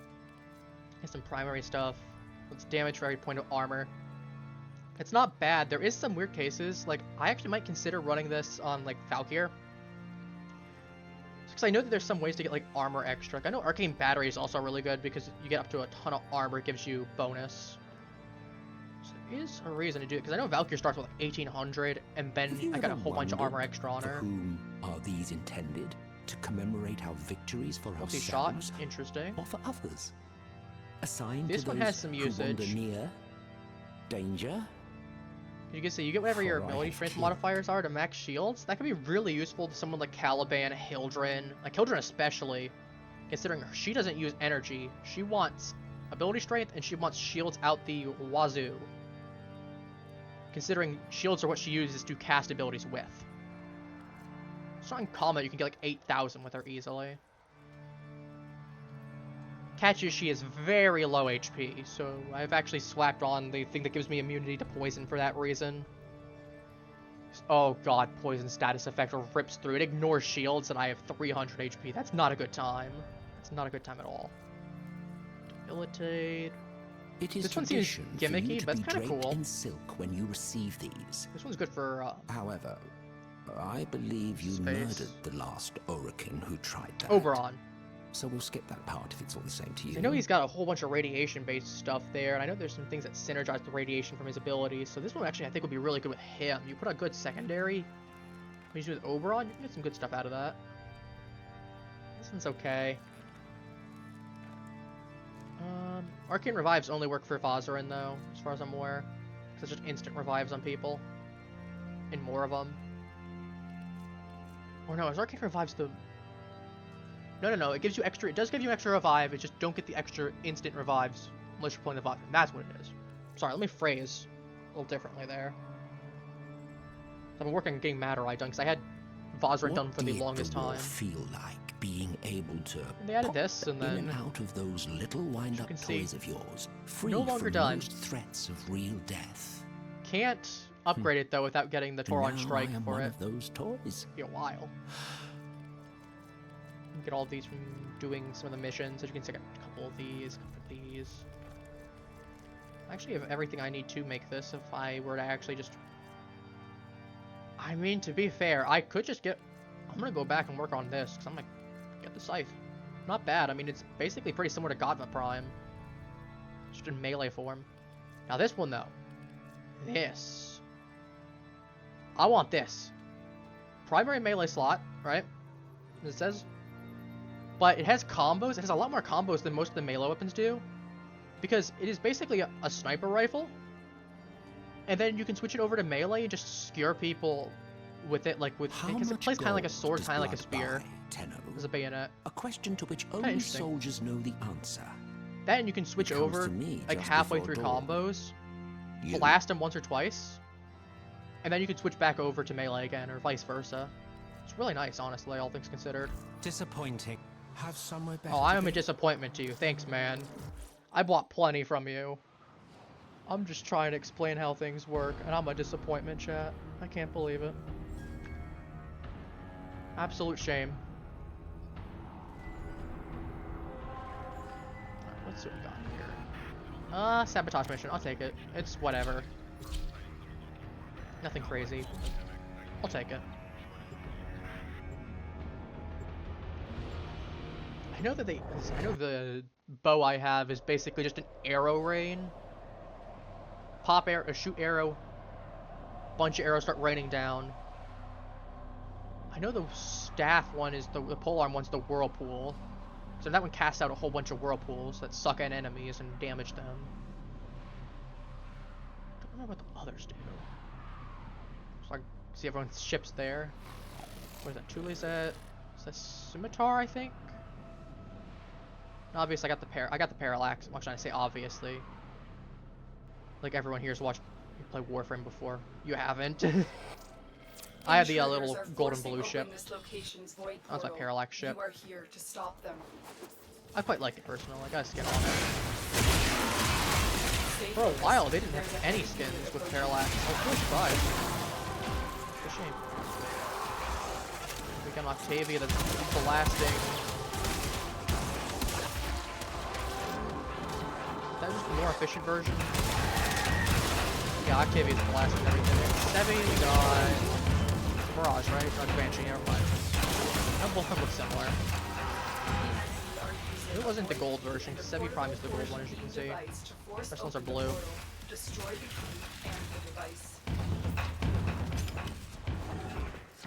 Here's some primary stuff. What's damage for every point of armor. It's not bad. There is some weird cases. Like, I actually might consider running this on, like, Valkyr. Because I know that there's some ways to get, like, armor extra. Like, I know Arcane Battery is also really good because you get up to a ton of armor. It gives you bonus. So there is a reason to do it. Because I know Valkyr starts with, like, 1800. And then I got a whole bunch of armor extra on her. For whom are these intended? To commemorate our victories for ourselves? Shot. Interesting. Or for others? Assigned this to one those has some who wander usage. near danger? You can see you get whatever your ability strength modifiers are to max shields. That could be really useful to someone like Caliban, Hildren, like Hildren especially, considering she doesn't use energy. She wants ability strength and she wants shields out the wazoo. Considering shields are what she uses to cast abilities with. So in combat, you can get like 8,000 with her easily. Catch is she is very low HP, so I've actually slapped on the thing that gives me immunity to poison for that reason. Oh god, poison status effect rips through. It ignores shields and I have 300 HP. That's not a good time. That's not a good time at all. Debilitate. This one seems gimmicky, but it's kind of cool. In silk when you receive these. This one's good for. However, I believe you murdered the last Orokin who tried that. Oberon. So we'll skip that part if it's all the same to you. I know he's got a whole bunch of radiation-based stuff there, and I know there's some things that synergize the radiation from his abilities. So this one actually I think would be really good with him. You put a good secondary. When you do with Oberon, you can get some good stuff out of that. This one's okay. Arcane revives only work for Vazarin though, as far as I'm aware. Because it's just instant revives on people. And more of them. Or no, is Arcane revives the... No, it gives you extra, it does give you extra revive, it just don't get the extra instant revives unless you're playing the Vazarin. That's what it is. Sorry, let me phrase a little differently there. I've been working on getting Matter-Eye done, because I had Vazarin done for the longest time. Feel like being able to they added this, and then in and out of those little wind-up toys of yours, free no longer from done. most threats of real death. Can't upgrade it though without getting the Tauron Strike for one it. Of those toys. Be a while. Get all of these from doing some of the missions. As you can see, I got a couple of these, I actually have everything I need to make this if I were to actually just... I mean, to be fair, I could just get... I'm gonna go back and work on this, because I'm gonna get the scythe. Not bad. I mean, it's basically pretty similar to Godva Prime. Just in melee form. Now this one, though. This. I want this. Primary melee slot, right? It says... But it has combos. It has a lot more combos than most of the melee weapons do. Because it is basically a sniper rifle. And then you can switch it over to melee and just skewer people with it, like with... Because it plays kind of like a sword, kind of like a spear. As a bayonet. A question to which only soldiers know the answer. Then you can switch over, like halfway through combos. Blast them once or twice. And then you can switch back over to melee again, or vice versa. It's really nice, honestly, all things considered. Disappointing. Have somewhere better. Oh, I am a disappointment to you. Thanks, man. I bought plenty from you. I'm just trying to explain how things work, and I'm a disappointment, chat. I can't believe it. Absolute shame. Alright, let's see what we got here. Sabotage mission. I'll take it. It's whatever. Nothing crazy. I'll take it. I know that I know the bow I have is basically just an arrow rain. Pop arrow, shoot arrow. Bunch of arrows start raining down. I know the staff one is the polearm one's the whirlpool. So that one casts out a whole bunch of whirlpools that suck in enemies and damage them. Don't know what the others do. So I see everyone's ships there. Where's that? Thule's at? Is that Scimitar, I think? Obviously, I got the parallax. What should I say? Obviously, like everyone here's watched me play Warframe before. You haven't. I have the little golden blue ship. That's my parallax ship. You are here to stop them. I quite like it personally. I got a skin on it. For a while, they didn't have any skins with parallax. I was really surprised. It's a shame. We got Octavia that's blasting. That was the more efficient version. Yeah, Octavia's blasting everything. Sevi, we got Mirage, right? Not Banshee, never mind. No, both of them look similar. It wasn't the gold version, because Sevi Prime is the gold one, as you can see. The rest ones are blue.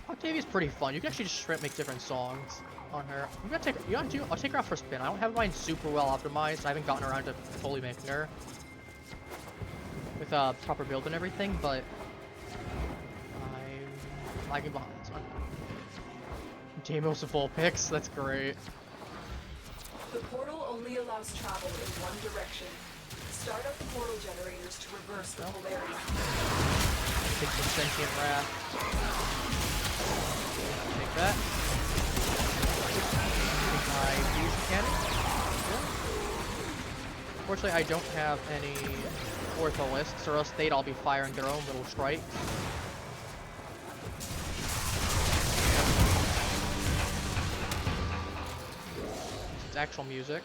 Octavia's pretty fun. You can actually just straight make different songs on her. I'll take her out for a spin. I don't have mine super well optimized. I haven't gotten around to fully making her with proper build and everything, but lagging behind. It's fine. J-Most full picks. That's great. The portal only allows travel in one direction. Start up the portal generators to reverse the polarity. Take some sentient wrath. Take that. Take my fusion cannon. Yeah. Unfortunately, I don't have any ortholists, or else they'd all be firing their own little strikes. It's actual music.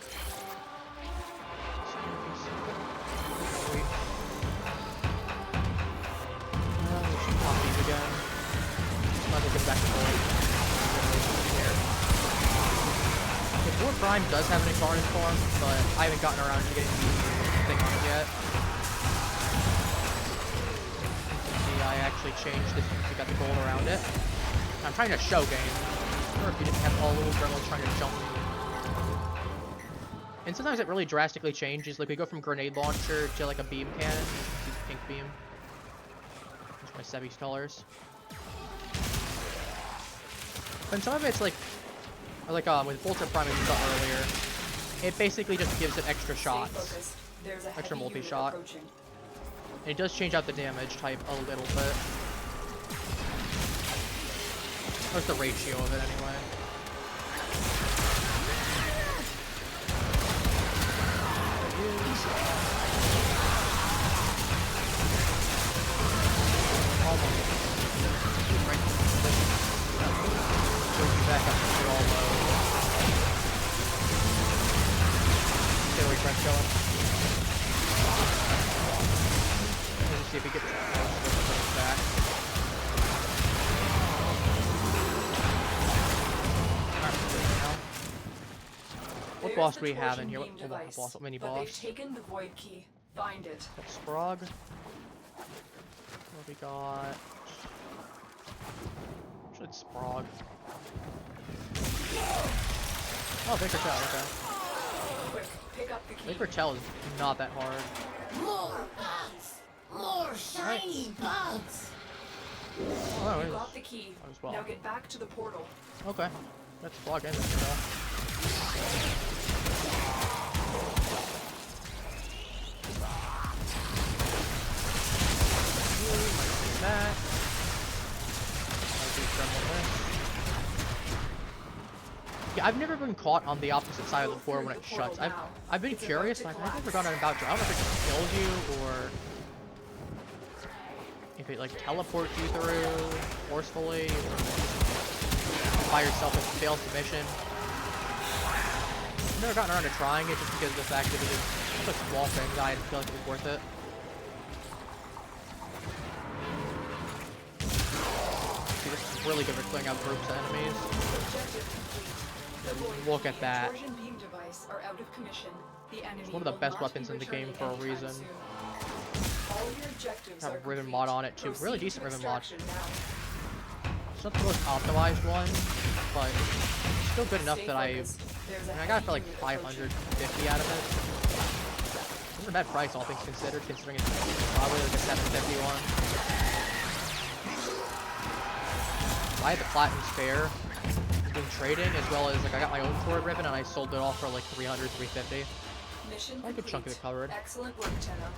Again. Might as well get back to void. Warframe does have an incarnate form, but I haven't gotten around to getting the thing on it yet. See, I actually changed this because we got the gold around it. I'm trying to show game. Or if you didn't have all little gremlins trying to jump me. And sometimes it really drastically changes. Like we go from grenade launcher to like a beam cannon. See the pink beam. My Sebi's colors. And some of it's like with Volta Prime as we saw earlier, it basically just gives it extra shots. Extra multi-shot. And it does change out the damage type a little bit. Or the ratio of it anyway. Back up to all low. Stay away, French going. Let's see if he gets back. What boss do we have in here? What boss? What mini boss? They've taken the void key. Find it. That's Sprog. What we got? Should Sprog. Oh, Vexper Tell, okay. Quick, pick up the key. Vexper Tell is not that hard. More bugs! More shiny bugs! Oh, you got the key. Well. Now get back to the portal. Okay. That's Sprog and Vexper Tell. That. Yeah, I've never been caught on the opposite side of the floor when it shuts. I've been curious, but I've never gotten about to. I don't know if it just kills you or if it like teleports you through forcefully or by yourself if it fails the mission. I've never gotten around to trying it just because of the fact that it is such a small thing that I didn't feel like it was worth it. See, this is really good for clearing out groups of enemies. Look at that. It's one of the best weapons in the game for a reason. Have a ribbon mod on it too. Really decent ribbon mod. It's not the most optimized one, but it's still good enough that I got it for like 550 out of it. Not a bad price, all things considered, considering it's probably like a 750 one. I had the platinum spare. Trading as well as like I got my own sword ribbon and I sold it off for like 300, 350. Mission a good chunk of it covered. Excellent work, Tenno.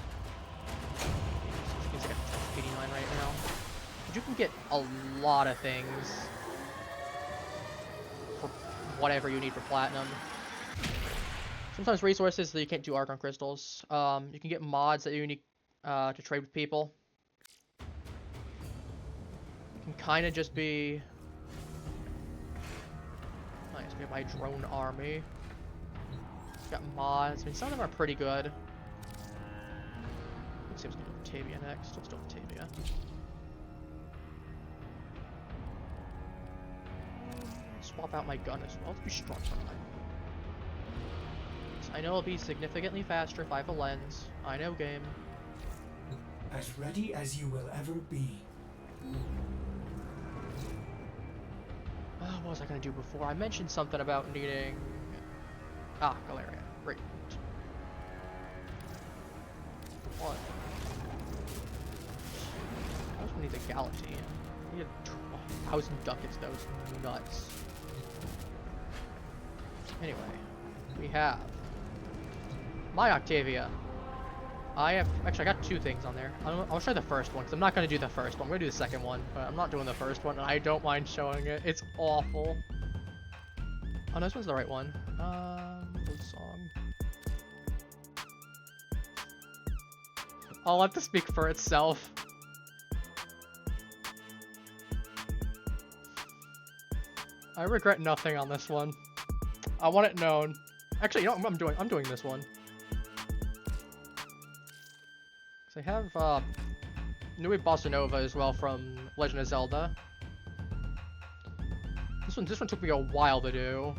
It's like a 89 right now. But you can get a lot of things for whatever you need for platinum. Sometimes resources that you can't do argon crystals. You can get mods that you need to trade with people. It can kind of just be. Nice, we have my drone army. Got mods. I mean, some of them are pretty good. Let's see what's going to do Octavia next. Let's do Octavia. Swap out my gun as well. Let's do Strong Front. I know it'll be significantly faster if I have a lens. I know, game. As ready as you will ever be. What was I going to do before? I mentioned something about needing... Ah, Galarian. Great. What? I also need the Galatine. We had 1,000 ducats, that was nuts. Anyway, we have my Octavia. Actually, I got 2 things on there. I'll show the first one, because I'm not going to do the first one. I'm going to do the second one, but I'm not doing the first one, and I don't mind showing it. It's awful. Oh, no, this one's the right one. What song? I'll let this speak for itself. I regret nothing on this one. I want it known. Actually, you know what I'm doing this one. So I have Nui Bossa Nova as well from Legend of Zelda. This one took me a while to do.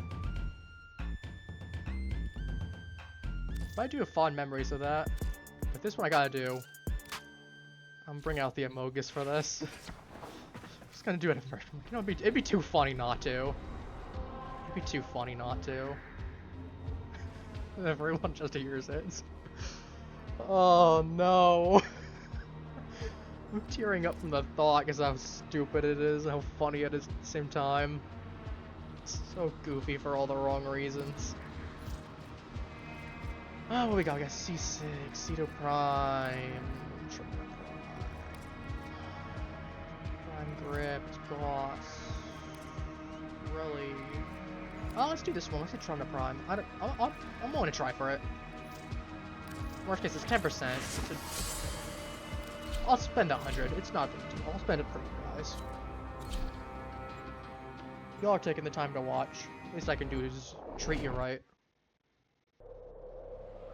But I do have fond memories of that. But this one I gotta do. I'm bringing out the Amogus for this. Just gonna do it at first. You know, it'd be too funny not to. It'd be too funny not to. Everyone just hears it. Oh no. I'm tearing up from the thought because how stupid it is, how funny it is at the same time. It's so goofy for all the wrong reasons. Oh, what we got? We got C6, Ceto Prime, Prime Gripped, Boss. Really? Oh, let's do this one. Let's do Trunda Prime. I'm going to try for it. Worst case, it's 10%. I'll spend 100. It's not a big deal. I'll spend it for you guys. Y'all are taking the time to watch. Least I can do is treat you right. I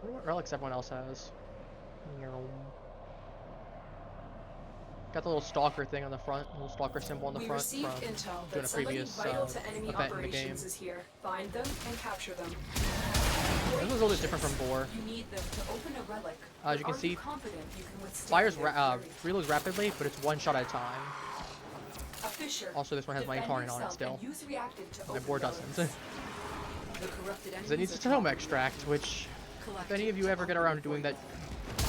wonder what relics everyone else has. Got the little stalker thing on the front, little stalker symbol on the front from doing a previous event in the game. Is here. Find them and capture them. This is a little bit different from Boar. You need them to open a relic. As you can see, fires reloads rapidly, but it's one shot at a time. A Fisher. Also, this one has my incarnate on it still. My Boar doesn't. Because it needs a Tome Extract, which, if any of you ever get around to doing that,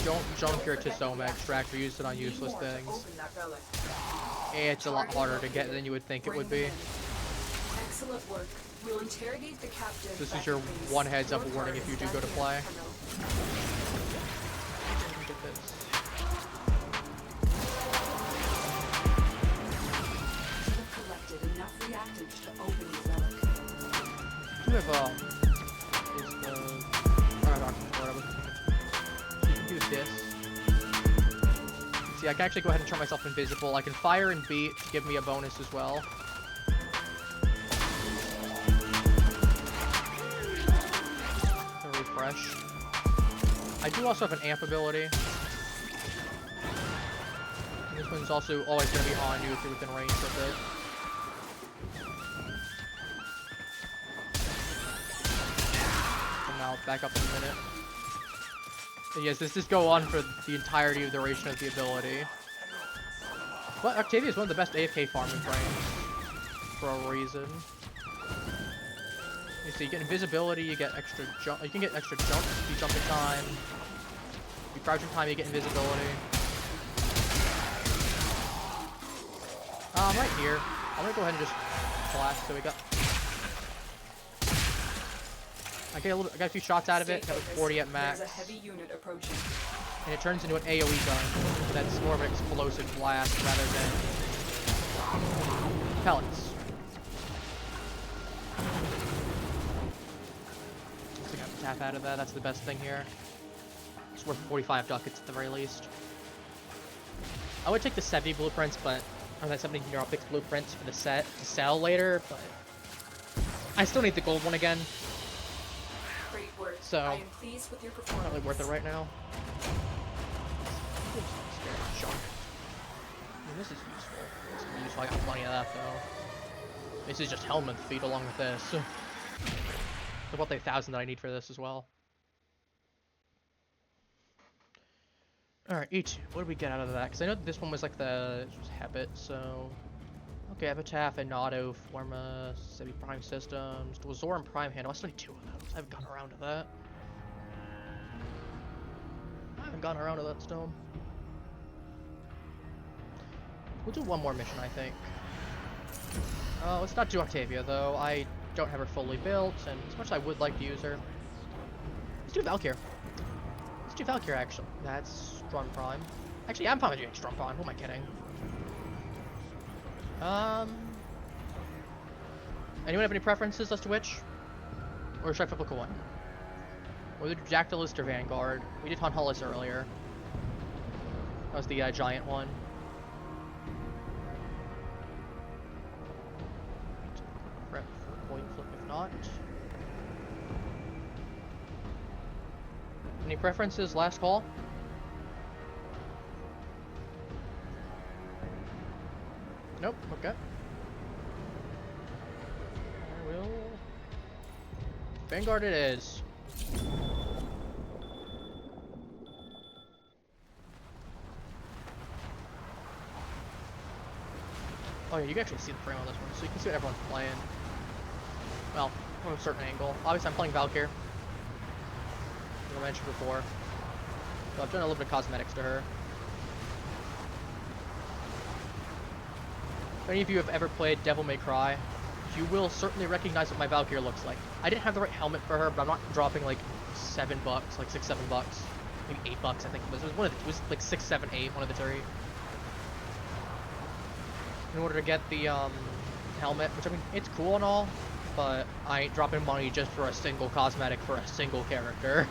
don't junk your Tome Extract or use it on useless things. It's a lot harder to get than you would think it would be. Excellent work. We'll interrogate the captive. This is your one heads up warning if you do go to play. Get this. Collected enough reactants to open the relic. You have so you can do this. See, I can actually go ahead and turn myself invisible. I can fire and beat to give me a bonus as well. Refresh. I do also have an amp ability. And this one's also always going to be on you if you're within range of it. And now back up in a minute. And yes, this does go on for the entirety of the duration of the ability. But Octavia is one of the best AFK farming frames for a reason. So you get invisibility, you get extra jump. You can get extra jumps if you jump in time. If you crouch in time, you get invisibility. Right here. I'm gonna go ahead and just blast. So we got. I got a few shots out of it. That was 40 at max. There's a heavy unit approaching. And it turns into an AOE gun. That's more of an explosive blast rather than pellets. Tap out of that. That's the best thing here. It's worth 45 ducats at the very least. I would take the 70 blueprints, but or that 70 Neuropix blueprints for the set to sell later, but I still need the gold one again. Great work. So I am pleased with your performance. Not really worth it right now. Junk. I mean, this is useful. It's useful. I got plenty of that though. This is just helmet feet along with this. About the 1,000 that I need for this as well. Alright, E2. What did we get out of that? Because I know this one was like the habit, so. Okay, Epitaph and Auto, Forma, Sebi Prime Systems, Dwazor and Prime Handle. I still need 2 of those. I haven't gotten around to that. We'll do one more mission, I think. Let's not do Octavia, though. I don't have her fully built, and as much as I would like to use her. Let's do Valkyr. Let's do Valkyr, actually. That's Strong Prime. Actually, I'm probably doing Strong Prime. Who am I kidding? Anyone have any preferences as to which? Or should I flip a coin? Or did Jactalist or Vanguard? We did Hunhullus earlier. That was the giant one. Prep for coin flip if not. Any preferences? Last call? Nope, okay. I will... Vanguard it is. Oh yeah, you can actually see the frame on this one, so you can see what everyone's playing. Well, from a certain angle. Obviously I'm playing Valkyr, as I mentioned before. So I've done a little bit of cosmetics to her. If any of you have ever played Devil May Cry, you will certainly recognize what my Valkyr looks like. I didn't have the right helmet for her, but I'm not dropping like $7, like $6, $7, maybe $8 I think it was. It was like 6, 7, 8, one of the three. In order to get the helmet, which I mean, it's cool and all, but I ain't dropping money just for a single cosmetic for a single character.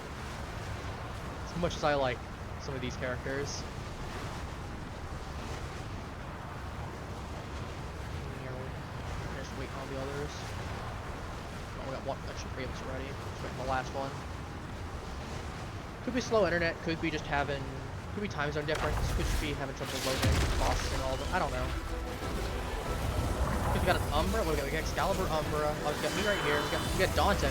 As much as I like some of these characters. Just waiting on the others. Oh, we got one, actually 3 of us already. Just waiting on the last one. Could be slow internet, could be just having, could be time zone difference, could just be having trouble loading, processing all of it, I don't know. We got an Umbra, we got Excalibur, Umbra, oh, we got me right here, we got Dante.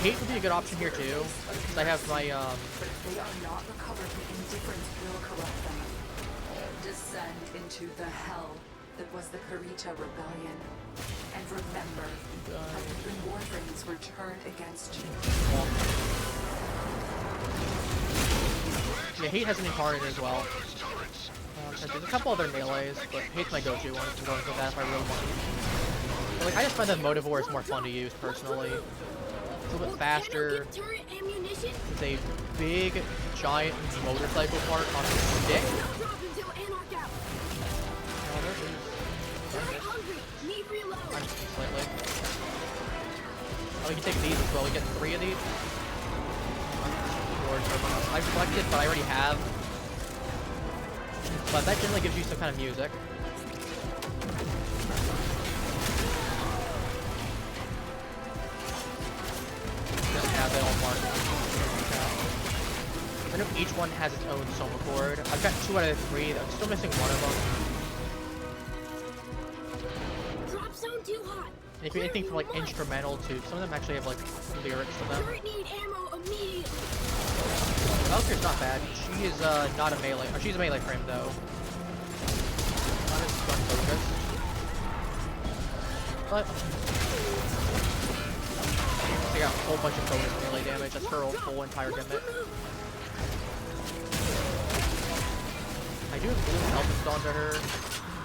Hate would be a good option here too, because I have my, But if they are not recovered, the indifference will corrupt them. Descend into the hell that was the Apparitio rebellion. And remember, even Warframes were turned against you. Yeah, Hate has an Incarnate as well. There's a couple other melees, but Hate's my go-to one. I'm going for that if I really want to. But, like, I just find that Motivore is more fun to use, personally. It's a little bit faster. It's a big, giant motorcycle part on a stick. Slightly. Oh, you can take these as well. You get 3 of these. I've collected, but I already have. But that generally gives you some kind of music. Just have it all marked. I know each one has its own soma chord. I've got 2 out of 3. I'm still missing one of them. Drop zone too hot. And if you're anything from like instrumental too, some of them actually have like lyrics to them. Need ammo immediately. Valkyr's not bad. She is not a melee. Oh, she's a melee frame though. Not as gun focused. But she got a whole bunch of bonus melee damage. That's her whole entire gimmick. I do have blue health installed to her.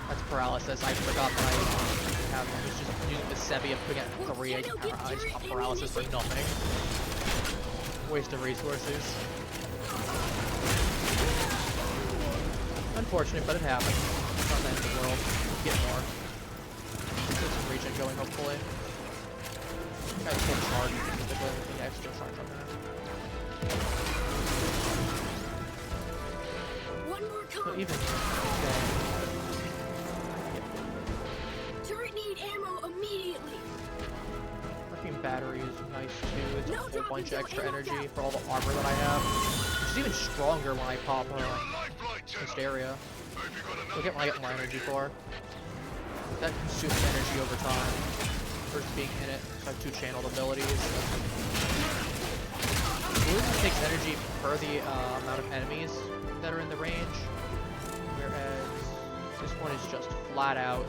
That's paralysis. I forgot that I have one. It's just using the Sebi and putting it at 3. I just pop paralysis for nothing. Waste of resources. Unfortunate, but it happens. It's not the end of the world. Get more. Get some regen going, hopefully. I got a full charge specifically with the extra charge on that. One more So card. even Turret need ammo immediately. Lithium battery is nice too. It's a whole bunch of extra energy for all the armor that I have. It's even stronger when I pop Hysteria. Look at what I get more energy for. That consumes energy over time. First being in it, so I have 2 channeled abilities. Blue takes energy per the amount of enemies that are in the range, whereas this one is just flat out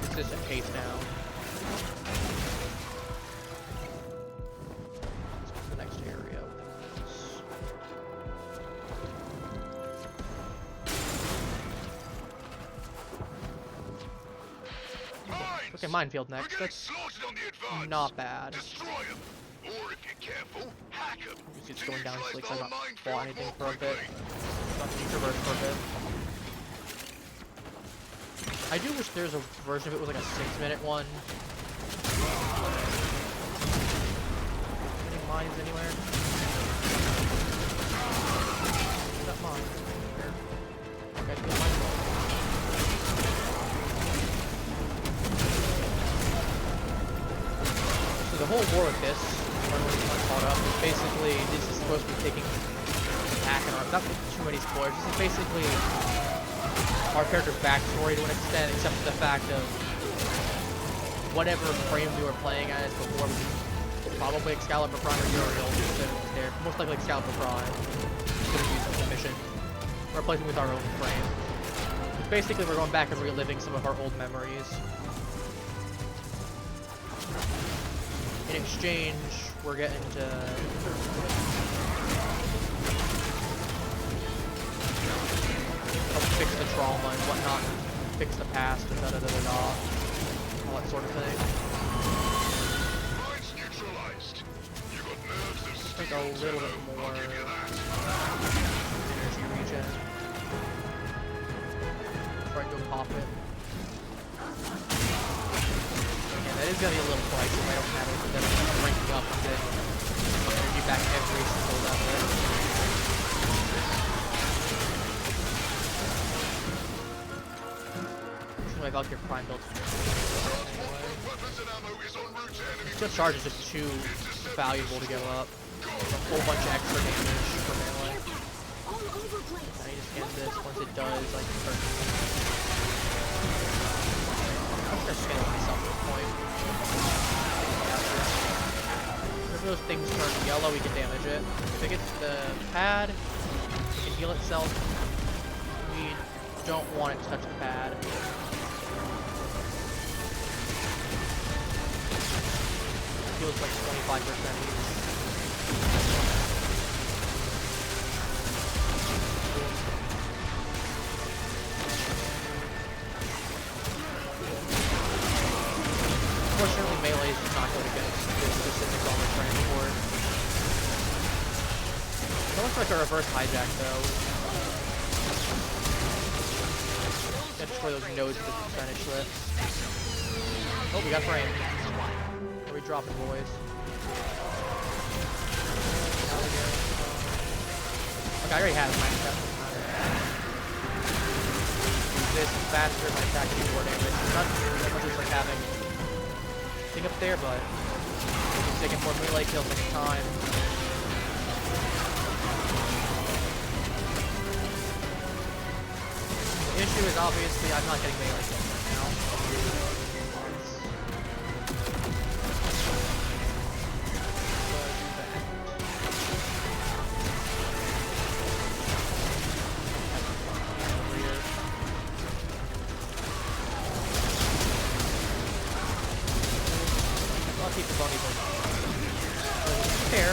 consistent pace down. Let's go to the next area. Okay, minefield next. That's not bad. Destroy them. Or if you're careful, hack them. It's going down so like I'm not bought anything for a bit. Got the traverse for a bit. I do wish there's a version of it with like a 6-minute one. Any mines anywhere? That mine. Here. Okay, good mine. So the whole war with this, when we're caught up, is basically this is supposed to be taking back and not too many spoilers. This is basically our character's backstory to an extent, except for the fact of whatever frame we were playing as before, probably Excalibur Prime or Uriel, there, most likely Excalibur Prime, could have used the mission, replacing with our own frame. But basically, we're going back and reliving some of our old memories. In exchange, we're getting to help fix the trauma and whatnot, fix the past, and da-da-da-da-da, all that sort of thing. Like a little bit more energy regen. Before I go pop it. Yeah, that is gonna be a little pricey if I don't have it, but then I'm ranking up and then energy back every single level. My Valkyrie Prime build. Just charge is just too valuable to give up. A whole bunch of extra damage for melee. I need to scan this. Once it does, I can start. I'll start scanning myself at this point. If those things turn yellow, we can damage it. If it gets the pad, it can heal itself. We don't want it to touch the pad. Feels like 25% each. Unfortunately, melee is not going to get specific on the transport. That looks like a reverse hijack, though. Gotta destroy those nodes with the percentage list. Oh, we got frame. Are we dropping, boys? Okay, I already had it. This is faster, my attack can do more damage. Not as much as like having thing up there, but it's taking more melee kills at a time. The issue is obviously I'm not getting melee kills right now.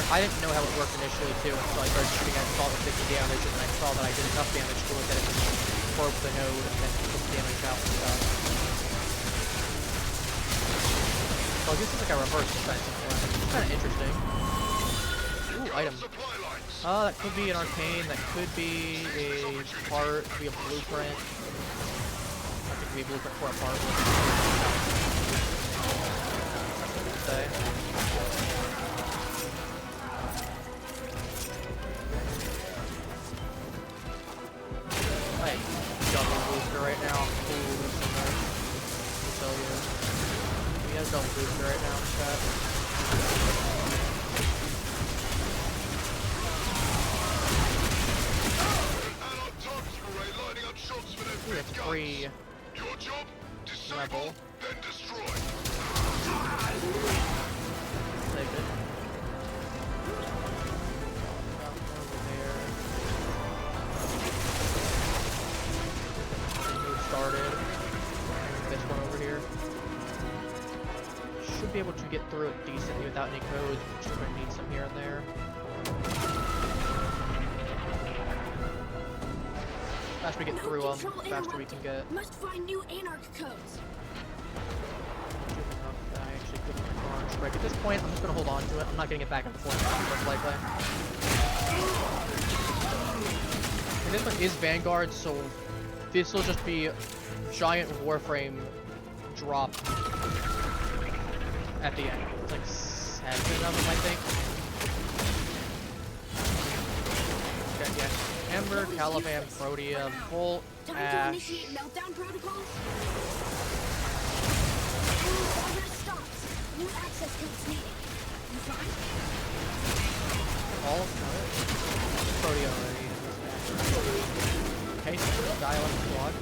I didn't know how it worked initially too until I started shooting at all the 50 damage, and then I saw that I did enough damage to it that it broke the node and then took damage out and stuff. So this is like a reverse defensive one. It's kind of interesting. Ooh, item. That could be an arcane, that could be a part, could be a blueprint. I think it could be a blueprint for a part. That's what I say. Double booster right now. Ooh, that's so nice. I'll tell you. We got a double booster right now in chat. Ooh, that's free level. Take it. Over there. Started. This one over here. Should be able to get through it decently without any codes. Just going to need some here and there. Faster we get through them, faster we can get. Must find new Anarch codes. brick. At this point, I'm just gonna hold on to it. I'm not getting it back and forth most likely. And this one is Vanguard, so this will just be giant Warframe drop at the end. It's like 7 of them, I think. Okay, yeah. Ember, Caliban, Protea, Volt, Time to Ash. initiate meltdown protocols. Progress stops. New access codes needed. You fine? All of it. Protea already. Okay, so dial-up squad.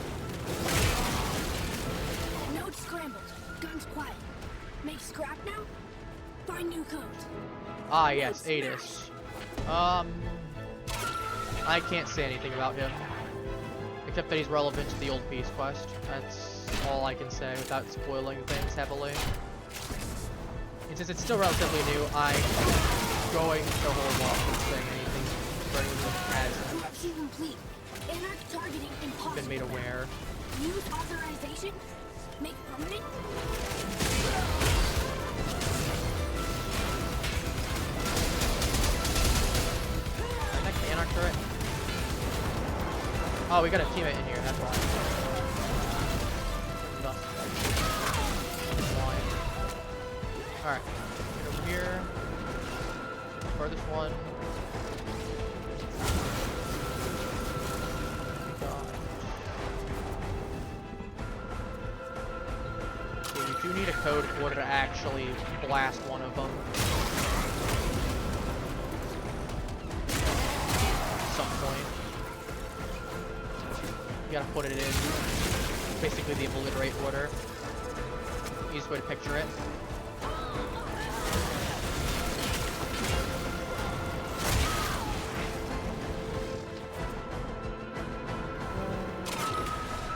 Node scrambled. Guns quiet. Make scrap now? Find new codes. Ah, yes, Adis. I can't say anything about him. Except that he's relevant to the Old Peace quest. That's all I can say without spoiling things heavily. And since it's still relatively new, I'm going to hold off from saying anything further as Correction complete. Anarch targeting impossible. been made aware. Use authorization. Make permanent. Next to Anarch turret. Oh, we got a teammate in here, that's why. Alright, get over here. Furthest one. Okay, you do need a code in order to actually blast one of them. At some point. You gotta put it in basically the obliterate order. Easiest way to picture it.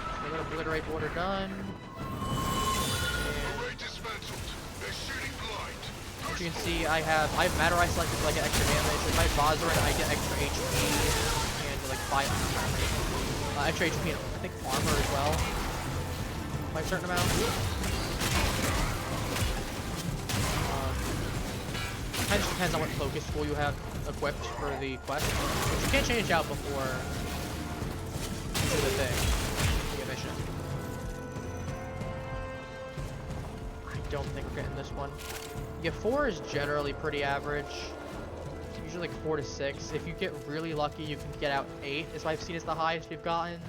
So we got obliterate order done. As you can see, I have Matter Eye selected for like an extra damage. With my Vozarin, I get extra HP and like 5 extra HP and I think armor as well. By a certain amount. Kind of just depends on what focus tool you have equipped for the quest. Which you can't change out before you do the thing. The mission. I don't think we're getting this one. Yeah, 4 is generally pretty average. Usually like 4 to 6. If you get really lucky, you can get out 8. Is what I've seen as the highest we've gotten.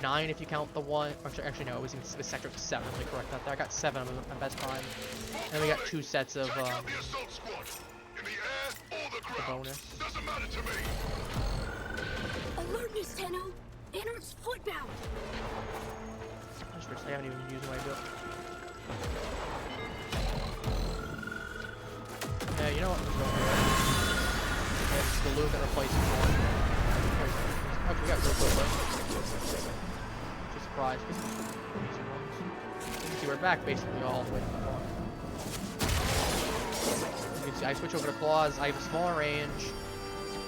9 if you count the one. Actually no, it was in the sector of 7. Let me correct that there. I got 7 of them at my best time. And then we got 2 sets of the bonus. Alertness, Tenno. Anarch's footbound. I haven't even used my build. Yeah, you know what? Let's go here. It's the loot that replaces one. Okay, we got real quick. Just surprised. You can see we're back basically all the way to the front. You can see I switch over to claws. I have a smaller range,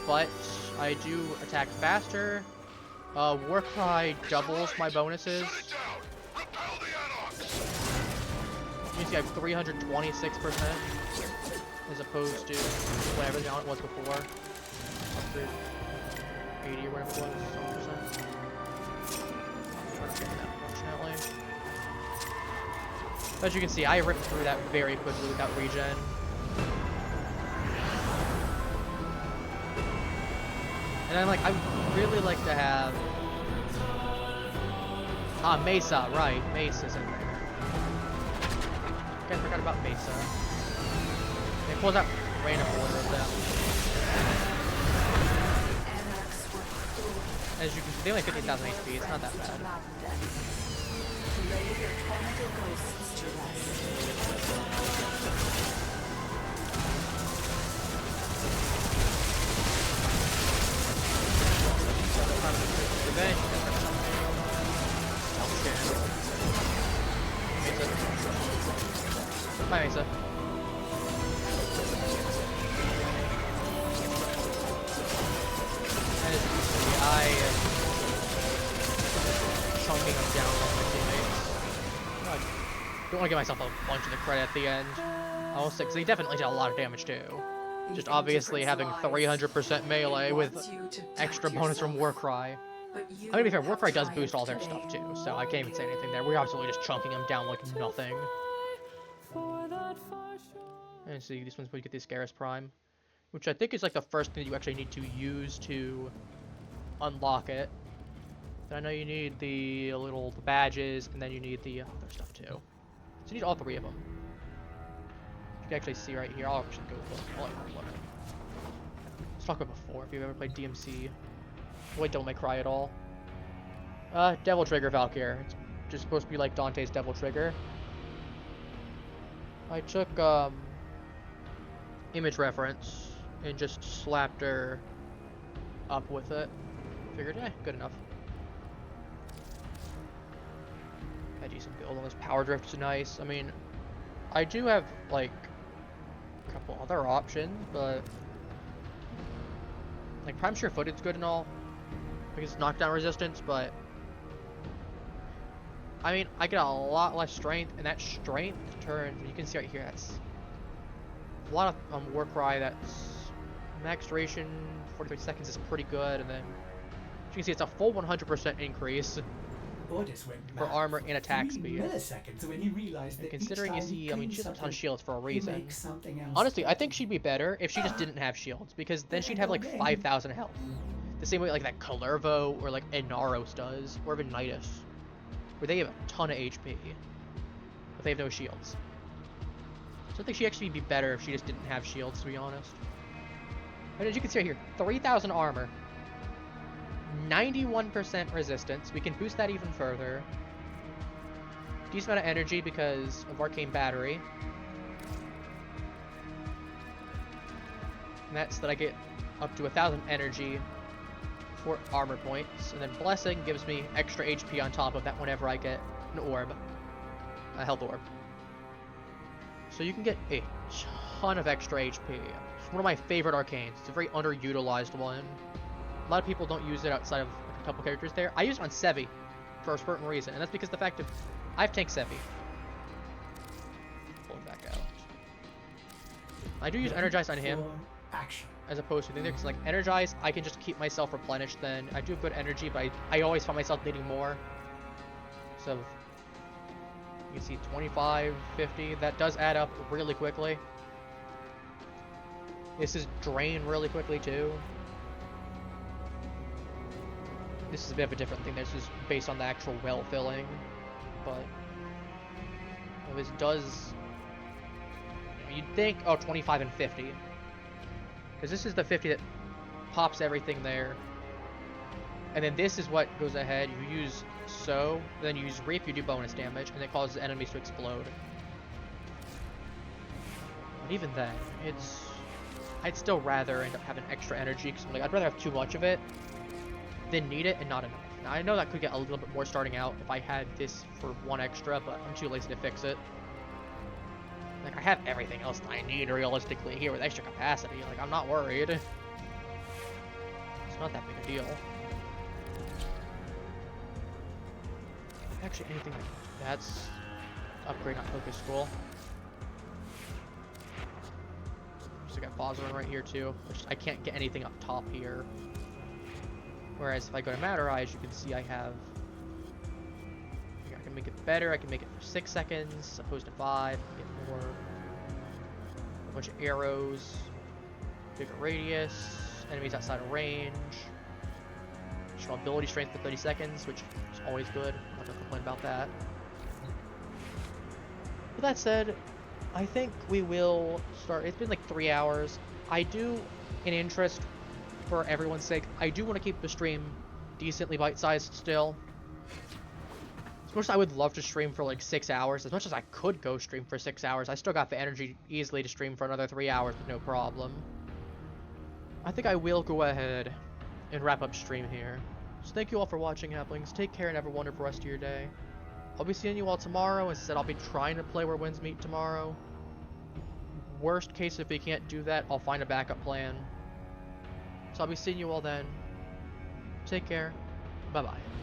but I do attack faster. Warcry doubles my bonuses. You can see I have 326%. As opposed to whatever the amount was before. 180 or whatever it was, some percent. Unfortunately. But as you can see, I ripped through that very quickly without regen. And then, like, I would really like to have... Ah, Mesa, right. Mesa's in there. I forgot about Mesa. It pulls out random order of them. As you can see, they only 15,000 HP, it's not that bad. Revenge. Mesa. Bye, Mesa. I am chunking them down on my teammates. Don't want to give myself a bunch of the credit at the end. I'll say, because they definitely did a lot of damage too. Just obviously having 300% melee with extra bonus from Warcry. I mean, to be fair, Warcry does boost all their stuff too, so I can't even say anything there. We're absolutely just chunking them down like nothing. And see, this one's where you get the Scarus Prime, which I think is like the first thing you actually need to use to unlock it. Then I know you need the badges, and then you need the other stuff too. So you need all three of them. You can actually see right here. I'll actually go look. I'll let you look. Let's talk about before. If you've ever played DMC, avoid Devil May Cry at all. Devil Trigger Valkyr. It's just supposed to be like Dante's Devil Trigger. I took image reference and just slapped her up with it. Figured, good enough. I do some build on this. Power Drift is nice. I mean, I do have like a couple other options, but like Prime Sheer Foot is good and all because it's knockdown resistance, but I mean, I get a lot less strength, and that strength turns. You can see right here, that's a lot of Warcry. That's max duration 43 seconds is pretty good, and then you can see it's a full 100% increase for armor and attack speed. When he realized that considering you see, I mean, she has a ton of shields for a reason. Honestly, I think she'd be better if she just didn't have shields, because then she'd have like 5,000 health. The same way like that Kalervo or like Inaros does, or even Nidus, where they have a ton of HP, but they have no shields. So I think she'd actually be better if she just didn't have shields, to be honest. And as you can see right here, 3,000 armor, 91% resistance. We can boost that even further. Decent amount of energy because of Arcane Battery. And that's that I get up to 1,000 energy for armor points. And then Blessing gives me extra HP on top of that whenever I get an orb. A health orb. So you can get a ton of extra HP. It's one of my favorite arcanes. It's a very underutilized one. A lot of people don't use it outside of like, a couple characters there. I use it on Sevi for a certain reason, and that's because the fact of I have tank Sevi. Pull it back out. I do use Energize on him as opposed to the other, because like Energize, I can just keep myself replenished. Then I do have good energy, but I always find myself needing more. So you can see 25, 50. That does add up really quickly. This is drain really quickly too. This is a bit of a different thing. This is based on the actual well filling, but this does. You'd think, oh, 25 and 50, because this is the 50 that pops everything there, and then this is what goes ahead. You use Sow, then you use Reap. You do bonus damage, and it causes enemies to explode. But even then, I'd still rather end up having extra energy, because like, I'd rather have too much of it than need it and not enough. Now, I know that could get a little bit more starting out if I had this for one extra, but I'm too lazy to fix it. Like, I have everything else that I need realistically here with extra capacity. Like, I'm not worried. It's not that big a deal. Actually, anything that's upgrade on Focus School. So I got Bosworth right here too, which I can't get anything up top here. Whereas if I go to Matter-Eye, you can see I have. I can make it better. I can make it for 6 seconds as opposed to 5. I can get more. A bunch of arrows. Bigger radius. Enemies outside of range. Additional ability strength for 30 seconds, which is always good. I'm not gonna complain about that. With that said, I think we will start. It's been like 3 hours. I do, in interest for everyone's sake, I do want to keep the stream decently bite-sized still. As much as I would love to stream for like 6 hours, as much as I could go stream for 6 hours, I still got the energy easily to stream for another 3 hours with no problem. I think I will go ahead and wrap up stream here. So thank you all for watching, Halflings. Take care and have a wonderful rest of your day. I'll be seeing you all tomorrow. As I said, I'll be trying to play Where Winds Meet tomorrow. Worst case, if we can't do that, I'll find a backup plan. So I'll be seeing you all then. Take care. Bye-bye.